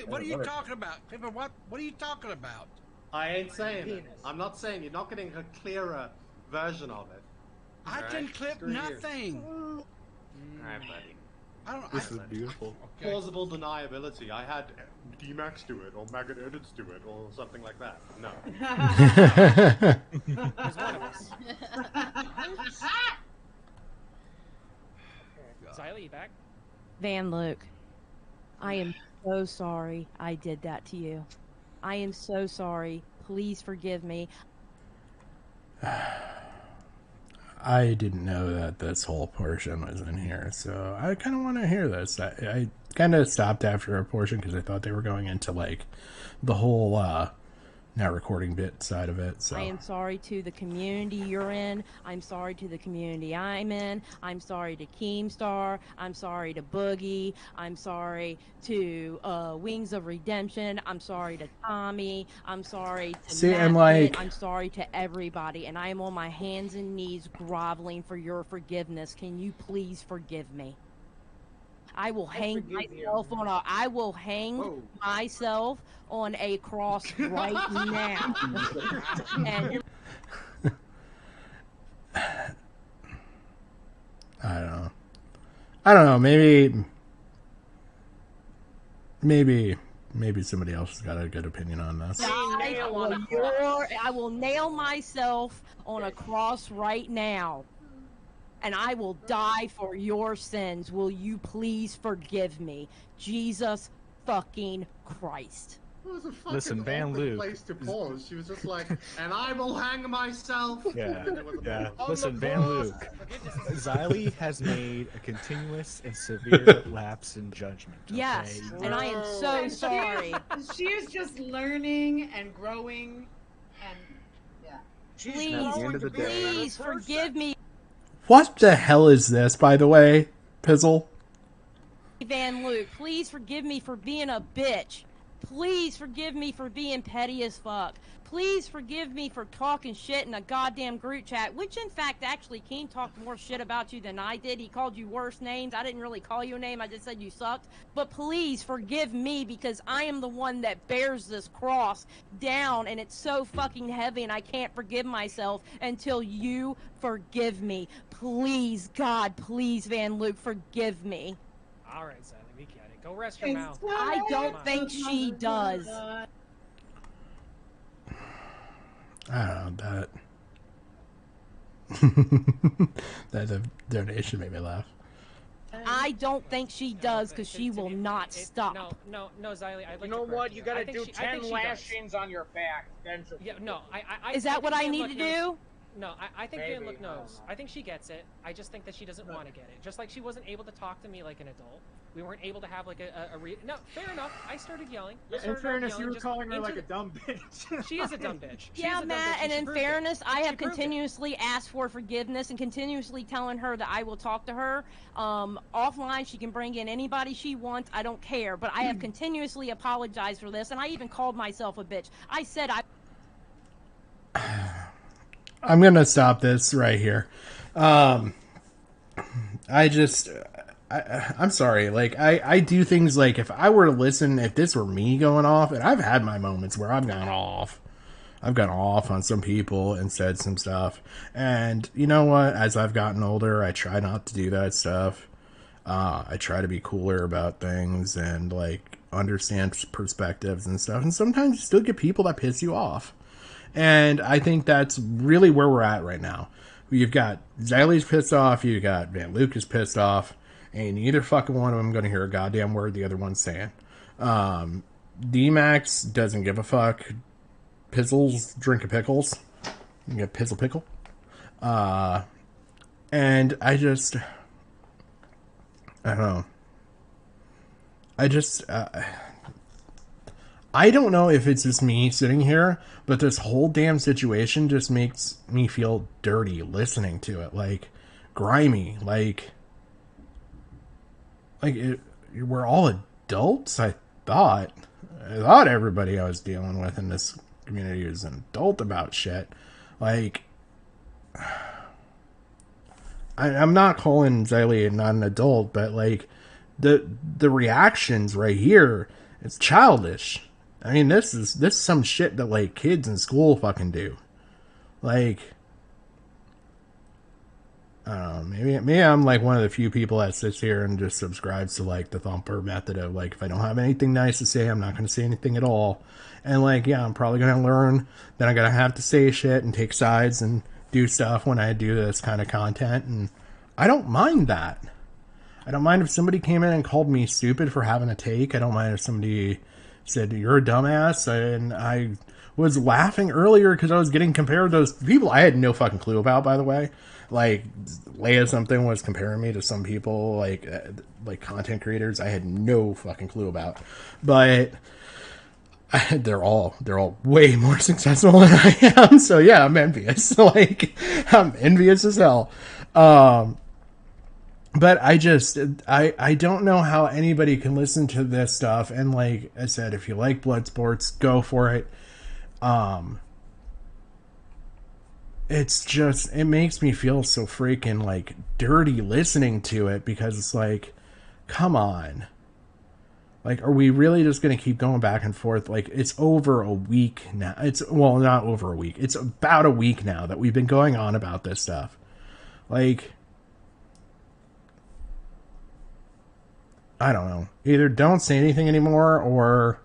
What are you talking about? Pippa, what are you talking about? I ain't saying it. I'm not saying you're not getting a clearer version of it. I Alright? can clip Screw you. nothing. Alright, buddy. This is beautiful. Plausible deniability. I had D-Max do it, or Maggot Edits do it, or something like that. No. There's one of us. Xylee, you back? Van Luke, I am so sorry I did that to you. I am so sorry. Please forgive me. I didn't know that this whole portion was in here, so I kind of want to hear this. I kind of stopped after a portion because I thought they were going into like the whole not recording bit side of it. So I am sorry to the community you're in. I'm sorry to the community I'm in. I'm sorry to Keemstar. I'm sorry to Boogie. I'm sorry to Wings of Redemption. I'm sorry to Tommy. I'm sorry to See, and, Matt. like- I'm sorry to everybody, and I am on my hands and knees groveling for your forgiveness. Can you please forgive me? I will hang myself on a. I will hang myself on a cross right now. And I don't know. Maybe somebody else has got a good opinion on this. I will nail myself on a cross right now, and I will die for your sins. Will you please forgive me? Jesus fucking Christ. It was a fucking Listen, Van awkward Luke. place to pause. She was just like, and I will hang myself. Yeah, And there was a yeah. pause. Listen, Van Luke. Xylee has made a continuous and severe lapse in judgment. Okay? Yes, and I am so And sorry. She is just learning and growing, and yeah. Please forgive me, What the hell is this, by the way, Pizzle? Van Luke. Please forgive me for being a bitch. Please forgive me for being petty as fuck. Please forgive me for talking shit in a goddamn group chat, which in fact actually King talked more shit about you than I did. He called you worse names. I didn't really call you a name. I just said you sucked. But please forgive me because I am the one that bears this cross down and it's so fucking heavy and I can't forgive myself until you forgive me. Please, God, please, Van Luke, forgive me. All right, Xylee, we get it. Go rest your mouth. I don't think she does. I don't know that the donation made me laugh. I don't think she does because she will not stop. No, Xylee, I'd like You know to what? correct You gotta I think do I think 10 she does. lashings on your back. Then she'll Yeah, no, I Is that what I think need Van to Luck knows- do? No, I think Maybe, Van Luck I don't knows. know. I think she gets it. I just think that she doesn't want to get it. Just like she wasn't able to talk to me like an adult. We weren't able to have like no, fair enough. I started yelling. In fairness, you were calling her like a dumb bitch. She is a dumb bitch. She Yeah, is a dumb Matt, bitch, and she in proved it. fairness, I have She proved it. continuously asked for forgiveness and continuously telling her that I will talk to her. Offline, she can bring in anybody she wants. I don't care. But I have continuously apologized for this, and I even called myself a bitch. I said I'm gonna stop this right here. I'm sorry. Like I do things like if I were to listen, if this were me going off, and I've had my moments where I've gone off. I've gone off on some people and said some stuff. And you know what? As I've gotten older, I try not to do that stuff. I try to be cooler about things and like understand perspectives and stuff. And sometimes you still get people that piss you off. And I think that's really where we're at right now. You've got Xylee's pissed off, you got Van Luke is pissed off, and neither fucking one of them going to hear a goddamn word the other one's saying. D-Max doesn't give a fuck. Pizzles drink a pickles. You get pizzle pickle. And I don't know. I don't know if it's just me sitting here, but this whole damn situation just makes me feel dirty listening to it. Like, grimy. Like we're all adults, I thought. I thought everybody I was dealing with in this community was an adult about shit. Like, I'm not calling Xylee not an adult, but, like, the reactions right here, it's childish. I mean, this is some shit that, like, kids in school fucking do. Like, I don't know, maybe I'm like one of the few people that sits here and just subscribes to like the thumper method of like, if I don't have anything nice to say, I'm not going to say anything at all. And like, yeah, I'm probably going to learn that I'm going to have to say shit and take sides and do stuff when I do this kind of content. And I don't mind that. I don't mind if somebody came in and called me stupid for having a take. I don't mind if somebody said, you're a dumbass. And I was laughing earlier because I was getting compared to those people I had no fucking clue about, by the way. Like, Leia something was comparing me to some people, like content creators I had no fucking clue about. But they're all way more successful than I am. So yeah, I'm envious. Like, I'm envious as hell. But I don't know how anybody can listen to this stuff. And like I said, if you like blood sports, go for it. It's just, it makes me feel so freaking like dirty listening to it, because it's like, come on. Like, are we really just going to keep going back and forth? Like, it's over a week now. Well, not over a week. It's about a week now that we've been going on about this stuff. Like, I don't know. Either don't say anything anymore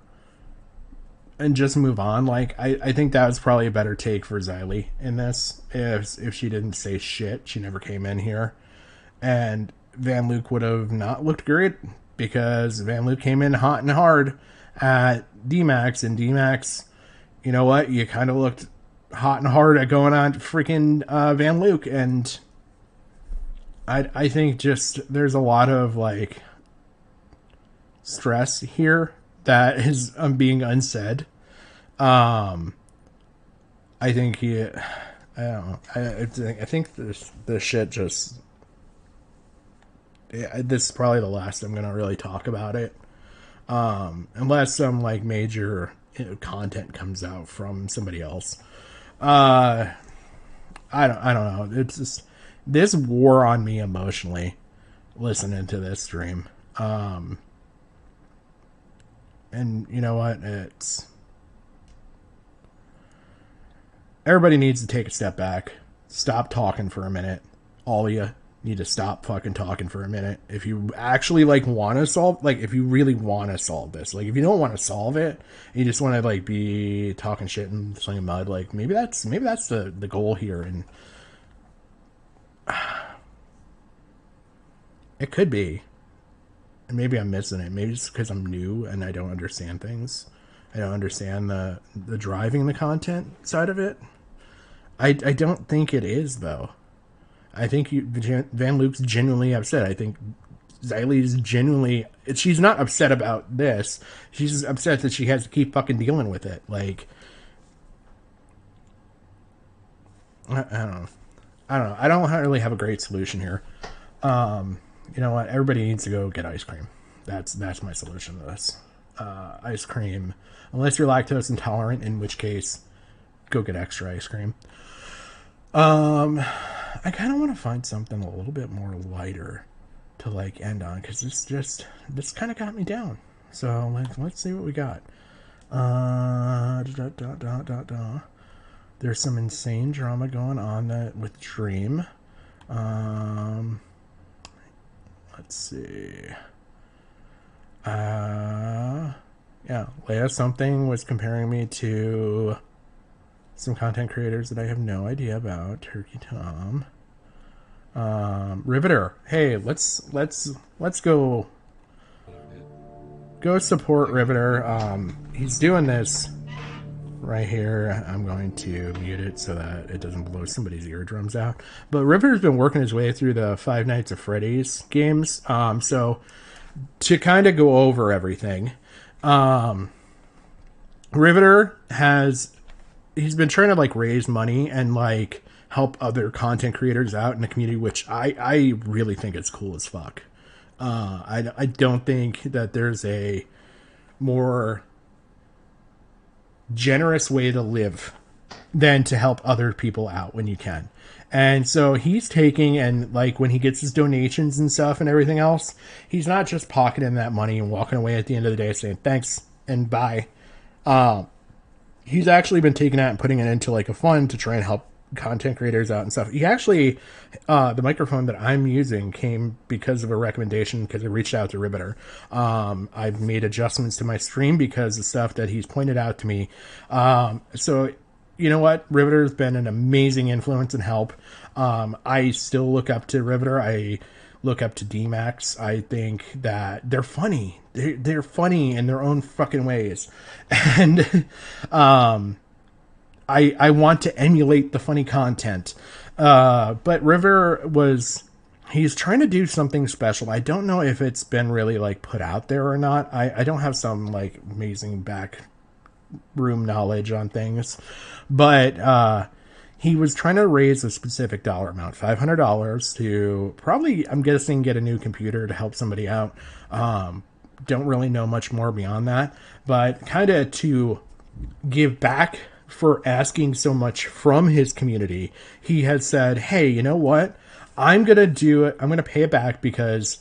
and just move on. Like, I think that was probably a better take for Xylee in this. If she didn't say shit, she never came in here. And Van Luke would have not looked great, because Van Luke came in hot and hard at D-Max, and D-Max, you know what? You kind of looked hot and hard at going on freaking Van Luke. And I think just there's a lot of like stress here that is being unsaid. I think I don't know. I think this shit just. Yeah, this is probably the last I'm gonna really talk about it, unless some like major content comes out from somebody else. I don't know. It's just this wore on me emotionally listening to this stream. And you know what? Everybody needs to take a step back. Stop talking for a minute. All of you need to stop fucking talking for a minute. If you actually like want to solve, like if you really want to solve this, like if you don't want to solve it, you just want to like be talking shit and slinging mud, like maybe that's the goal here. And it could be. And maybe I'm missing it. Maybe it's because I'm new and I don't understand things. I don't understand the driving the content side of it. I don't think it is, though. I think Van Luke's genuinely upset. I think Xylee's genuinely... She's not upset about this. She's upset that she has to keep fucking dealing with it. Like... I don't know. I don't really have a great solution here. You know what? Everybody needs to go get ice cream. That's my solution to this. Ice cream. Unless you're lactose intolerant, in which case, go get extra ice cream. I kind of want to find something a little bit more lighter to like end on, because this kind of got me down. So let's see what we got. There's some insane drama going on with Dream. Let's see. Yeah, Leia something was comparing me to some content creators that I have no idea about. Turkey Tom. Riveter. Hey, let's go support Riveter. He's doing this right here. I'm going to mute it so that it doesn't blow somebody's eardrums out. But Riveter's been working his way through the Five Nights at Freddy's games. So to kind of go over everything, Riveter he's been trying to like raise money and like help other content creators out in the community, which I really think it's cool as fuck. I don't think that there's a more generous way to live than to help other people out when you can. And so he's taking, and like when he gets his donations and stuff and everything else, he's not just pocketing that money and walking away at the end of the day saying thanks and bye. He's actually been taking that and putting it into like a fund to try and help content creators out and stuff. He actually, the microphone that I'm using came because of a recommendation, because I reached out to Riveter. I've made adjustments to my stream because of stuff that he's pointed out to me. So you know what? Riveter's been an amazing influence and help. I still look up to Riveter. I look up to D-Max. I think that they're funny. They're funny in their own fucking ways. And, I want to emulate the funny content. But he's trying to do something special. I don't know if it's been really like put out there or not. I don't have some like amazing back room knowledge on things, but, he was trying to raise a specific dollar amount, $500 to probably, I'm guessing, get a new computer to help somebody out. Don't really know much more beyond that, but kind of to give back for asking so much from his community. He had said, hey, you know what? I'm going to do it. I'm going to pay it back because,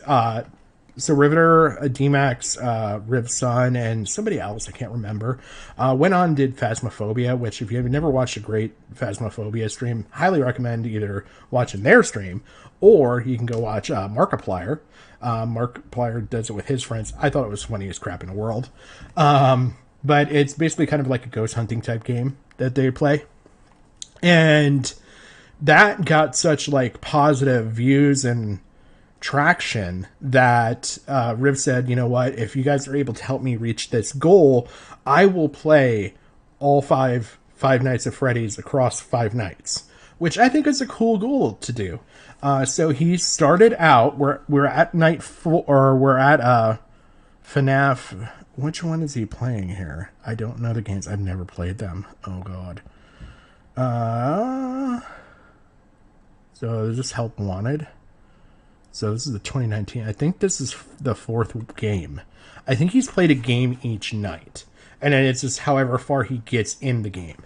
so Riveter, D-Max, Riv's son, and somebody else, I can't remember, went on and did Phasmophobia, which if you've never watched a great Phasmophobia stream, highly recommend either watching their stream or you can go watch Markiplier. Markiplier does it with his friends. I thought it was funniest crap in the world. But it's basically kind of like a ghost hunting type game that they play. And that got such like positive views and traction that Riv said, you know what, if you guys are able to help me reach this goal, I will play all five Nights at Freddy's across 5 nights, which I think is a cool goal to do. So he started out, we're at night 4, or we're at FNAF. Which one is he playing here? I don't know the games. I've never played them. Oh god. So is this Help Wanted? So this is the 2019. I think this is the 4th game. I think he's played a game each night. And then it's just however far he gets in the game.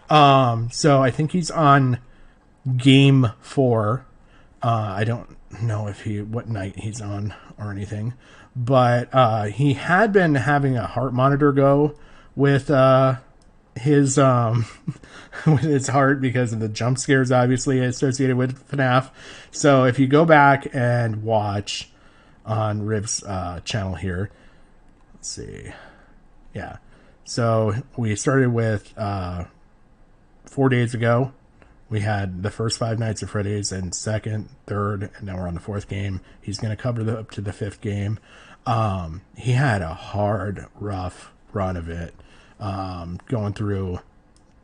So I think he's on game 4. I don't know what night he's on or anything. But he had been having a heart monitor go with his with his heart because of the jump scares obviously associated with FNAF. So if you go back and watch on Riv's channel here, let's see. Yeah. So we started with 4 days ago. We had the first 5 Nights at Freddy's and 2nd, 3rd, and now we're on the 4th game. He's going to cover up to the 5th game. He had a hard, rough run of it. Going through,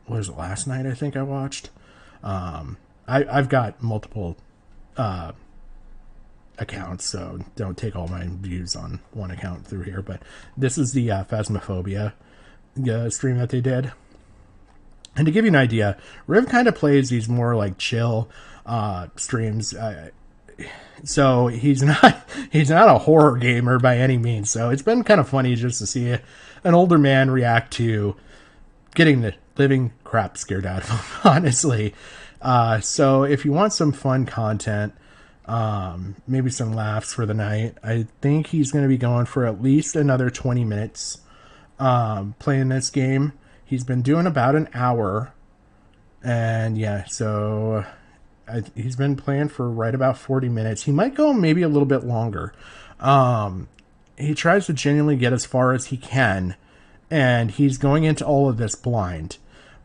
what was it, last night I think I watched? I've got multiple accounts, so don't take all my views on one account through here, but this is the Phasmophobia stream that they did. And to give you an idea, Riv kind of plays these more like chill streams. So he's not a horror gamer by any means. So it's been kind of funny just to see an older man react to getting the living crap scared out of him, honestly. So if you want some fun content, maybe some laughs for the night, I think he's going to be going for at least another 20 minutes playing this game. He's been doing about an hour. And yeah, so he's been playing for right about 40 minutes. He might go maybe a little bit longer. He tries to genuinely get as far as he can, and he's going into all of this blind.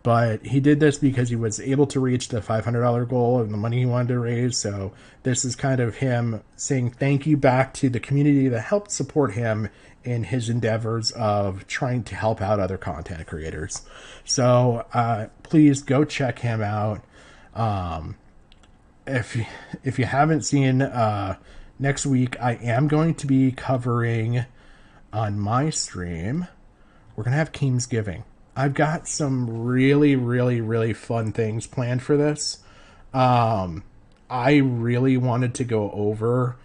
But he did this because he was able to reach the $500 goal and the money he wanted to raise. So this is kind of him saying thank you back to the community that helped support him in his endeavors of trying to help out other content creators. So please go check him out. If you haven't seen, next week I am going to be covering on my stream. We're going to have Keemsgiving. I've got some really, really, really fun things planned for this. I really wanted to go over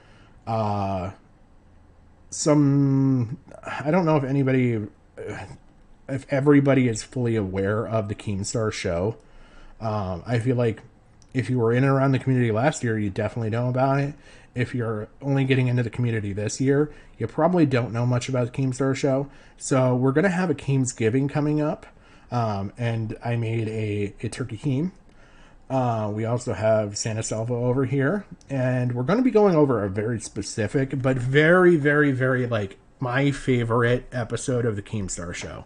some... I don't know if everybody is fully aware of the Keemstar show. I feel like if you were in and around the community last year, you definitely know about it. If you're only getting into the community this year, you probably don't know much about the Keemstar show. So we're going to have a Keemsgiving coming up. And I made a turkey keem. We also have Santa Salvo over here, and we're going to be going over a very specific, but very, very, very, like, my favorite episode of the Keemstar Show.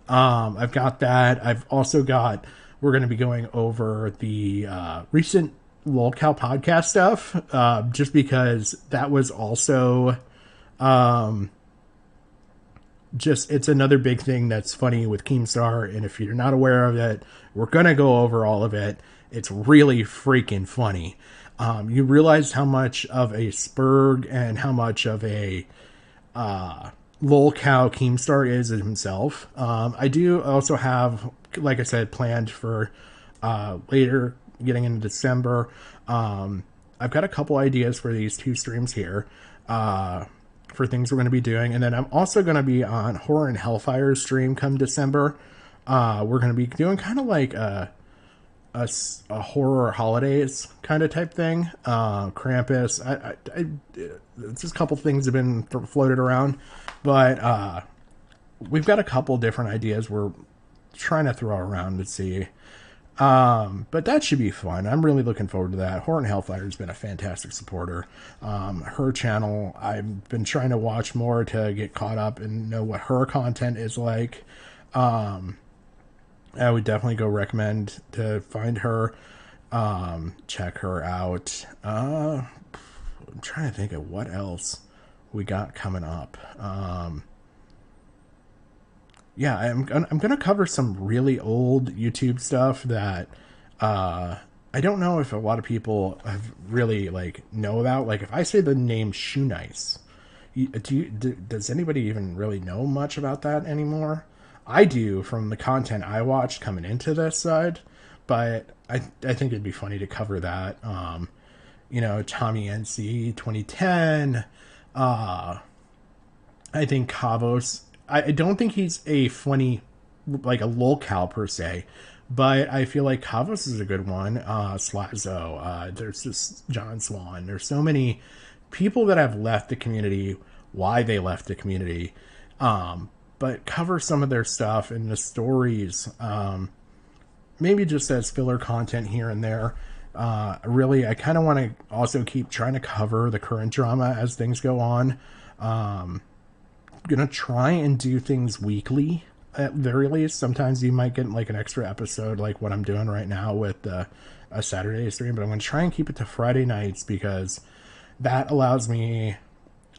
I've got that. I've also got, we're going to be going over the recent LolCow podcast stuff, just because that was also just, it's another big thing that's funny with Keemstar, and if you're not aware of it, we're going to go over all of it. It's really freaking funny. You realize how much of a Spurg and how much of a LolCow Keemstar is himself. I do also have, like I said, planned for later, getting into December. I've got a couple ideas for these 2 streams here for things we're going to be doing. And then I'm also going to be on Horror and Hellfire stream come December. We're going to be doing kind of like a horror holidays kind of type thing. Krampus. Just a couple things have been floated around, but we've got a couple different ideas we're trying to throw around to see. But that should be fun. I'm really looking forward to that. Horror and Hellfire has been a fantastic supporter. Her channel, I've been trying to watch more to get caught up and know what her content is like. I would definitely go recommend to find her, check her out. I'm trying to think of what else we got coming up. Yeah, I'm gonna cover some really old YouTube stuff that I don't know if a lot of people have really like know about. Like if I say the name Shoe Nice, does anybody even really know much about that anymore? I do from the content I watched coming into this side, but I think it'd be funny to cover that. You know, Tommy NC 2010. I think Kavos. I don't think he's a funny, like a lolcow per se, but I feel like Kavos is a good one. Slazo. There's just John Swan. There's so many people that have left the community, why they left the community. But cover some of their stuff and the stories, maybe just as filler content here and there. Really, I kind of want to also keep trying to cover the current drama as things go on. Gonna try and do things weekly at very least. Sometimes you might get like an extra episode like what I'm doing right now with a Saturday stream, but I'm gonna try and keep it to Friday nights because that allows me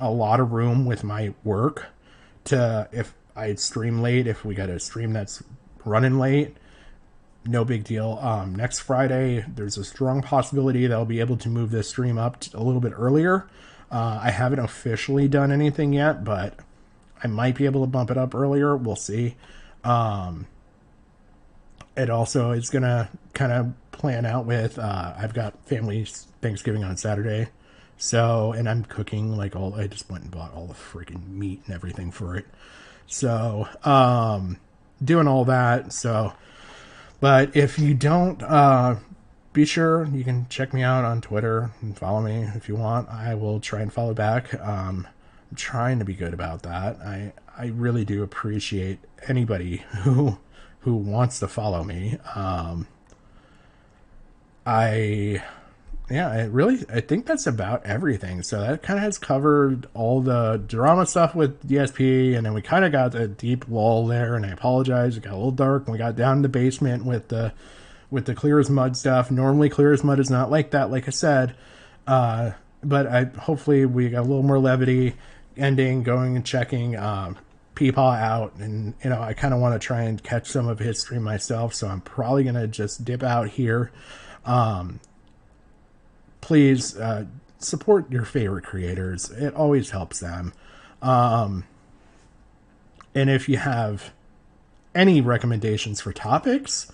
a lot of room with my work to, if I stream late, if we got a stream that's running late, no big deal. Next Friday, there's a strong possibility that I'll be able to move this stream up a little bit earlier. I haven't officially done anything yet, but I might be able to bump it up earlier. We'll see. It also is going to kind of plan out with, I've got family Thanksgiving on Saturday. So, and I'm cooking like I just went and bought all the freaking meat and everything for it. So, doing all that. So, but if you don't, be sure you can check me out on Twitter and follow me if you want. I will try and follow back. I'm trying to be good about that. I really do appreciate anybody who wants to follow me. I think that's about everything. So that kind of has covered all the drama stuff with DSP, and then we kind of got a deep lull there, and I apologize. It got a little dark, and we got down in the basement with the Clear as Mud stuff. Normally Clear as Mud is not like that, like I said. But hopefully we got a little more levity ending, going and checking Peepaw out, and I kind of want to try and catch some of his stream myself, so I'm probably going to just dip out here. Please support your favorite creators. It always helps them. And if you have any recommendations for topics,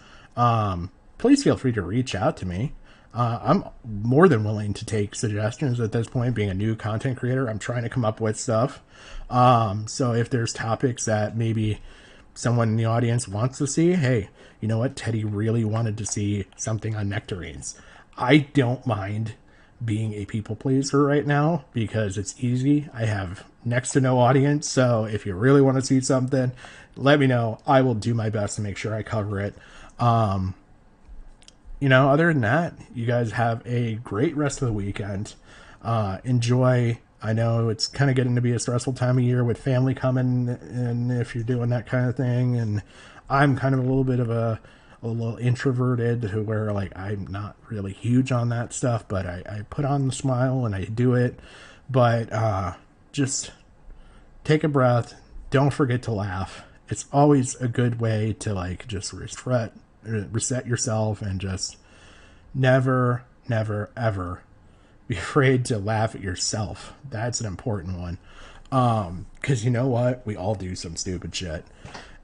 please feel free to reach out to me. I'm more than willing to take suggestions at this point. Being a new content creator, I'm trying to come up with stuff. So if there's topics that maybe someone in the audience wants to see, hey, you know what? Teddy really wanted to see something on nectarines. I don't mind being a people pleaser right now because it's easy. I have next to no audience. So if you really want to see something, let me know. I will do my best to make sure I cover it. other than that, you guys have a great rest of the weekend. Enjoy. I know it's kind of getting to be a stressful time of year with family coming, and if you're doing that kind of thing, and I'm kind of a little bit of a little introverted to where like I'm not really huge on that stuff, but I put on the smile and I do it. But just take a breath. Don't forget to laugh. It's always a good way to like just reset yourself, and just never, ever be afraid to laugh at yourself. That's an important one. 'Cause you know what? We all do some stupid shit.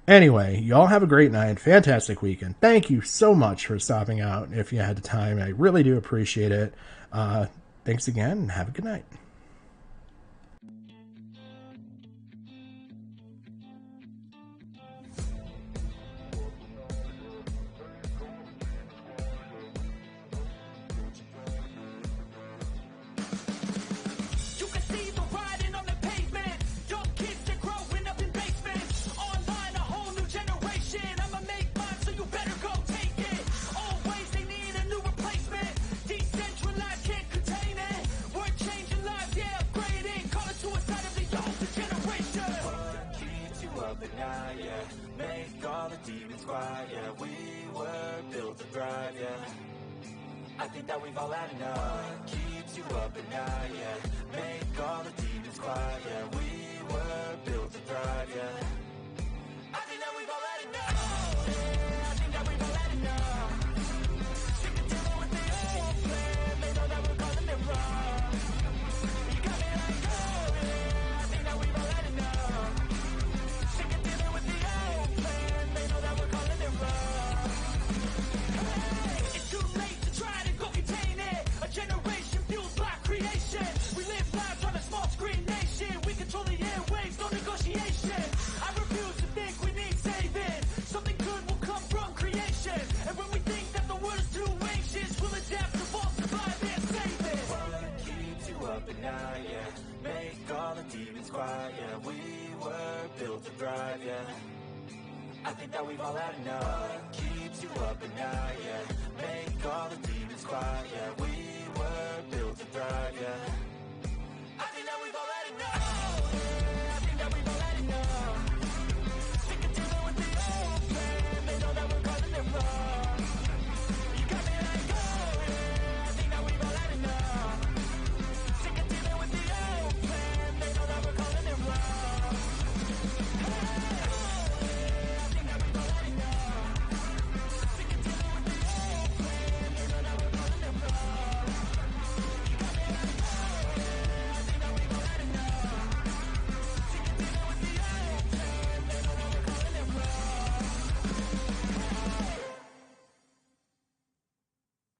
Anyway, y'all have a great night. Fantastic weekend. Thank you so much for stopping out if you had the time. I really do appreciate it. Thanks again, and have a good night. You can see the riding on the pavement. Young kids, they're growing up in basements. Online, a whole new generation. I'ma make mine, so you better go take it. Always, they need a new replacement. Decentralized, can't contain it. We're changing lives, yeah, upgrading. Call it suicide of the older generation. What keeps you up at night, yeah? Make all the demons quiet, yeah. We were built to thrive, yeah. I think that we've all had enough. Keeps you up at night, yeah. Make all the demons quiet, yeah. We were built to thrive, yeah. I think that we've all had enough. Yeah, I think that we've all had enough. Sick of dealing with the old plan. They know that we're calling it wrong. You got me like, oh yeah, I think that we've all had enough. Sick of dealing with the old plan. They know that we're calling it wrong. Hey, it's too late to try to go contain it. A generation fueled by creation. We live lives on a small screen nation. We control the airwaves, no negotiation. I refuse to think we need saving. Something good will come from creation. And when we think that the world is too anxious, we'll adapt, evolve, survive, and save it. What keeps you up at night, yeah? Make all the demons quiet, yeah. We were built to thrive, yeah. I think that we've all had enough. Keeps you up at night,